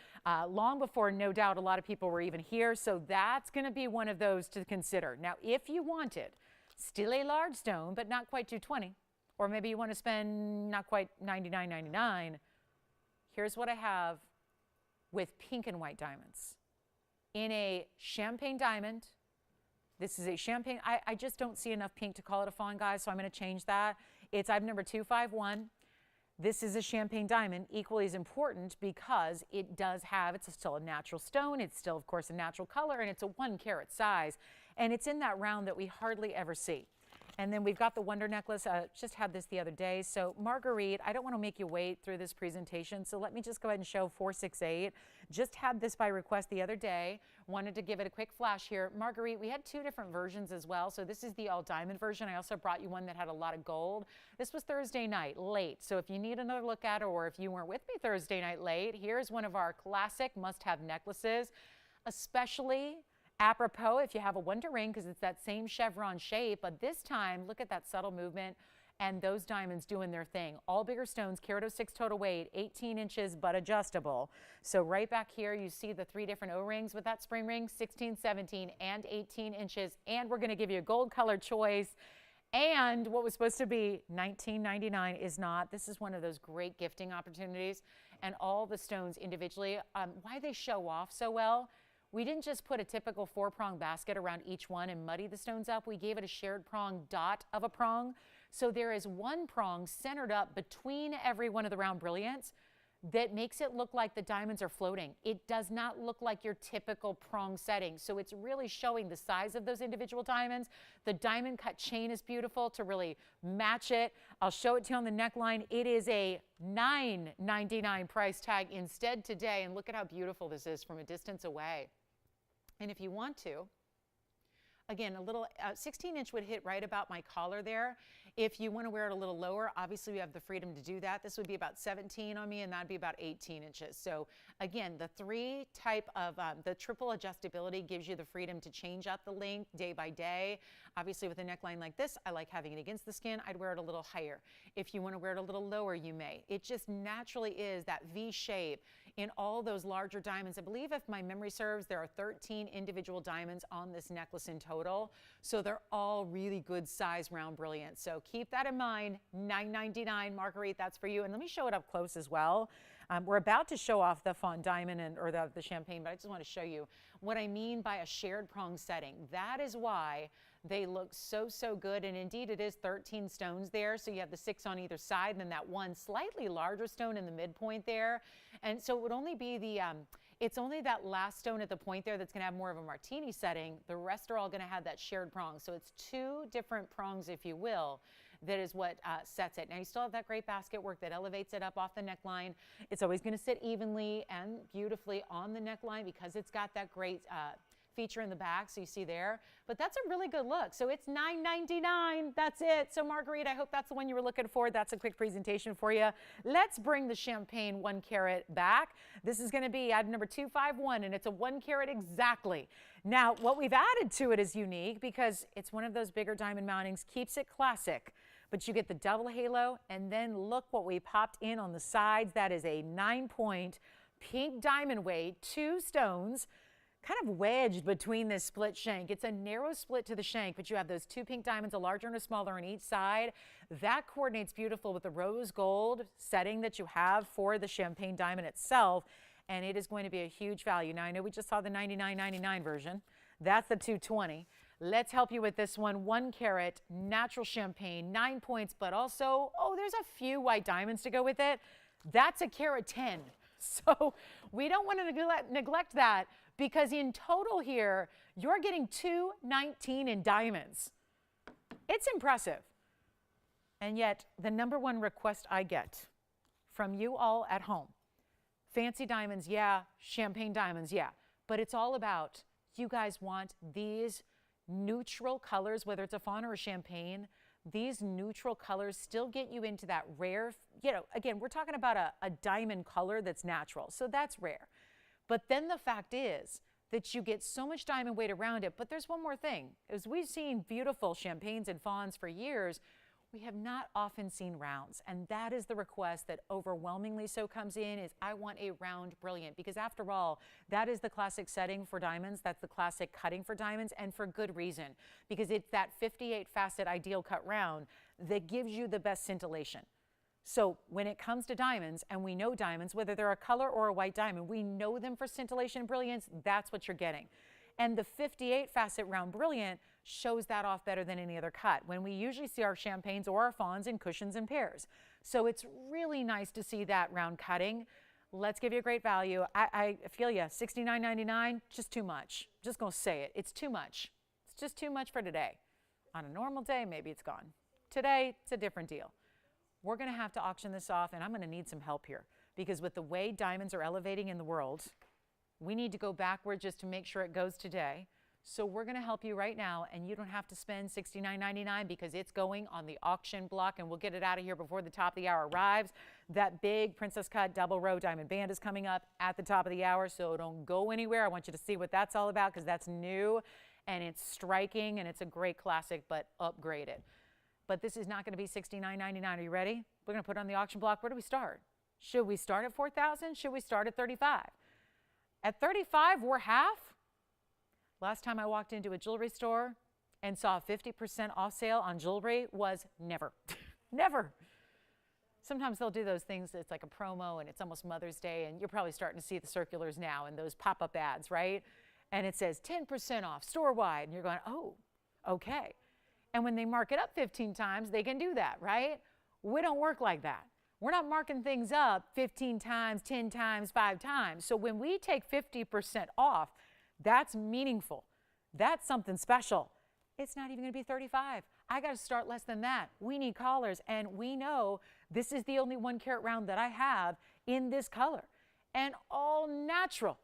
long before, no doubt, a lot of people were even here. So that's going to be one of those to consider. Now, if you wanted still a large stone, but not quite 220, or maybe you want to spend not quite $99.99, here's what I have with pink and white diamonds. In a champagne diamond, this is a champagne, I just don't see enough pink to call it a fawn, guys, so I'm going to change that. It's item number 251. This is a champagne diamond, equally as important because it does have, it's still a natural stone. It's still, of course, a natural color, and it's a 1 carat size. And it's in that round that we hardly ever see. And then we've got the Wonder Necklace. Just had this the other day. So Marguerite, I don't want to make you wait through this presentation. So let me just go ahead and show 468. Just had this by request the other day. Wanted to give it a quick flash here. Marguerite, we had 2 different versions as well. So this is the all diamond version. I also brought you one that had a lot of gold. This was Thursday night late. So if you need another look at it, or if you weren't with me Thursday night late, here's one of our classic must-have necklaces, especially apropos if you have a Wonder ring, because it's that same chevron shape, but this time look at that subtle movement and those diamonds doing their thing. All bigger stones, carat 06 total weight, 18 inches but adjustable. So right back here you see the 3 different O-rings with that spring ring, 16, 17, and 18 inches. And we're going to give you a gold color choice. And what was supposed to be $19.99 is not. This is one of those great gifting opportunities. And all the stones individually, why they show off so well, we didn't just put a typical 4-prong basket around each one and muddy the stones up. We gave it a shared prong dot of a prong. So there is 1 prong centered up between every one of the round brilliants that makes it look like the diamonds are floating. It does not look like your typical prong setting. So it's really showing the size of those individual diamonds. The diamond cut chain is beautiful to really match it. I'll show it to you on the neckline. It is a $9.99 price tag instead today. And look at how beautiful this is from a distance away. And if you want to, again, a little 16-inch would hit right about my collar there. If you want to wear it a little lower, obviously you have the freedom to do that. This would be about 17 on me, and that'd be about 18 inches. So again, the 3 type of, the triple adjustability gives you the freedom to change up the length day by day. Obviously with a neckline like this, I like having it against the skin. I'd wear it a little higher. If you want to wear it a little lower, you may. It just naturally is that V shape in all those larger diamonds. I believe, if my memory serves, there are 13 individual diamonds on this necklace in total. So they're all really good size round brilliants. So keep that in mind. $9.99, Marguerite, that's for you. And let me show it up close as well. We're about to show off the fond diamond or the champagne, but I just want to show you what I mean by a shared prong setting. That is why they look so, so good. And indeed, it is 13 stones there. So you have the 6 on either side, and then that 1 slightly larger stone in the midpoint there. And so it would only be the, it's only that last stone at the point there that's going to have more of a martini setting. The rest are all going to have that shared prong. So it's 2 different prongs, if you will. That is what sets it. Now you still have that great basket work that elevates it up off the neckline. It's always going to sit evenly and beautifully on the neckline because it's got that great feature in the back, so you see there. But that's a really good look. So it's $9.99. That's it. So Marguerite, I hope that's the one you were looking for. That's a quick presentation for you. Let's bring the champagne 1 carat back. This is going to be item number 251, and it's a 1 carat exactly. Now, what we've added to it is unique because it's one of those bigger diamond mountings, keeps it classic. But you get the double halo, and then look what we popped in on the sides. That is a 9-point pink diamond weight, 2 stones, kind of wedged between this split shank. It's a narrow split to the shank, but you have those 2 pink diamonds, a larger and a smaller on each side. That coordinates beautiful with the rose gold setting that you have for the champagne diamond itself, and it is going to be a huge value. Now, I know we just saw the $99.99 version. That's the 220. Let's help you with this one. 1 carat, natural champagne, 9 points, but also, oh, there's a few white diamonds to go with it. That's a carat 10. So we don't want to neglect that, because in total here, you're getting 219 in diamonds. It's impressive. And yet the #1 request I get from you all at home, fancy diamonds, yeah, champagne diamonds, yeah, but it's all about, you guys want these neutral colors, whether it's a fawn or a champagne. These neutral colors still get you into that rare, you know, again, we're talking about a diamond color that's natural, so that's rare. But then the fact is that you get so much diamond weight around it. But there's one more thing. As we've seen beautiful champagnes and fawns for years, we have not often seen rounds. And that is the request that overwhelmingly so comes in, is I want a round brilliant. Because after all, that is the classic setting for diamonds. That's the classic cutting for diamonds, and for good reason. Because it's that 58 facet ideal cut round that gives you the best scintillation. So when it comes to diamonds, and we know diamonds, whether they're a color or a white diamond, we know them for scintillation and brilliance. That's what you're getting. And the 58 facet round brilliant shows that off better than any other cut when we usually see our champagnes or our fawns in cushions and pairs. So it's really nice to see that round cutting. Let's give you a great value. I feel you, $69.99, just too much. Just gonna say it, it's too much. It's just too much for today. On a normal day, maybe it's gone. Today, it's a different deal. We're gonna have to auction this off, and I'm gonna need some help here because with the way diamonds are elevating in the world, we need to go backward just to make sure it goes today. So we're going to help you right now, and you don't have to spend $69.99 because it's going on the auction block, and we'll get it out of here before the top of the hour arrives. That big Princess Cut double row diamond band is coming up at the top of the hour, so don't go anywhere. I want you to see what that's all about because that's new, and it's striking, and it's a great classic, but upgraded. But this is not going to be $69.99. Are you ready? We're going to put it on the auction block. Where do we start? Should we start at $4,000? Should we start at $35,000? At $35,000, we're half. Last time I walked into a jewelry store and saw a 50% off sale on jewelry was never, never. Sometimes they'll do those things, it's like a promo and it's almost Mother's Day and you're probably starting to see the circulars now and those pop-up ads, right? And it says 10% off store-wide and you're going, oh, okay. And when they mark it up 15 times, they can do that, right? We don't work like that. We're not marking things up 15 times, 10 times, 5 times. So when we take 50% off, that's meaningful. That's something special. It's not even going to be $35,000. I got to start less than that. We need callers, and we know this is the only 1 carat round that I have in this color. And all natural.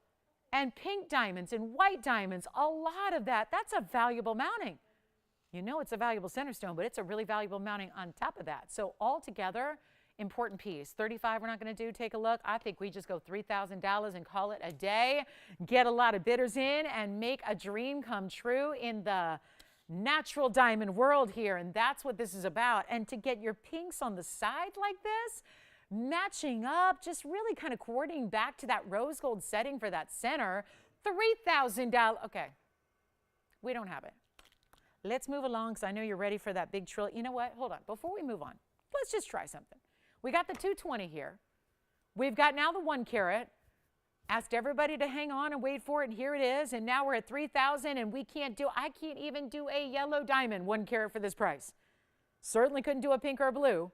And pink diamonds and white diamonds, a lot of that. That's a valuable mounting. You know it's a valuable center stone, but it's a really valuable mounting on top of that. So altogether, important piece. $35,000 we're not going to do. Take a look. I think we just go $3,000 and call it a day. Get a lot of bidders in and make a dream come true in the natural diamond world here. And that's what this is about. And to get your pinks on the side like this, matching up, just really kind of coordinating back to that rose gold setting for that center, $3,000. Okay, we don't have it. Let's move along because I know you're ready for that big trill. You know what? Hold on. Before we move on, let's just try something. We got the 220 here. We've got now the 1 carat. Asked everybody to hang on and wait for it, and here it is. And now we're at $3,000, and I can't even do a yellow diamond 1 carat for this price. Certainly couldn't do a pink or a blue.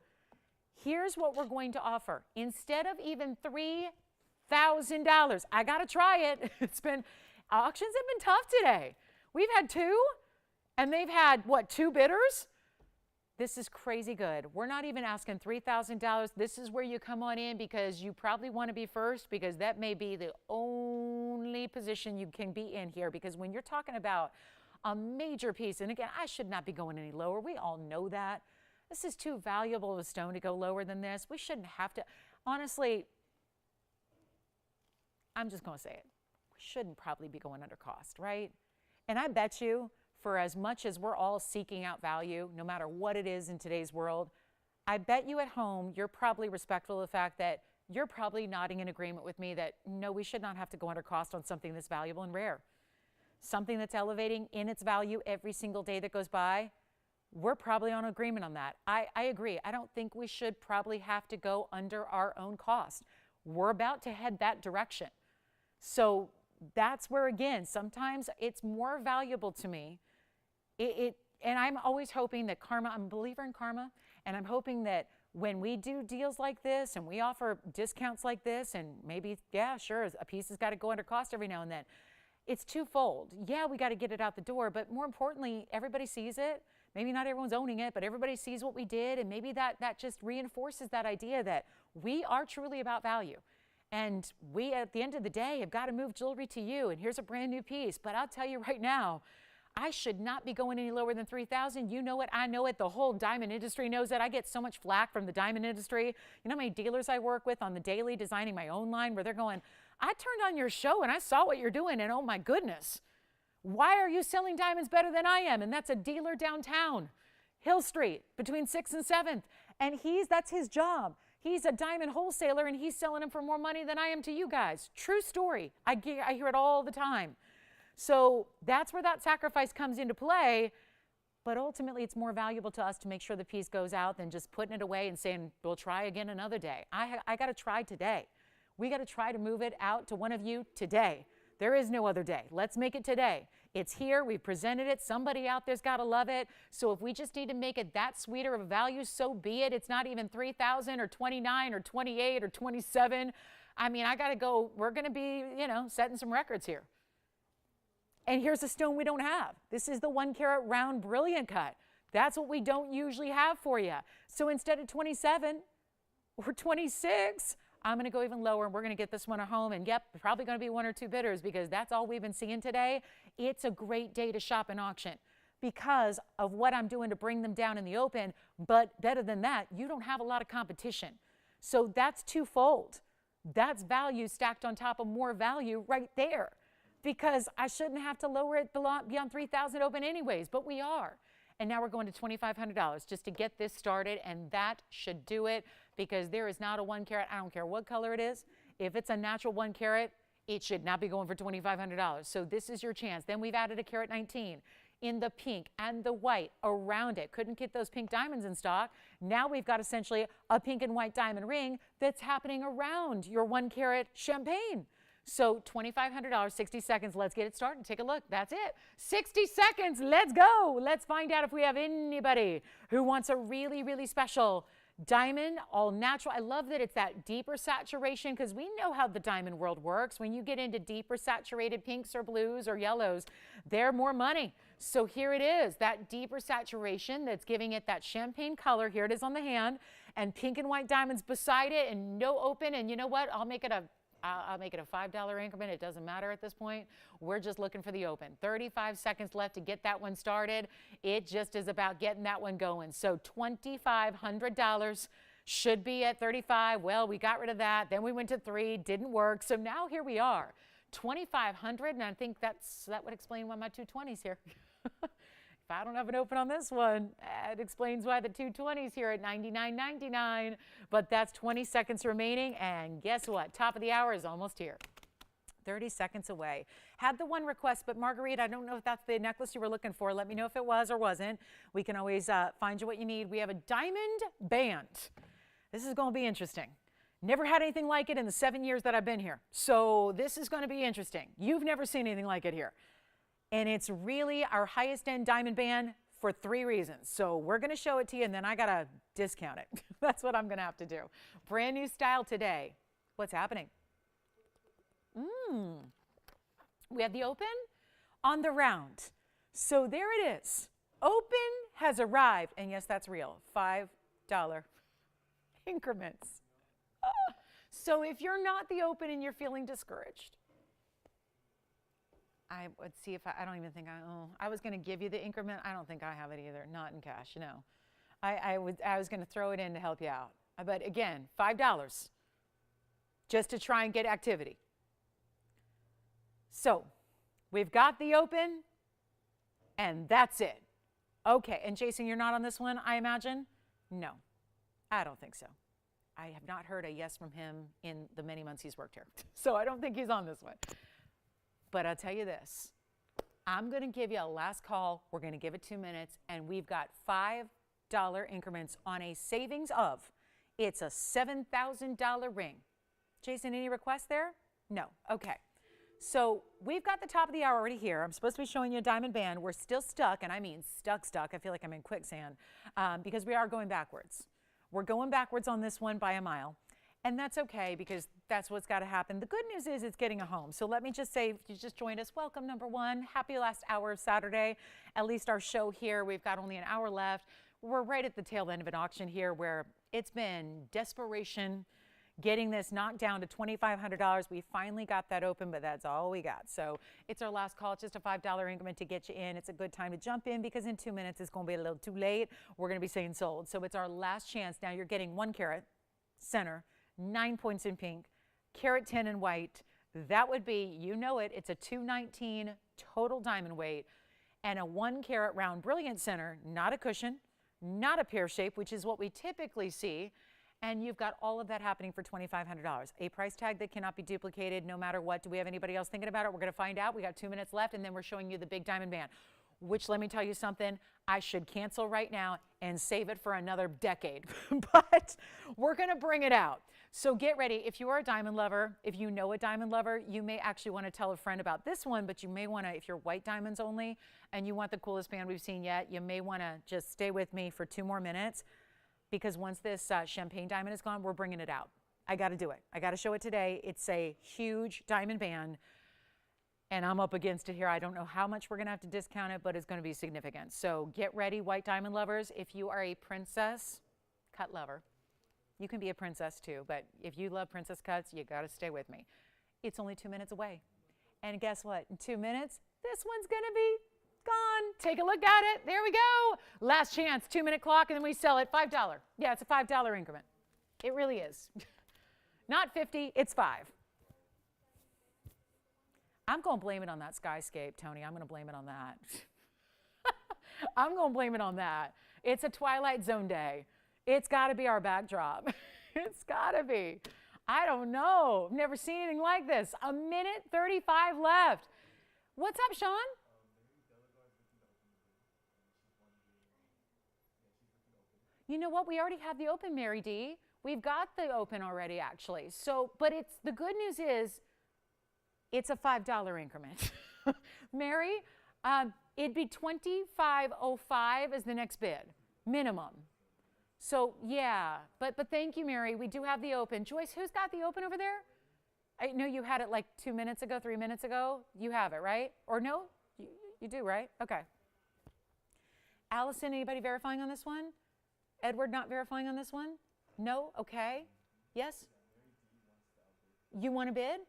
Here's what we're going to offer. Instead of even $3,000, I got to try it. Auctions have been tough today. We've had 2, and they've had, what, 2 bidders? This is crazy good. We're not even asking $3,000. This is where you come on in because you probably want to be first because that may be the only position you can be in here because when you're talking about a major piece, and again, I should not be going any lower. We all know that. This is too valuable of a stone to go lower than this. We shouldn't have to. Honestly, I'm just going to say it. We shouldn't probably be going under cost, right? And I bet you, for as much as we're all seeking out value, no matter what it is in today's world, I bet you at home, you're probably respectful of the fact that you're probably nodding in agreement with me that, no, we should not have to go under cost on something that's valuable and rare. Something that's elevating in its value every single day that goes by, we're probably on agreement on that. I agree. I don't think we should probably have to go under our own cost. We're about to head that direction. So that's where, again, sometimes it's more valuable to me. And I'm always hoping that karma, I'm a believer in karma, and I'm hoping that when we do deals like this and we offer discounts like this and maybe, yeah, sure, a piece has got to go under cost every now and then, it's twofold. Yeah, we got to get it out the door, but more importantly, everybody sees it. Maybe not everyone's owning it, but everybody sees what we did, and maybe that just reinforces that idea that we are truly about value. And we, at the end of the day, have got to move jewelry to you, and here's a brand new piece. But I'll tell you right now, I should not be going any lower than $3,000. You know it. I know it. The whole diamond industry knows it. I get so much flack from the diamond industry. You know how many dealers I work with on the daily designing my own line where they're going, I turned on your show and I saw what you're doing, and oh my goodness, why are you selling diamonds better than I am? And that's a dealer downtown, Hill Street, between 6th and 7th. And that's his job. He's a diamond wholesaler, and he's selling them for more money than I am to you guys. True story. I hear it all the time. So that's where that sacrifice comes into play. But ultimately, it's more valuable to us to make sure the piece goes out than just putting it away and saying, we'll try again another day. I got to try today. We got to try to move it out to one of you today. There is no other day. Let's make it today. It's here. We've presented it. Somebody out there's got to love it. So if we just need to make it that sweeter of a value, so be it. It's not even $3,000 or $29,000 or $28,000 or $27,000. I mean, I got to go. We're going to be, setting some records here. And here's a stone we don't have. This is the 1 carat round brilliant cut. That's what we don't usually have for you. So instead of 27 or 26, I'm going to go even lower, and we're going to get this one at home. And yep, probably going to be 1 or 2 bidders because that's all we've been seeing today. It's a great day to shop an auction because of what I'm doing to bring them down in the open. But better than that, you don't have a lot of competition. So that's twofold. That's value stacked on top of more value right there because I shouldn't have to lower it beyond 3,000 open anyways, but we are. And now we're going to $2,500 just to get this started, and that should do it because there is not a 1 carat. I don't care what color it is. If it's a natural 1 carat, it should not be going for $2,500. So this is your chance. Then we've added a carat 19 in the pink and the white around it. Couldn't get those pink diamonds in stock. Now we've got essentially a pink and white diamond ring that's happening around your 1 carat champagne. So $2,500, 60 seconds. Let's get it started. Take a look. That's it. 60 seconds. Let's go. Let's find out if we have anybody who wants a really, really special diamond, all natural. I love that it's that deeper saturation because we know how the diamond world works. When you get into deeper saturated pinks or blues or yellows, they're more money. So here it is, that deeper saturation that's giving it that champagne color. Here it is on the hand, and pink and white diamonds beside it, and no open. And you know what? I'll make it a $5 increment. It doesn't matter at this point. We're just looking for the open. 35 seconds left to get that one started. It just is about getting that one going. So $2,500 should be at 35. Well, we got rid of that. Then we went to 3, didn't work. So now here we are, 2,500. And I think that would explain why my 220's here. If I don't have an open on this one, it explains why the 220's here at $99.99. But that's 20 seconds remaining. And guess what? Top of the hour is almost here. 30 seconds away. Had the one request, but Marguerite, I don't know if that's the necklace you were looking for. Let me know if it was or wasn't. We can always find you what you need. We have a diamond band. This is going to be interesting. Never had anything like it in the 7 years that I've been here. So this is going to be interesting. You've never seen anything like it here. And it's really our highest end diamond band for 3 reasons. So we're going to show it to you, and then I got to discount it. That's what I'm going to have to do. Brand new style today. What's happening? We have the open on the round. So there it is. Open has arrived. And yes, that's real. $5 increments. So if you're not the open and you're feeling discouraged, I would see if I don't even think I was going to give you the increment. I don't think I have it either. Not in cash, no. I was going to throw it in to help you out. But again, $5 just to try and get activity. So we've got the open, and that's it. Okay, and Jason, you're not on this one, I imagine? No, I don't think so. I have not heard a yes from him in the many months he's worked here. So I don't think he's on this one. But I'll tell you this, I'm going to give you a last call. We're going to give it 2 minutes, and we've got $5 increments on a savings of, it's a $7,000 ring. Jason, any requests there? No. Okay. So we've got the top of the hour already here. I'm supposed to be showing you a diamond band. We're still stuck, and I mean stuck. I feel like I'm in quicksand because we are going backwards. We're going backwards on this one by a mile. And that's okay because that's what's got to happen. The good news is it's getting a home. So let me just say, if you just joined us, welcome, number one. Happy last hour of Saturday. At least our show here, we've got only an hour left. We're right at the tail end of an auction here where it's been desperation getting this knocked down to $2,500. We finally got that open, but that's all we got. So it's our last call. It's just a $5 increment to get you in. It's a good time to jump in because in 2 minutes it's going to be a little too late. We're going to be saying sold. So it's our last chance. Now you're getting 1 carat center, 9 points in pink, carat 10 in white. That would be, you know it, it's a 219 total diamond weight and a 1 carat round brilliant center, not a cushion, not a pear shape, which is what we typically see. And you've got all of that happening for $2,500. A price tag that cannot be duplicated no matter what. Do we have anybody else thinking about it? We're going to find out. We got 2 minutes left, and then we're showing you the big diamond band. which let me tell you something, I should cancel right now and save it for another decade. But we're going to bring it out. So get ready. If you are a diamond lover, if you know a diamond lover, you may actually want to tell a friend about this one, but you may want to, if you're white diamonds only and you want the coolest band we've seen yet, you may want to just stay with me for 2 more minutes, because once this champagne diamond is gone, we're bringing it out. I got to do it. I got to show it today. It's a huge diamond band, and I'm up against it here. I don't know how much we're going to have to discount it, but it's going to be significant. So get ready, white diamond lovers. If you are a princess cut lover, you can be a princess too, but if you love princess cuts, you got to stay with me. It's only 2 minutes away. And guess what? In 2 minutes, this one's going to be gone. Take a look at it. There we go. Last chance, 2-minute clock, and then we sell it $5. Yeah, it's a $5 increment. It really is. Not 50, it's 5. I'm going to blame it on that skyscape, Tony. I'm going to blame it on that. I'm going to blame it on that. It's a Twilight Zone day. It's got to be our backdrop. It's got to be. I don't know. I've never seen anything like this. 1:35 left. What's up, Sean? You know what? We already have the open, Mary D. We've got the open already, actually. So, but it's the good news is it's a $5 increment. Mary, it'd be $25.05 as the next bid, minimum. So, yeah, but thank you, Mary. We do have the open. Joyce, who's got the open over there? I know you had it like 2 minutes ago, 3 minutes ago. You have it, right? Or no? You do, right? Okay. Allison, anybody verifying on this one? Edward not verifying on this one? No? Okay. Yes? You want to bid?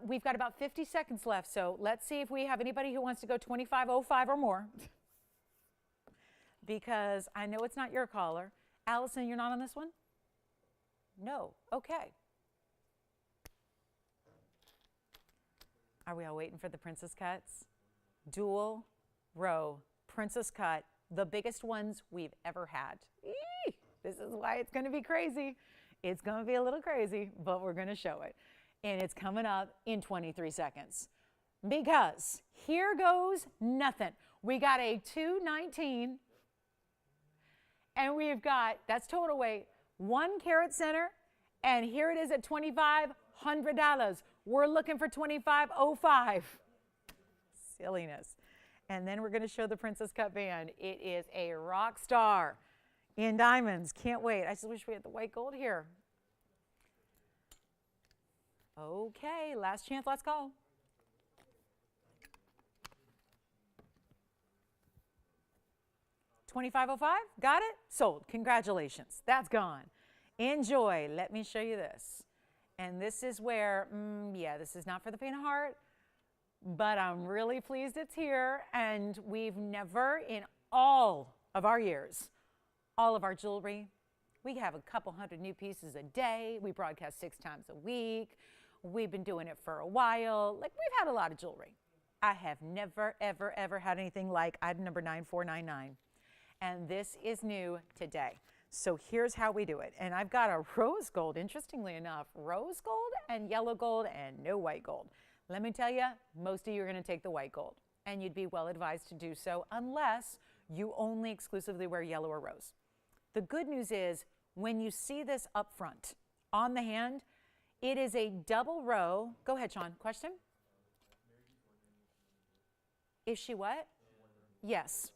We've got about 50 seconds left, so let's see if we have anybody who wants to go 25.05 or more. Because I know it's not your caller. Allison, you're not on this one? No. Okay. Are we all waiting for the princess cuts? Dual row princess cut, the biggest ones we've ever had. Eee! This is why it's going to be crazy. It's going to be a little crazy, but we're going to show it. And it's coming up in 23 seconds. Because here goes nothing. We got a 219, and we've got, that's total weight, 1 carat center, and here it is at $2,500. We're looking for $25.05. Silliness. And then we're going to show the princess cut band. It is a rock star in diamonds. Can't wait. I just wish we had the white gold here. Okay, last chance, let's go. $25.05, got it? Sold, congratulations, that's gone. Enjoy, let me show you this. And this is where, yeah, this is not for the faint of heart, but I'm really pleased it's here. And we've never, in all of our years, all of our jewelry, we have a couple hundred new pieces a day. We broadcast 6 times a week. We've been doing it for a while. Like, we've had a lot of jewelry. I have never, ever, ever had anything like item number 9499. And this is new today. So here's how we do it. And I've got a rose gold, interestingly enough, rose gold and yellow gold and no white gold. Let me tell you, most of you are going to take the white gold. And you'd be well advised to do so unless you only exclusively wear yellow or rose. The good news is when you see this up front on the hand, it is a double row. Go ahead, Sean. Question? Is she what? Yes.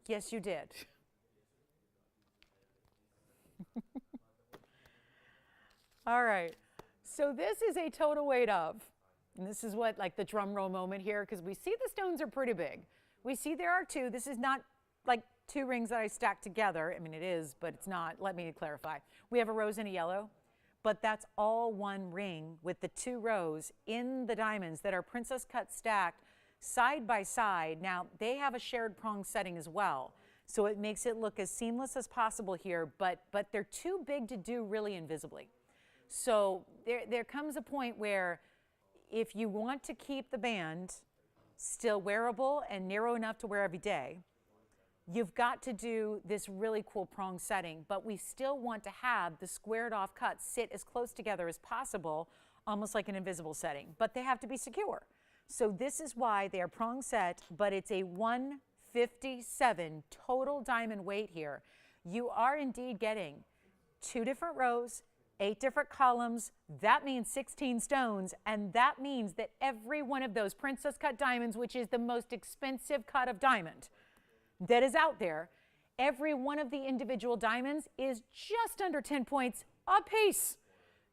Yes, you did. All right. So this is a total weight of, and this is what, like the drum roll moment here, because we see the stones are pretty big. We see there are 2. This is not like 2 rings that I stacked together. I mean, it is, but it's not. Let me clarify. We have a rose and a yellow, but that's all 1 ring with the 2 rows in the diamonds that are princess cut stacked side by side. Now, they have a shared prong setting as well, so it makes it look as seamless as possible here, but they're too big to do really invisibly. So there comes a point where if you want to keep the band still wearable and narrow enough to wear every day, you've got to do this really cool prong setting, but we still want to have the squared off cuts sit as close together as possible, almost like an invisible setting, but they have to be secure. So this is why they are prong set, but it's a 1 157 total diamond weight here. You are indeed getting 2 different rows, 8 different columns. That means 16 stones, and that means that every one of those princess cut diamonds, which is the most expensive cut of diamond that is out there, every one of the individual diamonds is just under 10 points a piece.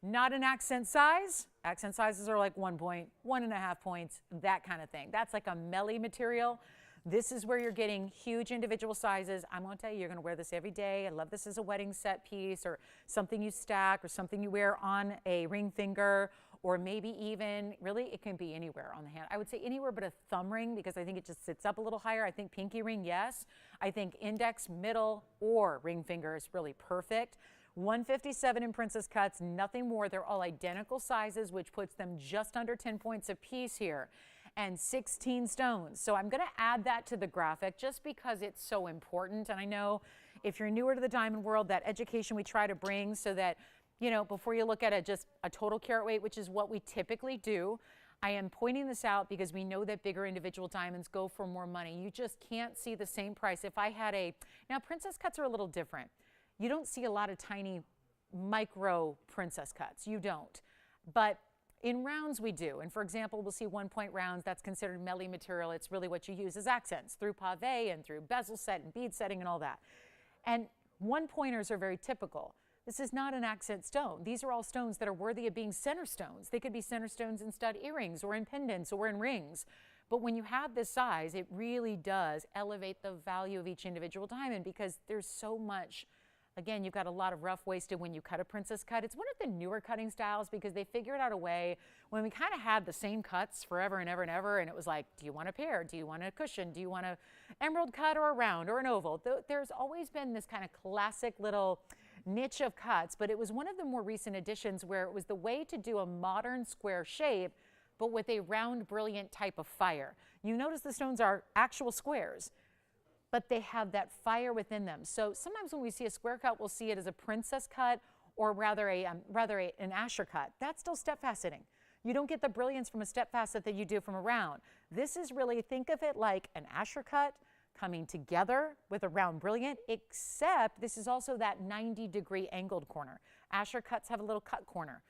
Not an accent size. Accent sizes are like 1 point, 1.5 points, that kind of thing. That's like a melee material. This is where you're getting huge individual sizes. I'm going to tell you, you're going to wear this every day. I love this as a wedding set piece or something you stack or something you wear on a ring finger, or maybe even, really, it can be anywhere on the hand. I would say anywhere but a thumb ring, because I think it just sits up a little higher. I think pinky ring, yes. I think index, middle, or ring finger is really perfect. 157 in princess cuts, nothing more. They're all identical sizes, which puts them just under 10 points a piece here, and 16 stones. So I'm going to add that to the graphic just because it's so important. And I know if you're newer to the diamond world, that education we try to bring so that, you know, before you look at just a total carat weight, which is what we typically do, I am pointing this out because we know that bigger individual diamonds go for more money. You just can't see the same price. If I had now princess cuts are a little different. You don't see a lot of tiny micro princess cuts. You don't. But in rounds we do. And for example, we'll see 1 point rounds. That's considered melee material. It's really what you use as accents through pave and through bezel set and bead setting and all that. And 1 pointers are very typical. This is not an accent stone. These are all stones that are worthy of being center stones. They could be center stones in stud earrings or in pendants or in rings. But when you have this size, it really does elevate the value of each individual diamond, because there's so much. Again, you've got a lot of rough waisted when you cut a princess cut. It's one of the newer cutting styles because they figured out a way when we kind of had the same cuts forever and ever and ever, and it was like, do you want a pear? Do you want a cushion? Do you want an emerald cut or a round or an oval? There's always been this kind of classic little niche of cuts, but it was one of the more recent additions where it was the way to do a modern square shape, but with a round, brilliant type of fire. You notice the stones are actual squares, but they have that fire within them. So sometimes when we see a square cut, we'll see it as a princess cut, or rather an Asher cut. That's still step faceting. You don't get the brilliance from a step facet that you do from a round. This is really, think of it like an Asher cut coming together with a round brilliant, except this is also that 90-degree angled corner. Asher cuts have a little cut corner.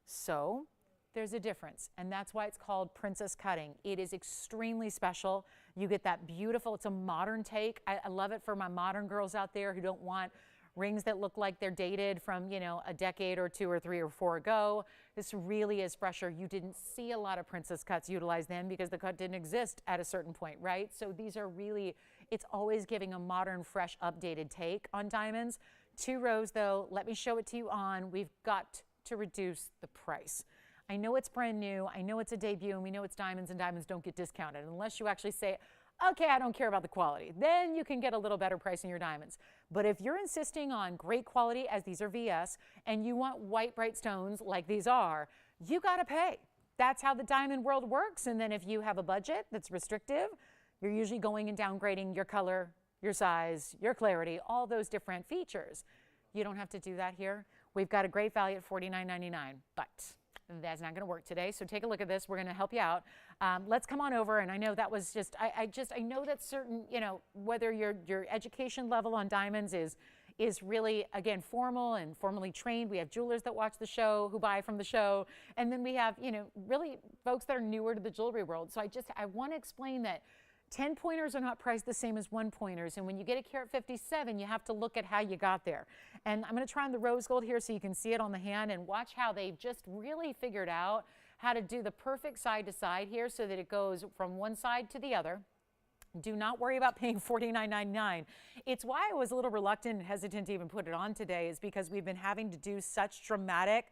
So there's a difference, and that's why it's called princess cutting. It is extremely special. You get that beautiful, it's a modern take. I love it for my modern girls out there who don't want rings that look like they're dated from, you know, a decade or 2 or 3 or 4 ago. This really is fresher. You didn't see a lot of princess cuts utilized then because the cut didn't exist at a certain point, right? So these are really, it's always giving a modern, fresh, updated take on diamonds. 2 rows though, let me show it to you on. We've got to reduce the price. I know it's brand new, I know it's a debut, and we know it's diamonds, and diamonds don't get discounted unless you actually say, okay, I don't care about the quality. Then you can get a little better price in your diamonds. But if you're insisting on great quality, as these are VS, and you want white, bright stones like these are, you gotta pay. That's how the diamond world works. And then if you have a budget that's restrictive, you're usually going and downgrading your color, your size, your clarity, all those different features. You don't have to do that here. We've got a great value at $49.99, but that's not going to work today. So take a look at this. We're going to help you out. Let's come on over. And I know that was just, I know that certain, you know, whether your education level on diamonds is really, again, formal and formally trained. We have jewelers that watch the show, who buy from the show. And then we have, you know, really folks that are newer to the jewelry world. So I want to explain that 10 pointers are not priced the same as 1 pointers. And when you get a carat 57, you have to look at how you got there. And I'm going to try on the rose gold here so you can see it on the hand and watch how they've just really figured out how to do the perfect side to side here so that it goes from one side to the other. Do not worry about paying $49.99. It's why I was a little reluctant and hesitant to even put it on today, is because we've been having to do such dramatic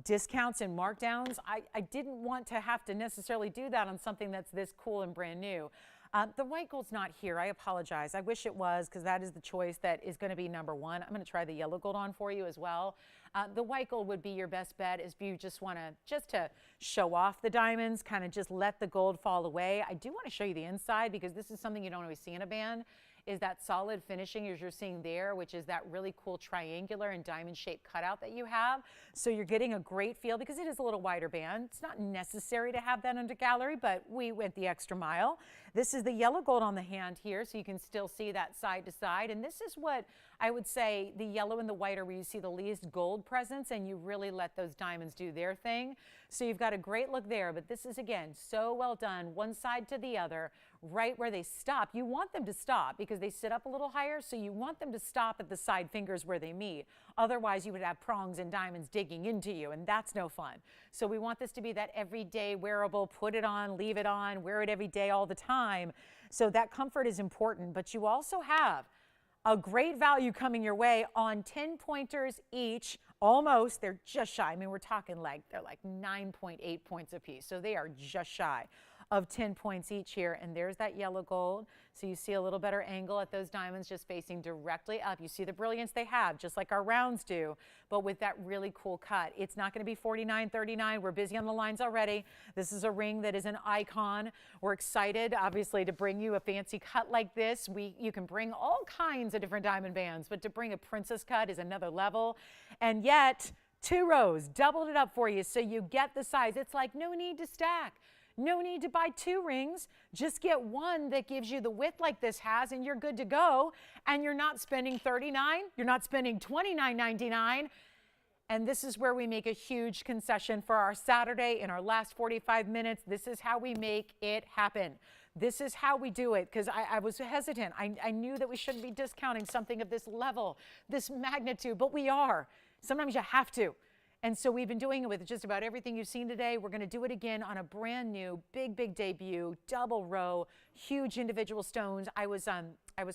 discounts and markdowns. I didn't want to have to necessarily do that on something that's this cool and brand new. The white gold's not here. I apologize. I wish it was, because that is the choice that is going to be number 1. I'm going to try the yellow gold on for you as well. The white gold would be your best bet if you just want to show off the diamonds, kind of just let the gold fall away. I do want to show you the inside, because this is something you don't always see in a band, is that solid finishing as you're seeing there, which is that really cool triangular and diamond shaped cutout that you have. So you're getting a great feel, because it is a little wider band. It's not necessary to have that under gallery, but we went the extra mile. This is the yellow gold on the hand here, so you can still see that side to side. And this is what I would say the yellow and the white are where you see the least gold presence, and you really let those diamonds do their thing. So you've got a great look there, but this is, again, so well done, one side to the other, right where they stop. You want them to stop because they sit up a little higher, so you want them to stop at the side fingers where they meet. Otherwise, you would have prongs and diamonds digging into you, and that's no fun. So we want this to be that everyday wearable, put it on, leave it on, wear it every day all the time. So that comfort is important, but you also have a great value coming your way on 10 pointers each. Almost, they're just shy. I mean, we're talking like, they're like 9.8 points a piece. So they are just shy of 10 points each here. And there's that yellow gold. So you see a little better angle at those diamonds just facing directly up. You see the brilliance they have, just like our rounds do, but with that really cool cut. It's not going to be $49.39. We're busy on the lines already. This is a ring that is an icon. We're excited, obviously, to bring you a fancy cut like this. You can bring all kinds of different diamond bands, but to bring a princess cut is another level. And yet, 2 rows, doubled it up for you so you get the size. It's like no need to stack. No need to buy 2 rings. Just get one that gives you the width like this has, and you're good to go. And you're not spending $39. You're not spending $29.99. And this is where we make a huge concession for our Saturday in our last 45 minutes. This is how we make it happen. This is how we do it, because I was hesitant. I knew that we shouldn't be discounting something of this level, this magnitude, but we are. Sometimes you have to. And so we've been doing it with just about everything you've seen today. We're going to do it again on a brand new, big debut, double row, huge individual stones. I was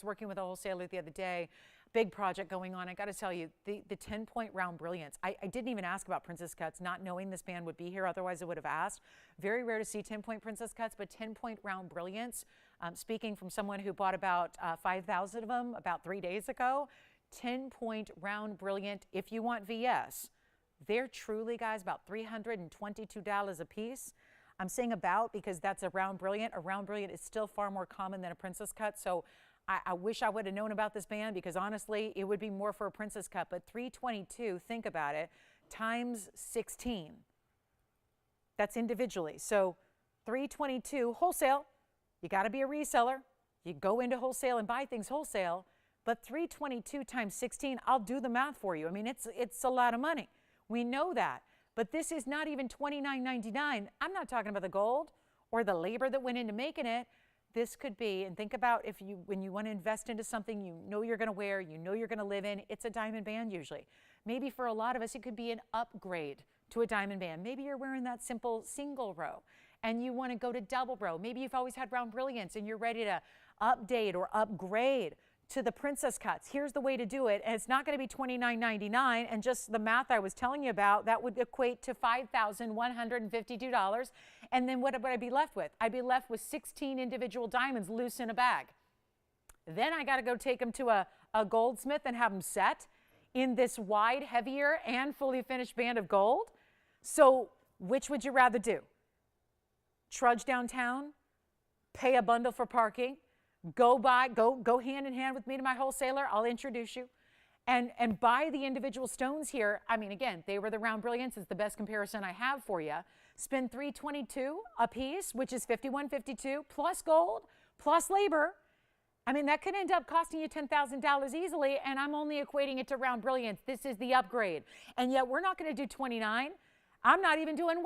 working with a wholesaler the other day, big project going on. I got to tell you, the 10-point round brilliance. I didn't even ask about princess cuts, not knowing this band would be here. Otherwise, I would have asked. Very rare to see 10-point princess cuts, but 10-point round brilliance. Speaking from someone who bought about 5,000 of them about 3 days ago, 10-point round brilliant. If you want VS, they're truly, guys, about $322 a piece. I'm saying about because that's a round brilliant. A round brilliant is still far more common than a princess cut. So I wish I would have known about this band because honestly, it would be more for a princess cut. But $322, think about it, times 16. That's individually. So $322 wholesale. You got to be a reseller. You go into wholesale and buy things wholesale. But $322 times 16, I'll do the math for you. I mean, it's a lot of money. We know that, but this is not even $29.99. I'm not talking about the gold or the labor that went into making it. This could be, and think about when you want to invest into something you know you're going to wear, you know you're going to live in, it's a diamond band usually. Maybe for a lot of us, it could be an upgrade to a diamond band. Maybe you're wearing that simple single row and you want to go to double row. Maybe you've always had round brilliance and you're ready to update or upgrade to the princess cuts. Here's the way to do it, and it's not going to be $29.99, and just the math I was telling you about, that would equate to $5,152, and then what would I be left with? I'd be left with 16 individual diamonds loose in a bag. Then I got to go take them to a goldsmith and have them set in this wide, heavier, and fully finished band of gold. So which would you rather do? Trudge downtown, pay a bundle for parking, go hand in hand with me to my wholesaler. I'll introduce you. And buy the individual stones here. I mean, again, they were the round brilliance. It's the best comparison I have for you. Spend $322 a piece, which is $51.52, plus gold, plus labor. I mean, that could end up costing you $10,000 easily, and I'm only equating it to round brilliance. This is the upgrade. And yet we're not going to do $29. I'm not even doing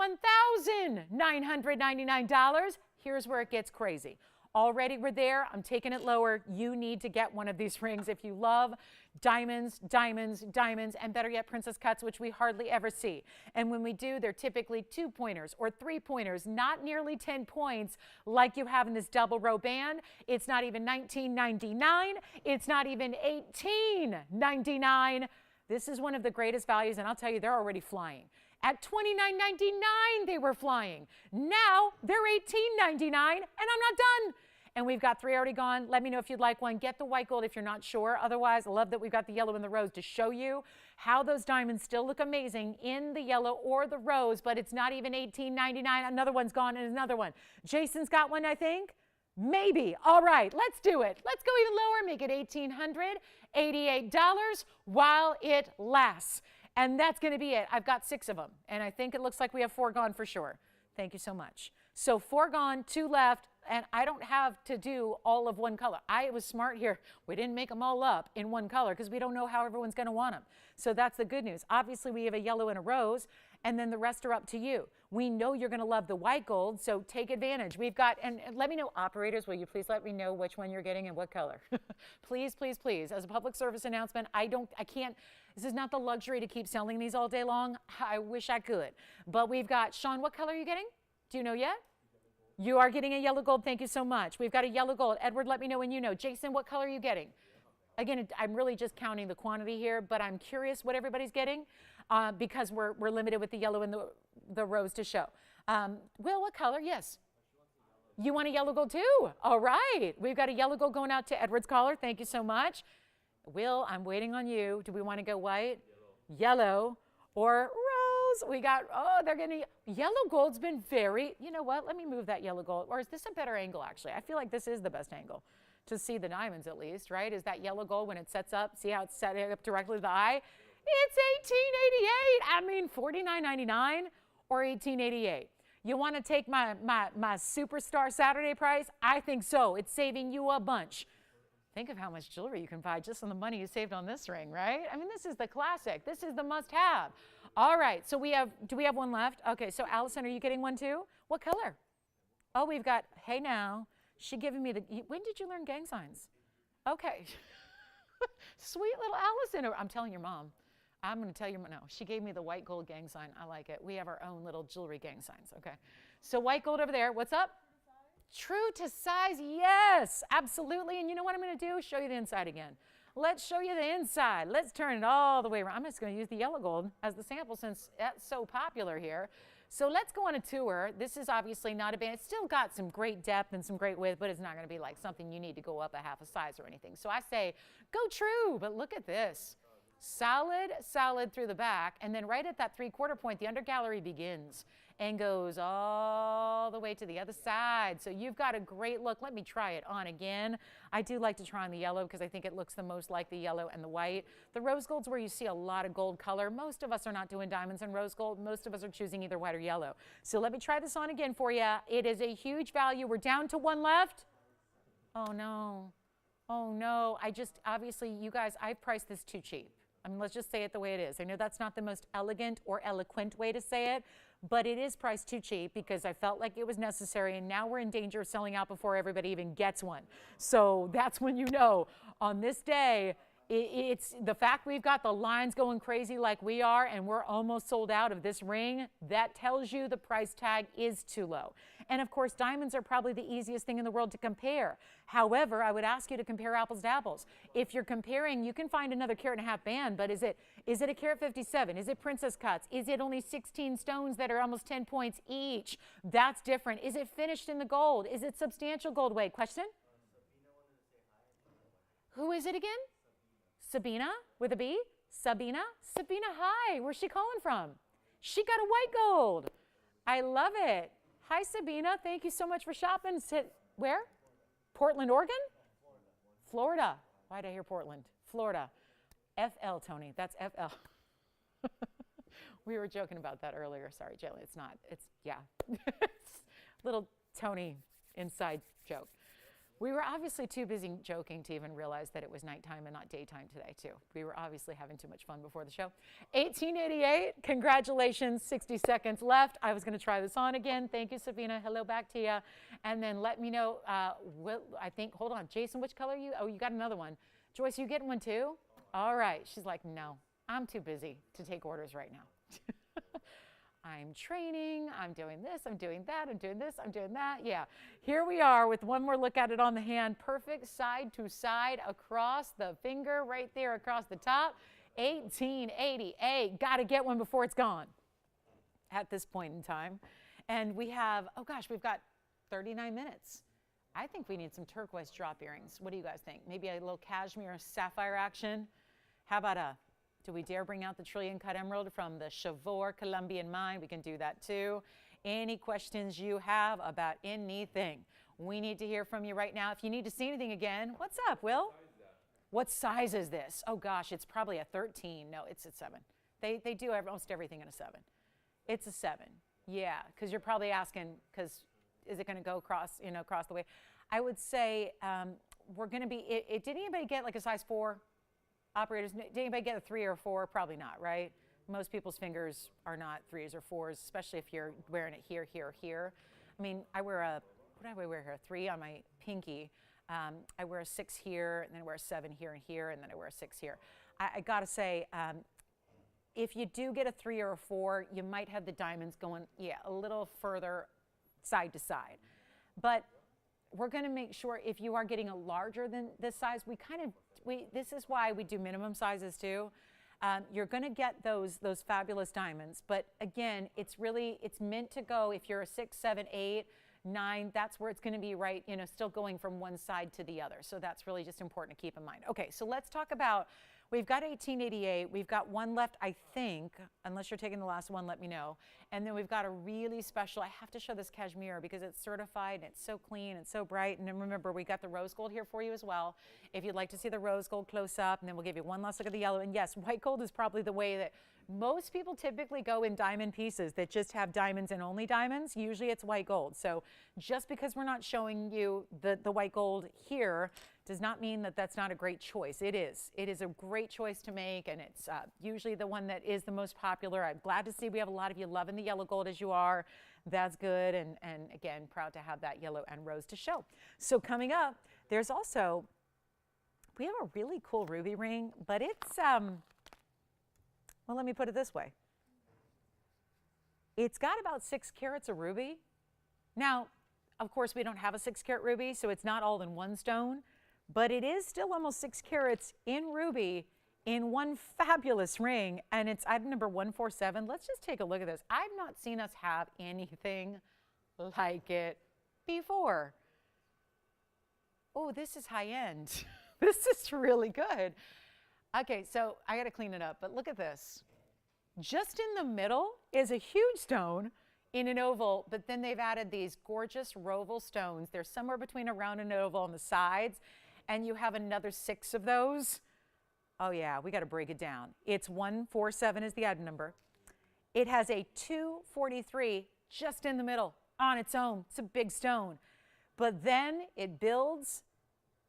$1,999. Here's where it gets crazy. Already we're there. I'm taking it lower. You need to get one of these rings if you love diamonds, diamonds, diamonds, and better yet, princess cuts, which we hardly ever see. And when we do, they're typically 2-pointers or 3-pointers, not nearly 10 points like you have in this double row band. It's not even $19.99. It's not even $18.99. This is one of the greatest values, and I'll tell you, they're already flying. At $29.99, they were flying. Now they're $18.99, and I'm not done. And we've got 3 already gone. Let me know if you'd like one. Get the white gold if you're not sure. Otherwise, I love that we've got the yellow and the rose to show you how those diamonds still look amazing in the yellow or the rose, but it's not even $18.99. Another one's gone and another one. Jason's got one, I think. Maybe. All right, let's do it. Let's go even lower, make it $1,888 while it lasts. And that's going to be it. I've got 6 of them, and I think it looks like we have 4 gone for sure. Thank you so much. So 4 gone, 2 left, and I don't have to do all of one color. I was smart here. We didn't make them all up in one color because we don't know how everyone's going to want them. So that's the good news. Obviously, we have a yellow and a rose, and then the rest are up to you. We know you're going to love the white gold, so take advantage. We've got, and let me know, operators, will you please let me know which one you're getting and what color? Please, please, please. As a public service announcement, I can't, this is not the luxury to keep selling these all day long. I wish I could. But we've got, Sean, what color are you getting? Do you know yet? You are getting a yellow gold. Thank you so much. We've got a yellow gold. Edward, let me know when you know. Jason, what color are you getting? Again, I'm really just counting the quantity here, but I'm curious what everybody's getting because we're limited with the yellow and the rose to show. Will, what color? Yes. You want a yellow gold too? All right. We've got a yellow gold going out to Edward's collar. Thank you so much. Will, I'm waiting on you. Do we want to go white? Yellow or rose? We got, oh, they're going to, yellow gold's been very, you know what? Let me move that yellow gold. Or is this a better angle, actually? I feel like this is the best angle to see the diamonds, at least, right? Is that yellow gold when it sets up? See how it's setting up directly to the eye? It's $18.88. I mean, $49.99 or $18.88. You want to take my superstar Saturday price? I think so. It's saving you a bunch. Think of how much jewelry you can buy just on the money you saved on this ring, right? I mean, this is the classic. This is the must-have. All right, so do we have one left? Okay, so Allison, are you getting one too? What color? Oh, we've got, hey now, she giving me when did you learn gang signs? Okay. Sweet little Allison. I'm telling your mom. I'm going to tell you, no, she gave me the white gold gang sign. I like it. We have our own little jewelry gang signs, okay? So white gold over there. What's up? True to size, yes, absolutely. And you know what I'm going to do? Show you the inside again. Let's show you the inside. Let's turn it all the way around. I'm just going to use the yellow gold as the sample since that's so popular here. So let's go on a tour. This is obviously not a band. It's still got some great depth and some great width, but it's not going to be like something you need to go up a half a size or anything. So I say, go true, but look at this. Solid, solid through the back, and then right at that 3/4 point, the under gallery begins and goes all the way to the other side. So you've got a great look. Let me try it on again. I do like to try on the yellow because I think it looks the most like the yellow and the white. The rose gold's where you see a lot of gold color. Most of us are not doing diamonds and rose gold. Most of us are choosing either white or yellow. So let me try this on again for you. It is a huge value. We're down to one left. Oh no. Oh no. Obviously, you guys, I've priced this too cheap. I mean, let's just say it the way it is. I know that's not the most elegant or eloquent way to say it, but it is priced too cheap because I felt like it was necessary, and now we're in danger of selling out before everybody even gets one. So that's when you know on this day, it's the fact we've got the lines going crazy like we are and we're almost sold out of this ring, that tells you the price tag is too low. And of course, diamonds are probably the easiest thing in the world to compare. However, I would ask you to compare apples to apples. If you're comparing, you can find another 1.5 carat band, but is it a carat 57? Is it princess cuts? Is it only 16 stones that are almost 10 points each? That's different. Is it finished in the gold? Is it substantial gold weight? Question? Who is it again? Sabina with a B? Sabina? Sabina, hi. Where's she calling from? She got a white gold. I love it. Hi, Sabina. Thank you so much for shopping. Where? Portland, Oregon? Florida. Why did I hear Portland? Florida. FL, Tony. That's FL. We were joking about that earlier. Sorry, Jaylee. It's not. It's, yeah. It's little Tony inside joke. We were obviously too busy joking to even realize that it was nighttime and not daytime today, too. We were obviously having too much fun before the show. 1888, congratulations, 60 seconds left. I was going to try this on again. Thank you, Sabina. Hello back to you. And then let me know, I think, hold on, Jason, which color are you? Oh, you got another one. Joyce, you getting one too? All right. She's like, no, I'm too busy to take orders right now. I'm training, I'm doing this, I'm doing that, I'm doing this, I'm doing that. Yeah, here we are with one more look at it on the hand. Perfect side to side across the finger right there across the top. 1888. Got to get one before it's gone at this point in time. And we have, oh gosh, we've got 39 minutes. I think we need some turquoise drop earrings. What do you guys think? Maybe a little cashmere sapphire action? How about do we dare bring out the trillion cut emerald from the Chavour Colombian mine? We can do that too. Any questions you have about anything, we need to hear from you right now. If you need to see anything again, what's up, Will? What size is this? Oh gosh, it's probably a 13. No, it's a 7. They do almost everything in a 7. It's a 7. Yeah, because you're probably asking, because is it going to go across, across the way? I would say we're going to be, did anybody get like a size 4? Operators, did anybody get a 3 or a 4? Probably not, right? Most people's fingers are not 3s or 4s, especially if you're wearing it here, here, here. I mean, I wear what do I wear here? A 3 on my pinky. I wear a 6 here, and then I wear a 7 here and here, and then I wear a 6 here. I gotta say, if you do get a 3 or a 4, you might have the diamonds going, a little further side to side. But we're going to make sure if you are getting a larger than this size, this is why we do minimum sizes too. You're going to get those fabulous diamonds. But again, it's meant to go if you're a 6, 7, 8, 9, that's where it's going to be right, still going from one side to the other. So that's really just important to keep in mind. Okay, so let's talk about, we've got 1888. We've got one left, I think, unless you're taking the last one, let me know. And then we've got a really special, I have to show this cashmere because it's certified and it's so clean and so bright. And then remember, we got the rose gold here for you as well. If you'd like to see the rose gold close up, and then we'll give you one last look at the yellow. And yes, white gold is probably the way that most people typically go in diamond pieces that just have diamonds and only diamonds. Usually it's white gold. So just because we're not showing you the white gold here does not mean that that's not a great choice. It is. It is a great choice to make, and it's usually the one that is the most popular. I'm glad to see we have a lot of you loving the yellow gold as you are. That's good, and again, proud to have that yellow and rose to show. So coming up, there's also, we have a really cool ruby ring, but it's, well, let me put it this way. It's got about 6 carats of ruby. Now, of course, we don't have a 6-carat ruby, so it's not all in one stone, but it is still almost 6 carats in ruby in one fabulous ring, and it's item number 147. Let's just take a look at this. I've not seen us have anything like it before. Oh, this is high end. This is really good. Okay, so I got to clean it up, but look at this. Just in the middle is a huge stone in an oval, but then they've added these gorgeous roval stones. They're somewhere between a round and an oval on the sides, and you have another 6 of those. Oh yeah, we got to break it down. It's 147 is the item number. It has a 243 just in the middle on its own. It's a big stone. But then it builds,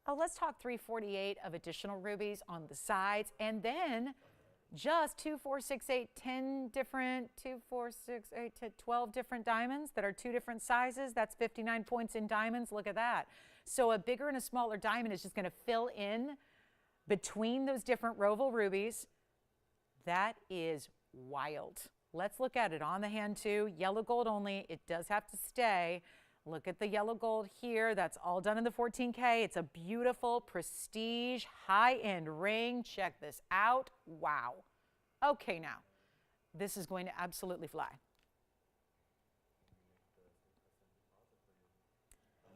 let's talk 348 of additional rubies on the sides, and then just 2, 4, 6, 8, 10 different, 2, 4, 6, 8, 10, 12 different diamonds that are 2 different sizes. That's 59 points in diamonds. Look at that. So a bigger and a smaller diamond is just going to fill in between those different roval rubies. That is wild. Let's look at it on the hand too. Yellow gold only. It does have to stay. Look at the yellow gold here. That's all done in the 14K. It's a beautiful, prestige, high-end ring. Check this out. Wow. Okay, now, this is going to absolutely fly.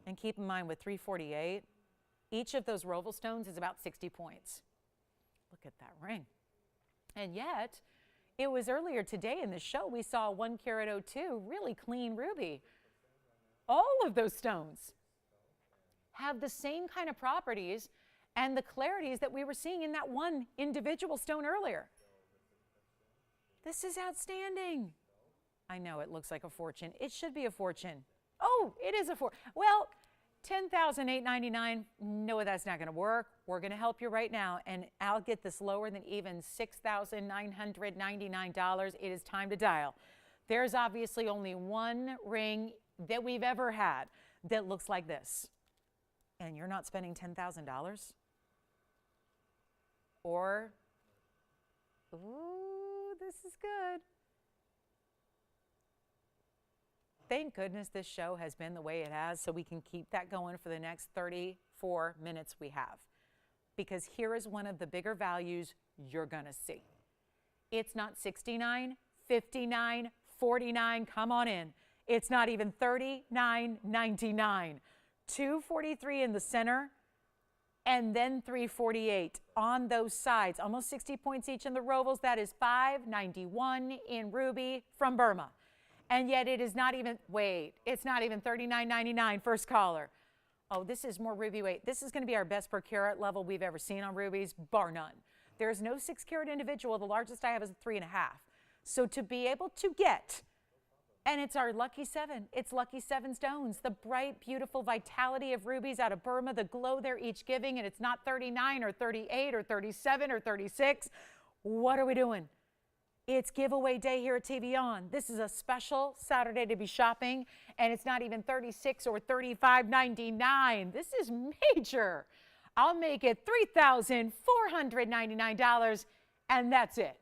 And keep in mind with 348, each of those roval stones is about 60 points. Look at that ring. And yet, it was earlier today in the show, we saw a 1 carat 02, really clean ruby. All of those stones have the same kind of properties and the clarities that we were seeing in that one individual stone earlier. This is outstanding. I know it looks like a fortune. It should be a fortune. Oh, it is a fortune. Well, $10,899. No, that's not going to work. We're going to help you right now, and I'll get this lower than even $6,999. It is time to dial. There's obviously only one ring that we've ever had that looks like this, and you're not spending $10,000? Or, ooh, this is good. Thank goodness this show has been the way it has, so we can keep that going for the next 34 minutes we have. Because here is one of the bigger values you're gonna see. It's not 69, 59, 49, come on in. It's not even $39.99. 243 in the center, and then 348 on those sides. Almost 60 points each in the rovals. That is $591 in ruby from Burma. And yet it is not even, wait, it's not even $39.99 first caller. Oh, this is more ruby weight. This is going to be our best per carat level we've ever seen on rubies, bar none. There's no 6 carat individual. The largest I have is a 3.5. So to be able to get And it's our lucky 7. It's lucky 7 stones. The bright, beautiful vitality of rubies out of Burma, the glow they're each giving, and it's not 39 or 38 or 37 or 36. What are we doing? It's giveaway day here at TVON. This is a special Saturday to be shopping, and it's not even 36 or 35.99. This is major. I'll make it $3,499, and that's it.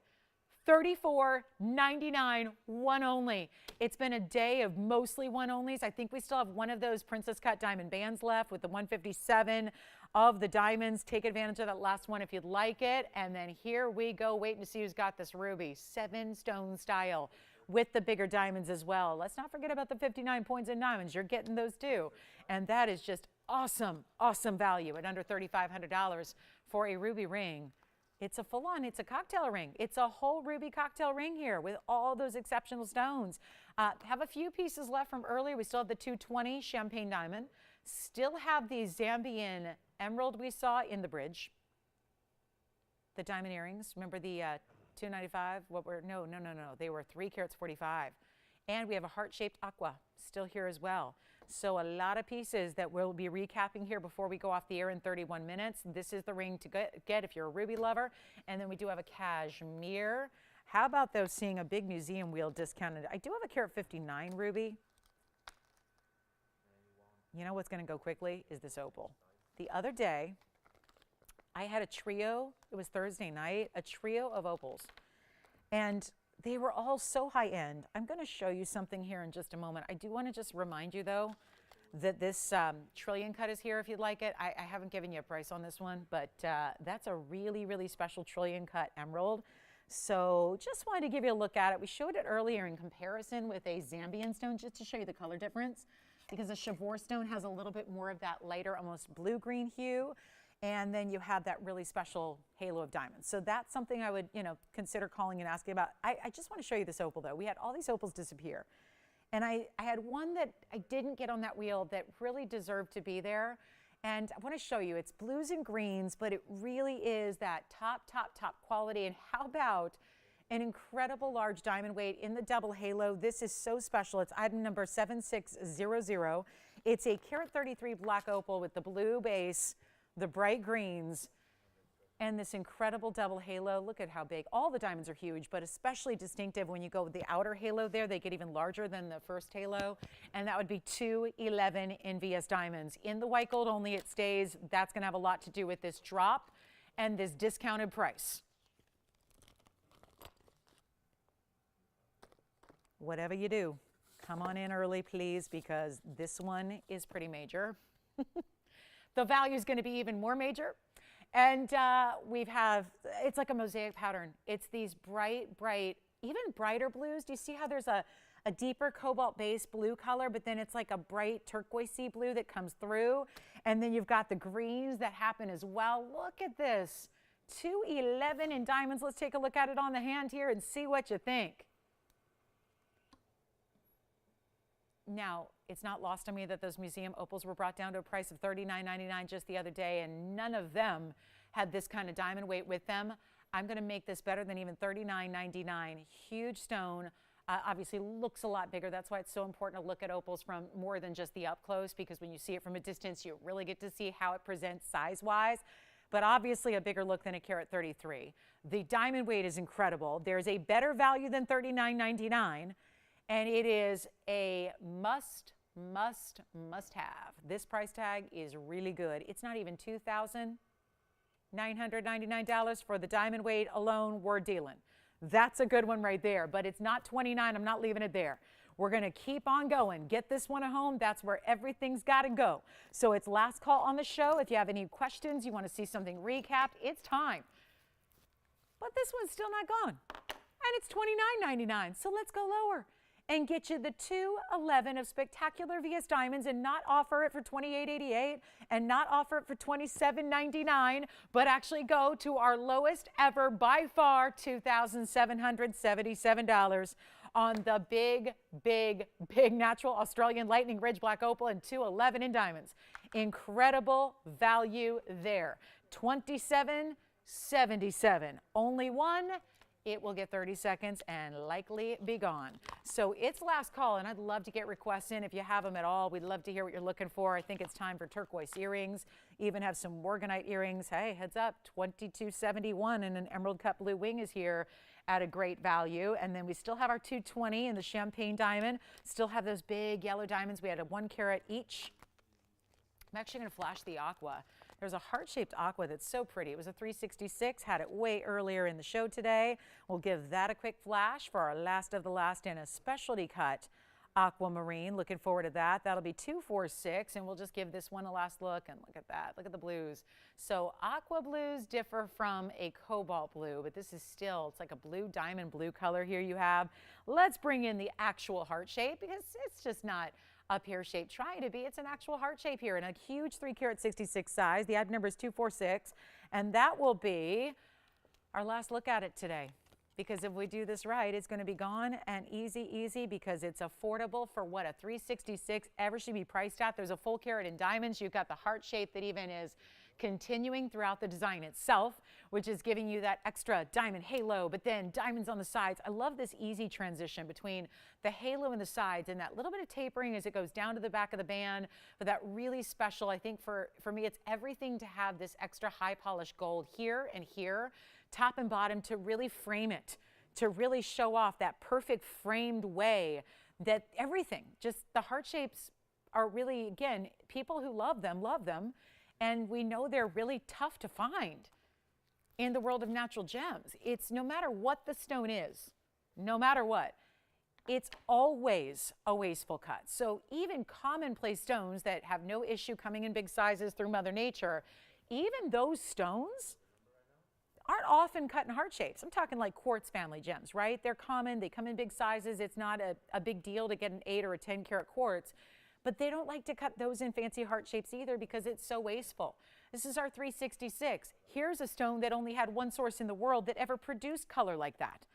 $34.99, one only. It's been a day of mostly one onlys. I think we still have one of those princess cut diamond bands left with the 157 of the diamonds. Take advantage of that last one if you'd like it. And then here we go, waiting to see who's got this ruby, 7 stone style with the bigger diamonds as well. Let's not forget about the 59 points in diamonds. You're getting those too. And that is just awesome, awesome value at under $3,500 for a ruby ring. It's a full-on, it's a cocktail ring. It's a whole ruby cocktail ring here with all those exceptional stones. Have a few pieces left from earlier. We still have the 220 champagne diamond. Still have the Zambian emerald we saw in the bridge. The diamond earrings, remember the 295? No. They were 3 carats 45. And we have a heart-shaped aqua still here as well. So a lot of pieces that we'll be recapping here before we go off the air in 31 minutes. This is the ring to get if you're a ruby lover. And then we do have a cashmere. How about those seeing a big museum wheel discounted? I do have a carat 59 ruby. You know what's going to go quickly is this opal. The other day, I had a trio. It was Thursday night, a trio of opals. And they were all so high-end. I'm going to show you something here in just a moment. I do want to just remind you, though, that this trillion cut is here if you'd like it. I haven't given you a price on this one, but that's a really, really special trillion cut emerald. So just wanted to give you a look at it. We showed it earlier in comparison with a Zambian stone just to show you the color difference because the Chivor stone has a little bit more of that lighter, almost blue-green hue. And then you have that really special halo of diamonds. So that's something I would, consider calling and asking about. I just want to show you this opal, though. We had all these opals disappear. And I had one that I didn't get on that wheel that really deserved to be there. And I want to show you. It's blues and greens, but it really is that top quality. And how about an incredible large diamond weight in the double halo? This is so special. It's item number 7600. It's a carat 33 black opal with the blue base, the bright greens, and this incredible double halo. Look at how big. All the diamonds are huge, but especially distinctive when you go with the outer halo there. They get even larger than the first halo, and that would be 211 NVS diamonds. In the white gold only it stays. That's going to have a lot to do with this drop and this discounted price. Whatever you do, come on in early, please, because this one is pretty major. The value is going to be even more major. And it's like a mosaic pattern. It's these bright, even brighter blues. Do you see how there's a deeper cobalt-based blue color, but then it's like a bright turquoisey blue that comes through. And then you've got the greens that happen as well. Look at this. 211 in diamonds. Let's take a look at it on the hand here and see what you think. Now, it's not lost on me that those museum opals were brought down to a price of $39.99 just the other day, and none of them had this kind of diamond weight with them. I'm going to make this better than even $39.99. Huge stone. Obviously looks a lot bigger. That's why it's so important to look at opals from more than just the up close, because when you see it from a distance, you really get to see how it presents size-wise. But obviously a bigger look than a carat 33. The diamond weight is incredible. There's a better value than $39.99. And it is a must have. This price tag is really good. It's not even $2,999 for the diamond weight alone. We're dealing. That's a good one right there, but it's not $29. I'm not leaving it there. We're going to keep on going. Get this one at home. That's where everything's got to go. So it's last call on the show. If you have any questions, you want to see something recapped, it's time. But this one's still not gone. And it's $29.99. So let's go lower and get you the 211 of spectacular VS diamonds and not offer it for $28.88 and not offer it for $27.99, but actually go to our lowest ever by far, $2,777 on the big natural Australian Lightning Ridge Black Opal and 211 in diamonds. Incredible value there. $27.77. Only one it will get 30 seconds and likely be gone. So it's last call, and I'd love to get requests in if you have them at all. We'd love to hear what you're looking for. I think it's time for turquoise earrings. Even have some morganite earrings. Hey, heads up, $22.71, and an emerald cut blue wing is here at a great value. And then we still have our 220 in the champagne diamond. Still have those big yellow diamonds. We had a 1 carat each. I'm actually going to flash the aqua. There's a heart-shaped aqua that's so pretty. It was a 366, had it way earlier in the show today. We'll give that a quick flash for our last of the last in a specialty cut aquamarine. Looking forward to that. That'll be 246, and we'll just give this one a last look. And look at that. Look at the blues. So aqua blues differ from a cobalt blue, but this is still, it's like a blue diamond blue color here you have. Let's bring in the actual heart shape because it's just not up here shape trying to be. It's an actual heart shape here in a huge 3 carat 66 size. The item number is 246, and that will be our last look at it today. Because if we do this right, it's going to be gone and easy because it's affordable for what a 366 ever should be priced at. There's a full carat in diamonds. You've got the heart shape that even is continuing throughout the design itself, which is giving you that extra diamond halo, but then diamonds on the sides. I love this easy transition between the halo and the sides and that little bit of tapering as it goes down to the back of the band. But that really special, I think for me, it's everything to have this extra high polished gold here and here, top and bottom, to really frame it, to really show off that perfect framed way that everything, just the heart shapes are really, again, people who love them. And we know they're really tough to find in the world of natural gems. It's no matter what the stone is, no matter what, it's always a wasteful cut. So even commonplace stones that have no issue coming in big sizes through Mother Nature, even those stones aren't often cut in heart shapes. I'm talking like quartz family gems, right? They're common, they come in big sizes. It's not a big deal to get an 8 or a 10 carat quartz. But they don't like to cut those in fancy heart shapes either because it's so wasteful. This is our 366. Here's a stone that only had one source in the world that ever produced color like that.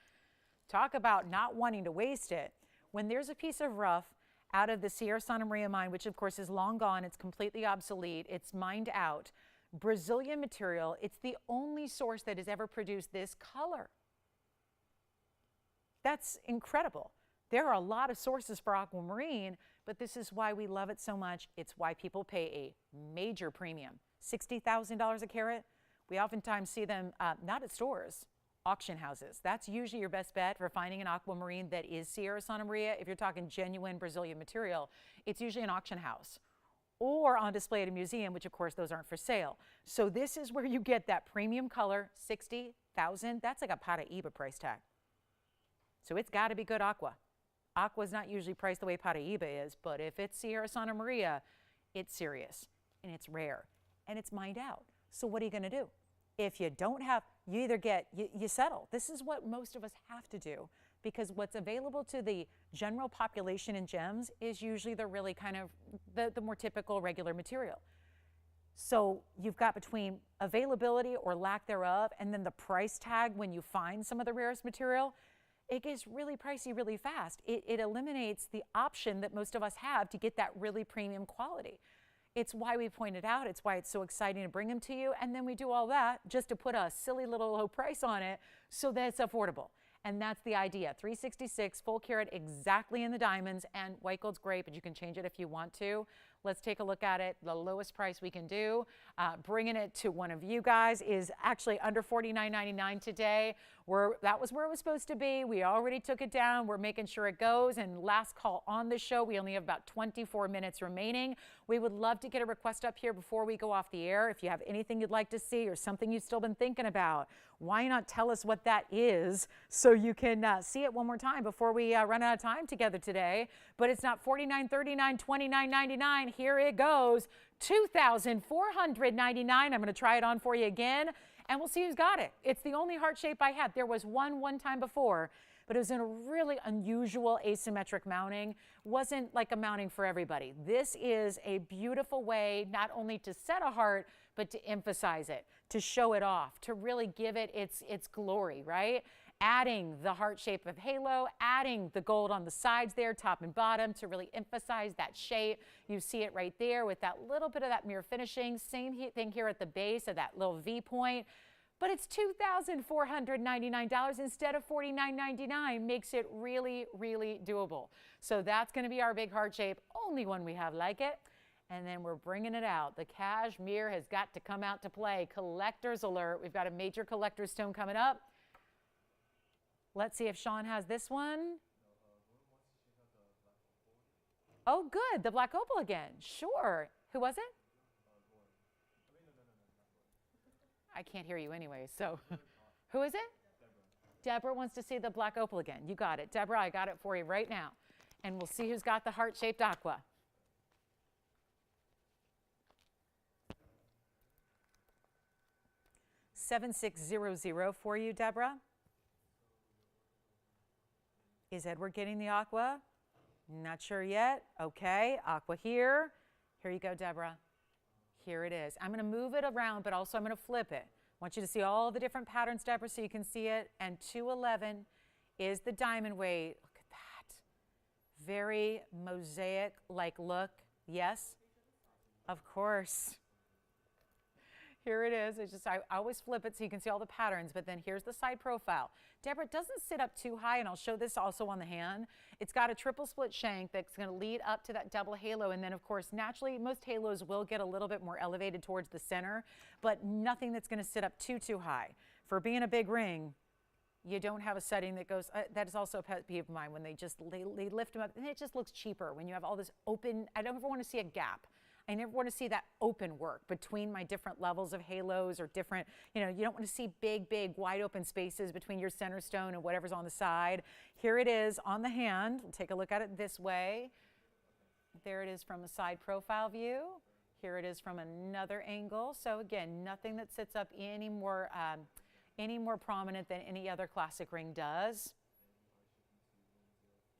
Talk about not wanting to waste it. When there's a piece of rough out of the Sierra Santa Maria mine, which of course is long gone, it's completely obsolete, it's mined out, Brazilian material, it's the only source that has ever produced this color. That's incredible. There are a lot of sources for aquamarine, but this is why we love it so much. It's why people pay a major premium. $60,000 a carat. We oftentimes see them not at stores, auction houses. That's usually your best bet for finding an aquamarine that is Sierra Santa Maria. If you're talking genuine Brazilian material, it's usually an auction house or on display at a museum, which of course those aren't for sale. So this is where you get that premium color, $60,000. That's like a Paraíba price tag. So it's got to be good aqua. Aqua is not usually priced the way Paraíba is, but if it's Sierra Santa Maria, it's serious and it's rare and it's mined out. So what are you going to do? If you don't have, you either get, you settle. This is what most of us have to do because what's available to the general population in gems is usually the really kind of the more typical regular material. So you've got between availability or lack thereof and then the price tag when you find some of the rarest material, it gets really pricey really fast. It eliminates the option that most of us have to get that really premium quality. It's why we point it out. It's why it's so exciting to bring them to you. And then we do all that just to put a silly little low price on it so that it's affordable. And that's the idea. 366 full carat exactly in the diamonds, and white gold's great, but you can change it if you want to. Let's take a look at it. The lowest price we can do, bringing it to one of you guys, is actually under $49.99 today. That was where it was supposed to be. We already took it down. We're making sure it goes. And last call on the show, we only have about 24 minutes remaining. We would love to get a request up here before we go off the air. If you have anything you'd like to see or something you've still been thinking about, why not tell us what that is so you can see it one more time before we run out of time together today. But it's not $49.39, $29.99. Here it goes, $2,499. I'm going to try it on for you again, and we'll see who's got it. It's the only heart shape I had. There was one time before, but it was in a really unusual asymmetric mounting. Wasn't like a mounting for everybody. This is a beautiful way not only to set a heart, but to emphasize it, to show it off, to really give it its glory, right? Adding the heart shape of halo, adding the gold on the sides there, top and bottom, to really emphasize that shape. You see it right there with that little bit of that mirror finishing. Same thing here at the base of that little V point. but it's $2,499 instead of $49.99. Makes it really, really doable. So that's going to be our big heart shape, only one we have like it. And then we're bringing it out. The cashmere has got to come out to play. Collector's alert. We've got a major collector's stone coming up. Let's see if Sean has this one. Oh, good. The black opal again. Sure. Who was it? I can't hear you anyway, so who is it? Deborah wants to see the black opal again. You got it. Deborah, I got it for you right now. And we'll see who's got the heart-shaped aqua. $7600 for you, Deborah. Is Edward getting the aqua? Not sure yet. Okay, aqua here. Here you go, Deborah. Here it is. I'm going to move it around, but also I'm going to flip it. I want you to see all the different patterns, Deborah, so you can see it. And 211 is the diamond weight. Look at that. Very mosaic-like look. Yes? Of course. Here it is. It's just, I always flip it so you can see all the patterns, but then here's the side profile. Deborah, it doesn't sit up too high, and I'll show this also on the hand. It's got a triple split shank that's going to lead up to that double halo, and then of course, naturally, most halos will get a little bit more elevated towards the center, but nothing that's going to sit up too high. For being a big ring, you don't have a setting that goes, that is also a pet peeve of mine, when they lift them up, and it just looks cheaper when you have all this open. I don't ever want to see a gap. I never want to see that open work between my different levels of halos or different, you don't want to see big, wide open spaces between your center stone and whatever's on the side. Here it is on the hand. We'll take a look at it this way. There it is from a side profile view. Here it is from another angle. So again, nothing that sits up any more prominent than any other classic ring does.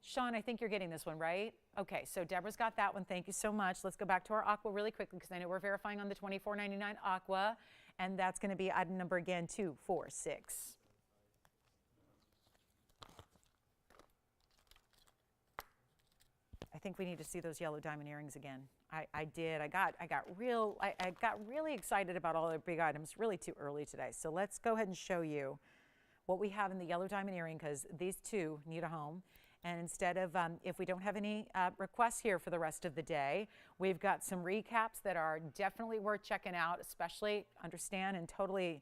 Sean, I think you're getting this one, right? Okay, so Deborah's got that one. Thank you so much. Let's go back to our aqua really quickly because I know we're verifying on the $24.99 aqua, and that's going to be item number again 246. I think we need to see those yellow diamond earrings again. I did. I got really excited about all the big items really too early today. So let's go ahead and show you what we have in the yellow diamond earring because these two need a home. And instead of, if we don't have any requests here for the rest of the day, we've got some recaps that are definitely worth checking out, especially understand and totally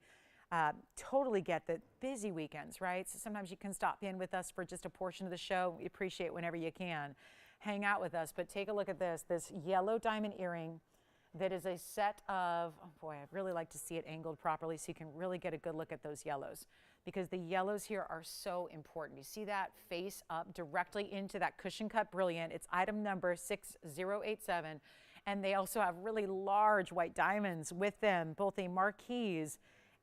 get the busy weekends, right? So sometimes you can stop in with us for just a portion of the show. We appreciate whenever you can hang out with us. But take a look at this yellow diamond earring that is a set of, oh boy, I'd really like to see it angled properly so you can really get a good look at those yellows. Because the yellows here are so important. You see that face up directly into that cushion cut brilliant. It's item number 6087. And they also have really large white diamonds with them, both a marquise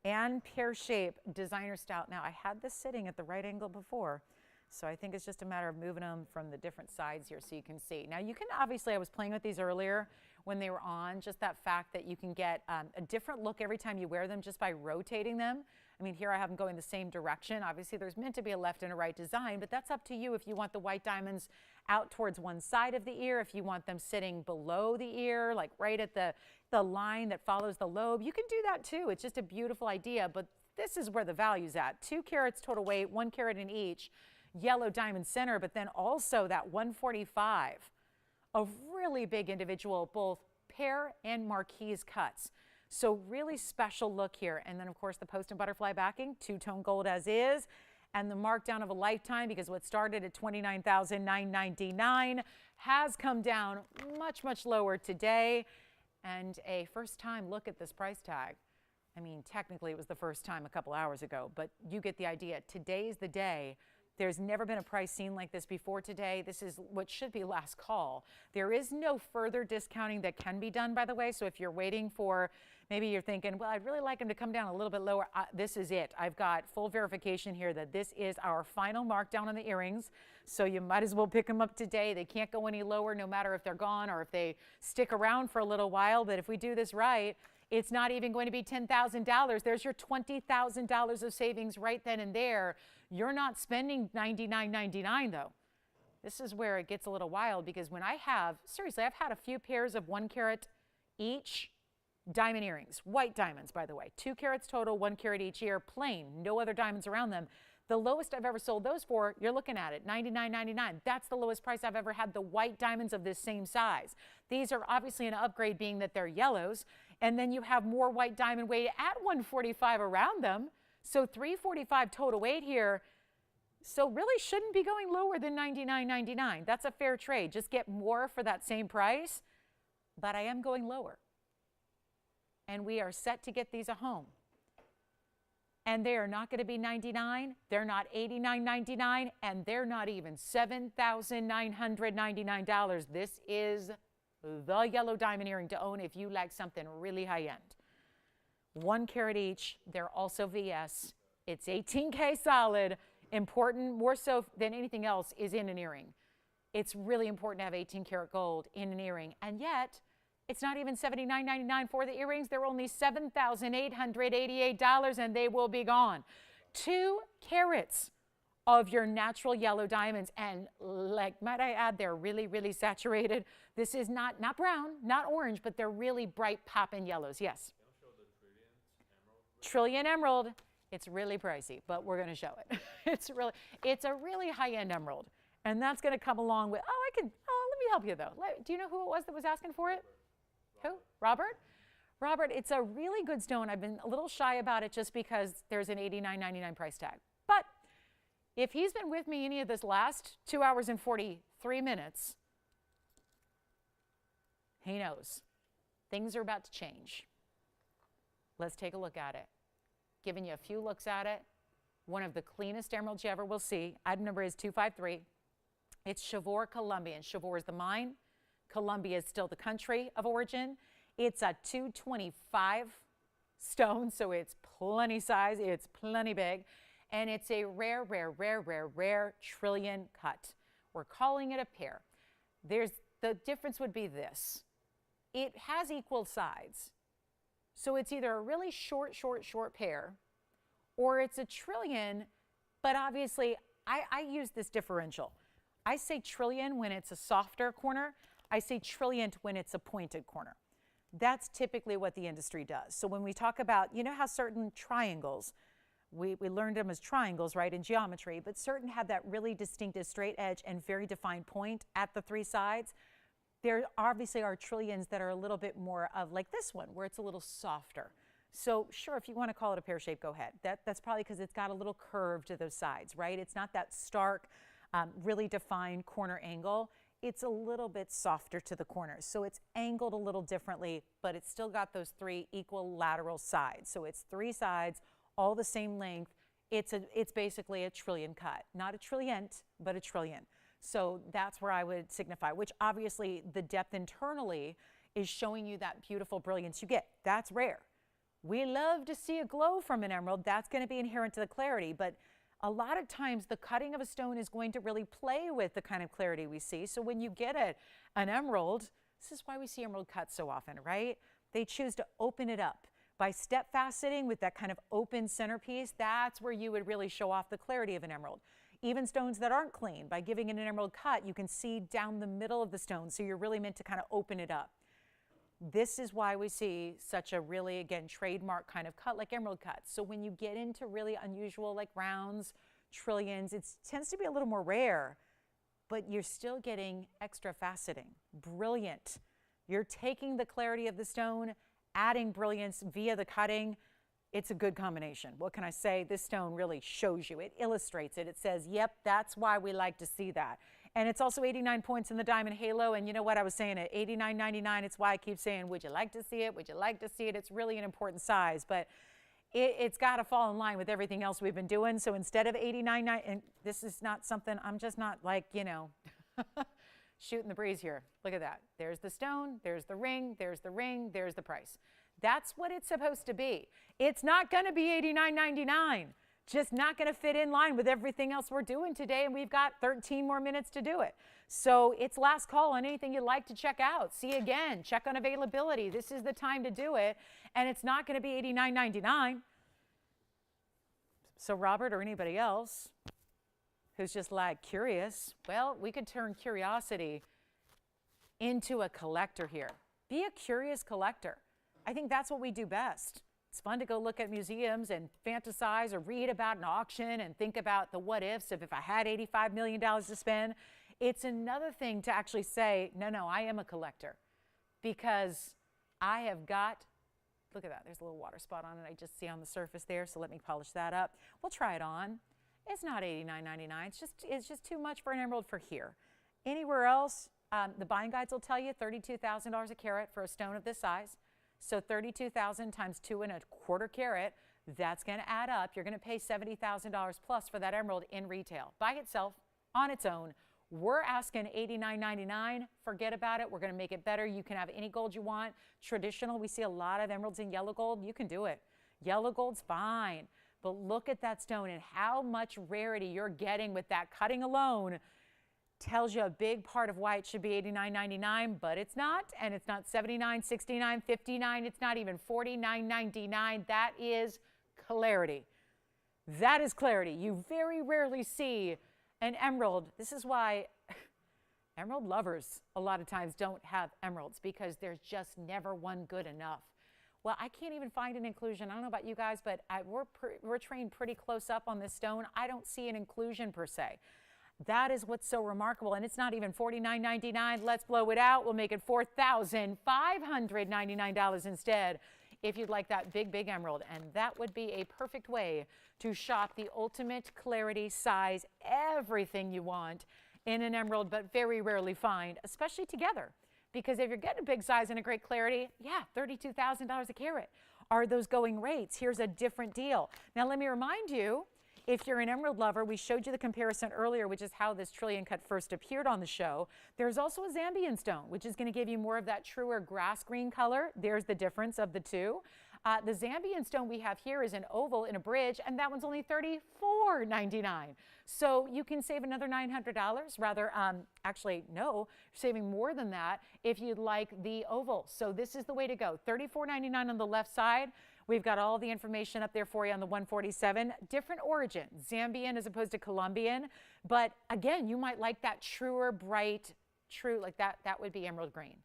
and pear-shaped designer style. Now, I had this sitting at the right angle before, so I think it's just a matter of moving them from the different sides here so you can see. Now, you can obviously, I was playing with these earlier when they were on, just that fact that you can get a different look every time you wear them just by rotating them. I mean, here I have them going the same direction. Obviously, there's meant to be a left and a right design, but that's up to you if you want the white diamonds out towards one side of the ear, if you want them sitting below the ear, like right at the line that follows the lobe. You can do that too. It's just a beautiful idea, but this is where the value's at. 2 carats total weight, 1 carat in each, yellow diamond center, but then also that 145 of really big individual, both pear and marquise cuts. So really special look here. And then of course the post and butterfly backing, 2-tone gold as is, and the markdown of a lifetime because what started at $29,999 has come down much lower today. And a first time look at this price tag. I mean, technically it was the first time a couple hours ago, but you get the idea. Today's the day. There's never been a price seen like this before today. This is what should be last call. There is no further discounting that can be done, by the way. So if you're waiting for, maybe you're thinking, well, I'd really like them to come down a little bit lower. This is it. I've got full verification here that this is our final markdown on the earrings. So you might as well pick them up today. They can't go any lower no matter if they're gone or if they stick around for a little while. But if we do this right, it's not even going to be $10,000. There's your $20,000 of savings right then and there. You're not spending $99.99 though. This is where it gets a little wild because when seriously, I've had a few pairs of 1 carat each Diamond earrings, white diamonds, by the way, 2 carats total, 1 carat each ear, plain, no other diamonds around them. The lowest I've ever sold those for, you're looking at it, $99.99. That's the lowest price I've ever had the white diamonds of this same size. These are obviously an upgrade being that they're yellows, and then you have more white diamond weight at $145 around them. So $345 total weight here. So really shouldn't be going lower than $99.99. That's a fair trade. Just get more for that same price. But I am going lower. And we are set to get these a home. And they are not going to be $99. They're not $89.99. And they're not even $7,999. This is the yellow diamond earring to own if you like something really high end. 1 carat each. They're also VS. It's 18K solid. Important, more so than anything else, is in an earring. It's really important to have 18 karat gold in an earring. And yet, it's not even $79.99 for the earrings. They're only $7,888, and they will be gone. 2 carats of your natural yellow diamonds. And like, might I add, they're really, really saturated. This is not brown, not orange, but they're really bright poppin' yellows. Yes? They'll show the Trillion Emerald. It's really pricey, but we're going to show it. It's a really high-end emerald. And that's going to come along with, let me help you, though. Do you know who it was that was asking for it? Who? Robert? Robert, it's a really good stone. I've been a little shy about it just because there's an $89.99 price tag. But if he's been with me any of this last 2 hours and 43 minutes, he knows. Things are about to change. Let's take a look at it. Giving you a few looks at it. One of the cleanest emeralds you ever will see. Item number is 253. It's Chivor Colombian. Chivor is the mine. Colombia is still the country of origin. It's a 225 stone, so it's plenty size. It's plenty big. And it's a rare trillion cut. We're calling it a pair. The difference would be this. It has equal sides. So it's either a really short pair, or it's a trillion, but obviously I use this differential. I say trillion when it's a softer corner. I say trillion when it's a pointed corner. That's typically what the industry does. So when we talk about, you know how certain triangles, we learned them as triangles, right, in geometry, but certain have that really distinctive straight edge and very defined point at the 3 sides. There obviously are trillions that are a little bit more of like this one, where it's a little softer. So sure, if you want to call it a pear shape, go ahead. That's probably because it's got a little curve to those sides, right? It's not that stark, really defined corner angle. It's a little bit softer to the corners. So it's angled a little differently, but it's still got those 3 equal lateral sides. So it's 3 sides, all the same length. It's basically a trillion cut. Not a trillient, but a trillion. So that's where I would signify, which obviously the depth internally is showing you that beautiful brilliance you get. That's rare. We love to see a glow from an emerald. That's going to be inherent to the clarity. But a lot of times the cutting of a stone is going to really play with the kind of clarity we see. So when you get an emerald, this is why we see emerald cuts so often, right? They choose to open it up. By step faceting with that kind of open centerpiece, that's where you would really show off the clarity of an emerald. Even stones that aren't clean, by giving it an emerald cut, you can see down the middle of the stone, so you're really meant to kind of open it up. This is why we see such a really, again, trademark kind of cut like emerald cuts. So when you get into really unusual like rounds, trillions, it tends to be a little more rare, but you're still getting extra faceting. Brilliant. You're taking the clarity of the stone, adding brilliance via the cutting. It's a good combination. What can I say? This stone really shows you. It illustrates it. It says, yep, that's why we like to see that. And it's also 89 points in the diamond halo. And you know what I was saying at $89.99, it's why I keep saying, would you like to see it? Would you like to see it? It's really an important size, but it's got to fall in line with everything else we've been doing. So instead of $89.99, and this is not something, I'm just not like, shooting the breeze here. Look at that. There's the stone, there's the ring, there's the ring, there's the price. That's what it's supposed to be. It's not going to be $89.99. Just not going to fit in line with everything else we're doing today, and we've got 13 more minutes to do it. So it's last call on anything you'd like to check out. See again, check on availability. This is the time to do it, and it's not going to be $89.99. So Robert or anybody else who's just like curious, well, we could turn curiosity into a collector here. Be a curious collector. I think that's what we do best. It's fun to go look at museums and fantasize or read about an auction and think about the what ifs of if I had $85 million to spend. It's another thing to actually say, no, I am a collector because I have got, look at that, there's a little water spot on it I just see on the surface there, so let me polish that up. We'll try it on. It's not $89.99, it's just too much for an emerald for here. Anywhere else, the buying guides will tell you $32,000 a carat for a stone of this size. So 32,000 times 2¼ carat, that's going to add up. You're going to pay $70,000 plus for that emerald in retail. By itself, on its own, we're asking $89.99. Forget about it. We're going to make it better. You can have any gold you want. Traditional, we see a lot of emeralds in yellow gold. You can do it. Yellow gold's fine. But look at that stone and how much rarity you're getting with that cutting alone. Tells you a big part of why it should be $89.99, but it's not, and it's not $79, $69, $59, it's not even $49.99. That is clarity. That is clarity. You very rarely see an emerald. This is why emerald lovers a lot of times don't have emeralds, because there's just never one good enough. Well, I can't even find an inclusion. I don't know about you guys, but we're trained pretty close up on this stone. I don't see an inclusion per se. That is what's so remarkable, and it's not even $49.99. Let's blow it out. We'll make it $4,599 instead if you'd like that big, big emerald, and that would be a perfect way to shop the ultimate clarity, size, everything you want in an emerald, but very rarely find, especially together. Because if you're getting a big size and a great clarity, yeah, $32,000 a carat are those going rates. Here's a different deal. Now, let me remind you, if you're an emerald lover, we showed you the comparison earlier, which is how this trillion cut first appeared on the show. There's also a Zambian stone, which is going to give you more of that truer grass green color. There's the difference of the two. The Zambian stone we have here is an oval in a bridge, and that one's only $34.99. So you can save another $900. Rather, actually, no, you're saving more than that if you'd like the oval. So this is the way to go. $34.99 on the left side. We've got all the information up there for you on the 147. Different origin, Zambian as opposed to Colombian. But again, you might like that truer, bright, true, like that would be emerald green.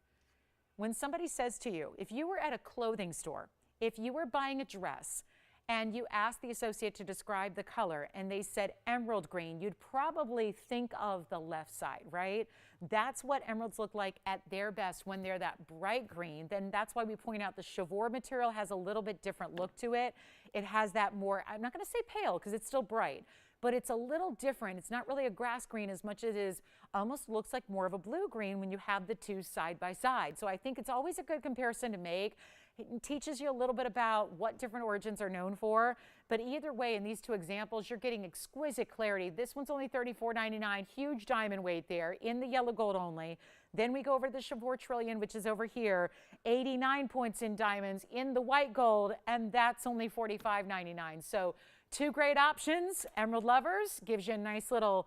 When somebody says to you, if you were at a clothing store, if you were buying a dress and you asked the associate to describe the color and they said emerald green, you'd probably think of the left side, right? That's what emeralds look like at their best when they're that bright green. Then that's why we point out the chivor material has a little bit different look to it. It has that more, I'm not going to say pale because it's still bright, but it's a little different. It's not really a grass green as much as it is, almost looks like more of a blue green when you have the two side by side. So I think it's always a good comparison to make. It teaches you a little bit about what different origins are known for, but either way, in these two examples, you're getting exquisite clarity. This one's only $34.99, huge diamond weight there in the yellow gold only. Then we go over to the chivor trillion, which is over here, 89 points in diamonds in the white gold, and that's only $45.99. So two great options. Emerald lovers, gives you a nice little,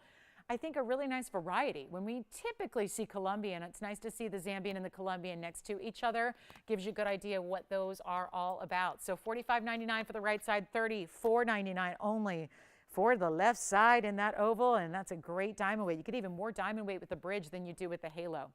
I think, a really nice variety. When we typically see Colombian, it's nice to see the Zambian and the Colombian next to each other. Gives you a good idea what those are all about. So $45.99 for the right side, $34.99 only for the left side in that oval, and that's a great diamond weight. You get even more diamond weight with the bridge than you do with the halo.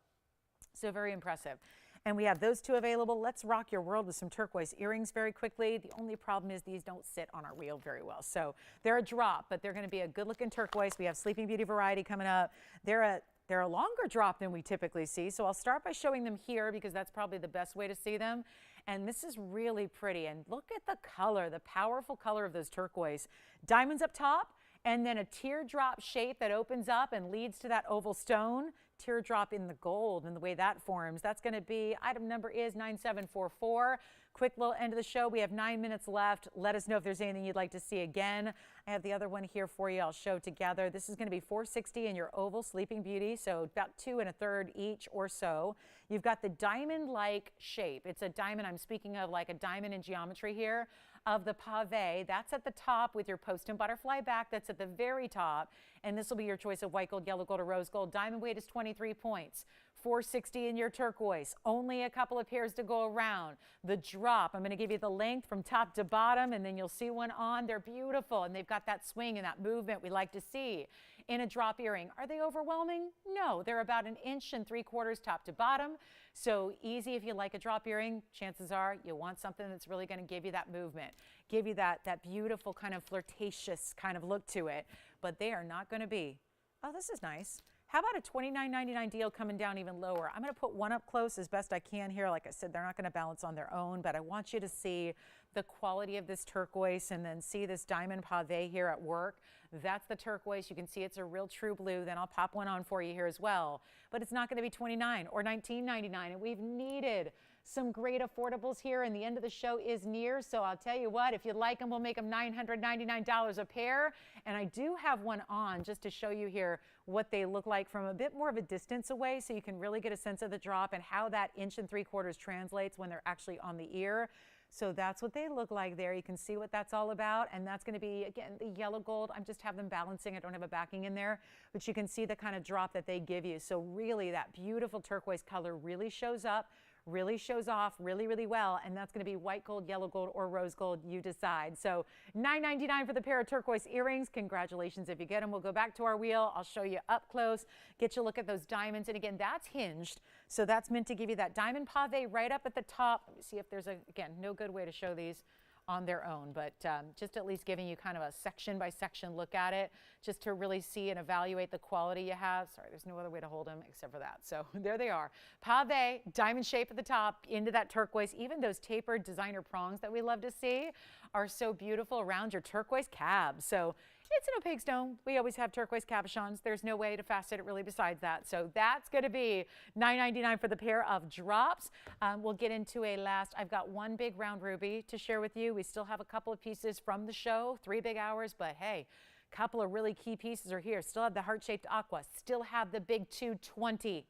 So very impressive. And we have those two available. Let's rock your world with some turquoise earrings very quickly. The only problem is these don't sit on our reel very well. So they're a drop, but they're going to be a good looking turquoise. We have Sleeping Beauty variety coming up. They're a longer drop than we typically see. So I'll start by showing them here because that's probably the best way to see them. And this is really pretty. And look at the color, the powerful color of those turquoise. Diamonds up top, and then a teardrop shape that opens up and leads to that oval stone. Teardrop in the gold and the way that forms. That's going to be, item number is 9744. Quick little end of the show. We have 9 minutes left. Let us know if there's anything you'd like to see again. I have the other one here for you. I'll show together. This is going to be $460 in your oval Sleeping Beauty, so about 2 1/3 each or so. You've got the diamond-like shape. It's a diamond, I'm speaking of like a diamond in geometry here, of the pave. That's at the top with your post and butterfly back. That's at the very top. And this will be your choice of white gold, yellow gold, or rose gold. Diamond weight is 23 points. $460 in your turquoise. Only a couple of pairs to go around. The drop, I'm going to give you the length from top to bottom, and then you'll see one on. They're beautiful, and they've got that swing and that movement we like to see. in a drop earring. Are they overwhelming? No, they're about 1.75 inches top to bottom. So easy if you like a drop earring. Chances are you want something that's really going to give you that movement, give you that beautiful kind of flirtatious kind of look to it. But they are not going to be, oh, this is nice. How about a $29.99 deal coming down even lower? I'm going to put one up close as best I can here. Like I said, they're not going to balance on their own, but I want you to see the quality of this turquoise and then see this diamond pave here at work. That's the turquoise. You can see it's a real true blue. Then I'll pop one on for you here as well. But it's not going to be $29 or $19.99. And we've needed some great affordables here, and the end of the show is near. So I'll tell you what, if you like them, we'll make them $999 a pair. And I do have one on just to show you here what they look like from a bit more of a distance away, so you can really get a sense of the drop and how that 1.75 inches translates when they're actually on the ear. So that's what they look like there. You can see what that's all about. And that's going to be, again, the yellow gold. I'm just have them balancing. I don't have a backing in there, but you can see the kind of drop that they give you. So really that beautiful turquoise color really shows up, really shows off really, really well. And that's going to be white gold, yellow gold, or rose gold. You decide. So $9.99 for the pair of turquoise earrings. Congratulations if you get them. We'll go back to our wheel. I'll show you up close, get you a look at those diamonds. And again, that's hinged. So that's meant to give you that diamond pave right up at the top. Let me see if there's a, again, no good way to show these on their own, but just at least giving you kind of a section by section look at it, just to really see and evaluate the quality you have. Sorry, there's no other way to hold them except for that. So there they are. Pave, diamond shape at the top, into that turquoise. Even those tapered designer prongs that we love to see are so beautiful around your turquoise cab. So it's an opaque stone. We always have turquoise cabochons. There's no way to facet it really besides that. So that's going to be $9.99 for the pair of drops. We'll get into a last. I've got one big round ruby to share with you. We still have a couple of pieces from the show, 3 big hours, but hey, a couple of really key pieces are here. Still have the heart-shaped aqua. Still have the big 220.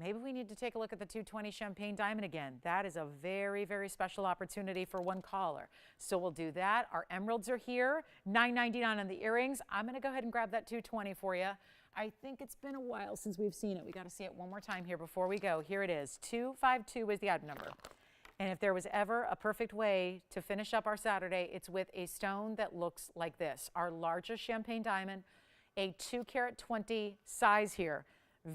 Maybe we need to take a look at the 220 champagne diamond again. That is a very, very special opportunity for one caller. So we'll do that. Our emeralds are here, $9.99 on the earrings. I'm going to go ahead and grab that 220 for you. I think it's been a while since we've seen it. We got to see it one more time here before we go. Here it is. 252 is the item number. And if there was ever a perfect way to finish up our Saturday, it's with a stone that looks like this. Our largest champagne diamond, a 2-carat 20 size here.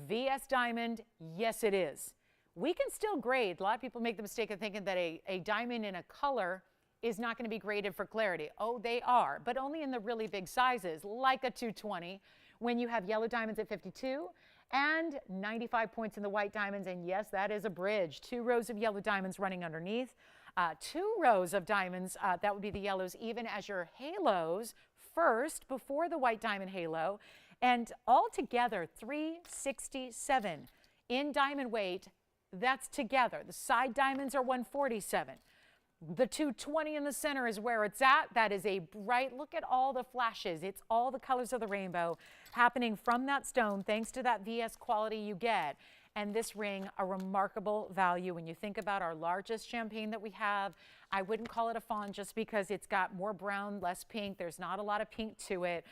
VS diamond, yes it is. We can still grade. A lot of people make the mistake of thinking that a diamond in a color is not going to be graded for clarity. Oh, they are, but only in the really big sizes, like a 220, when you have yellow diamonds at 52 and 95 points in the white diamonds. And yes, that is a bridge. 2 rows of yellow diamonds running underneath, 2 rows of diamonds, that would be the yellows, even as your halos first before the white diamond halo. And altogether, 367 in diamond weight. That's together. The side diamonds are 147. The 220 in the center is where it's at. That is a bright, look at all the flashes. It's all the colors of the rainbow happening from that stone, thanks to that VS quality you get. And this ring, a remarkable value. When you think about our largest champagne that we have, I wouldn't call it a fawn just because it's got more brown, less pink. There's not a lot of pink to it.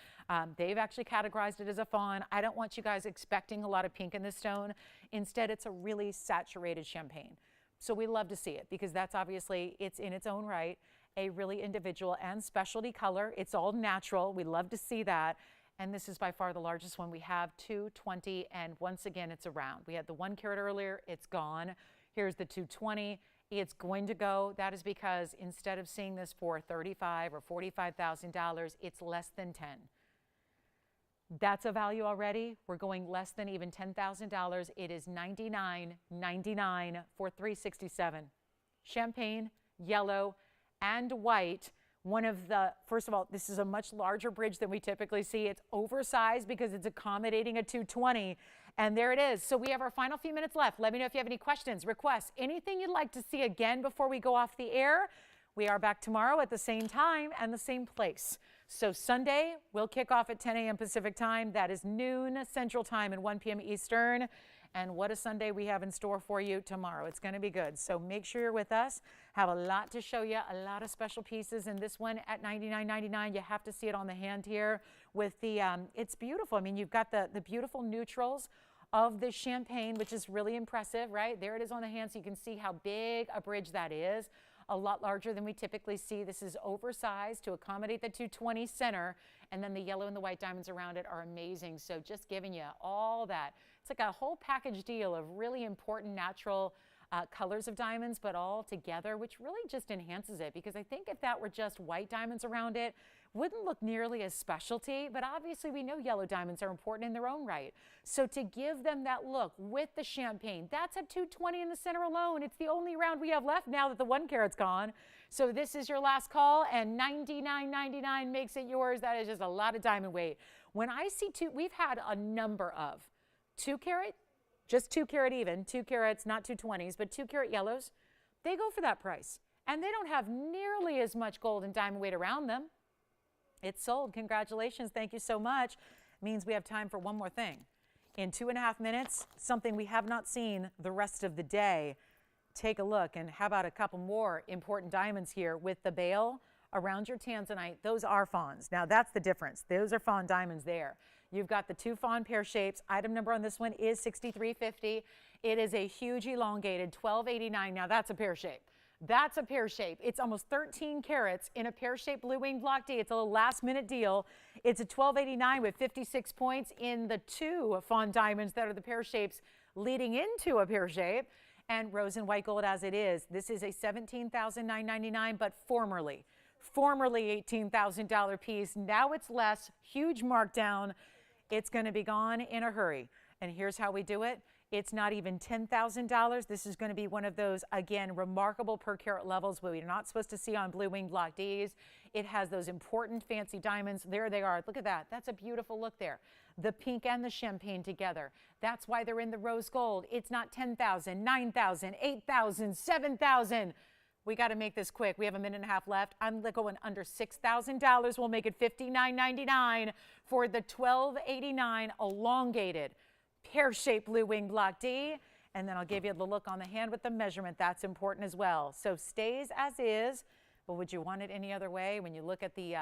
They've actually categorized it as a fawn. I don't want you guys expecting a lot of pink in this stone. Instead, it's a really saturated champagne. So we love to see it because that's obviously, it's in its own right, a really individual and specialty color. It's all natural. We love to see that. And this is by far the largest one. We have 220, and once again, it's a round. We had the 1 carat earlier, it's gone. Here's the 220, it's going to go. That is because instead of seeing this for $35,000 or $45,000, it's less than 10. That's a value already. We're going less than even $10,000. It is $99.99 for 367. Champagne, yellow, and white. One of the, first of all, this is a much larger bridge than we typically see. It's oversized because it's accommodating a 220. And there it is. So we have our final few minutes left. Let me know if you have any questions, requests, anything you'd like to see again before we go off the air. We are back tomorrow at the same time and the same place. So Sunday, we'll kick off at 10 a.m. Pacific time. That is noon Central time and 1 p.m. Eastern. And what a Sunday we have in store for you tomorrow. It's going to be good. So make sure you're with us. Have a lot to show you, a lot of special pieces. And this one at $99.99, you have to see it on the hand here with the, it's beautiful. I mean, you've got the beautiful neutrals of the champagne, which is really impressive, right? There it is on the hand, so you can see how big a bridge that is. a lot larger than we typically see. This is oversized to accommodate the 220 center, and then the yellow and the white diamonds around it are amazing. So just giving you all that. It's like a whole package deal of really important natural colors of diamonds, but all together, which really just enhances it, because I think if that were just white diamonds around it, wouldn't look nearly as specialty. But obviously we know yellow diamonds are important in their own right. So to give them that look with the champagne, that's at 220 in the center alone. It's the only round we have left now that the 1 carat's gone. So this is your last call, and $99.99 makes it yours. That is just a lot of diamond weight. When I see we've had a number of 2 carat, just 2 carat even, 2 carats, not 220s, but 2 carat yellows, they go for that price. And they don't have nearly as much gold and diamond weight around them. It's sold. Congratulations. Thank you so much. Means we have time for one more thing. In 2.5 minutes, something we have not seen the rest of the day. Take a look. And how about a couple more important diamonds here with the bail around your tanzanite? Those are fawns. Now that's the difference. Those are fawn diamonds there. You've got the 2 fawn pear shapes. Item number on this one is $63.50. It is a huge elongated $12.89. Now that's a pear shape. That's a pear shape. It's almost 13 carats in a pear shaped blue wing block D. It's a little last minute deal. It's a $12.89 with 56 points in the 2 fawn diamonds that are the pear shapes leading into a pear shape, and rose and white gold as it is. This is a $17,999, but formerly $18,000 piece. Now it's less, huge markdown. It's going to be gone in a hurry. And here's how we do it. It's not even $10,000. This is going to be one of those, again, remarkable per carat levels where we're not supposed to see on blue wing block Ds. It has those important fancy diamonds. There they are. Look at that. That's a beautiful look there. The pink and the champagne together. That's why they're in the rose gold. It's not $10,000, $9,000, $8,000, $7,000. We got to make this quick. We have a minute and a half left. I'm going under $6,000. We'll make it $59.99 for the $12.89 elongated pear-shaped blue wing block D. And then I'll give you the look on the hand with the measurement. That's important as well. So stays as is, but would you want it any other way? When you look at the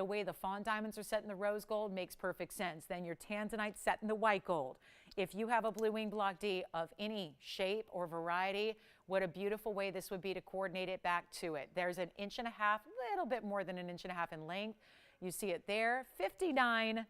way the fawn diamonds are set in the rose gold, makes perfect sense. Then your tanzanite set in the white gold. If you have a blue wing block D of any shape or variety, what a beautiful way this would be to coordinate it back to it. There's 1.5 inches, little bit more than 1.5 inches in length. You see it there, $59.99,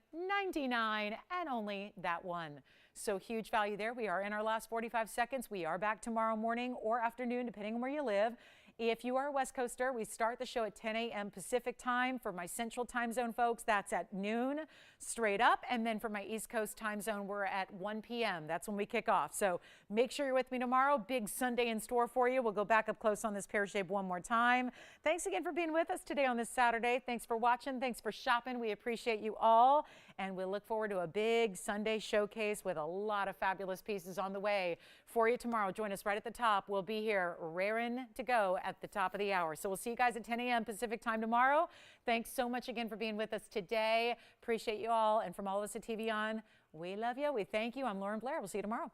and only that one. So huge value there. We are in our last 45 seconds. We are back tomorrow morning or afternoon, depending on where you live. If you are a West Coaster, we start the show at 10 a.m. Pacific time. For my Central time zone folks, that's at noon straight up. And then for my East Coast time zone, we're at 1 p.m. That's when we kick off. So make sure you're with me tomorrow. Big Sunday in store for you. We'll go back up close on this pear shape one more time. Thanks again for being with us today on this Saturday. Thanks for watching. Thanks for shopping. We appreciate you all. And we'll look forward to a big Sunday showcase with a lot of fabulous pieces on the way for you tomorrow. Join us right at the top. We'll be here raring to go at the top of the hour. So we'll see you guys at 10 a.m. Pacific time tomorrow. Thanks so much again for being with us today. Appreciate you all. And from all of us at TVON, we love you. We thank you. I'm Lauren Blair. We'll see you tomorrow.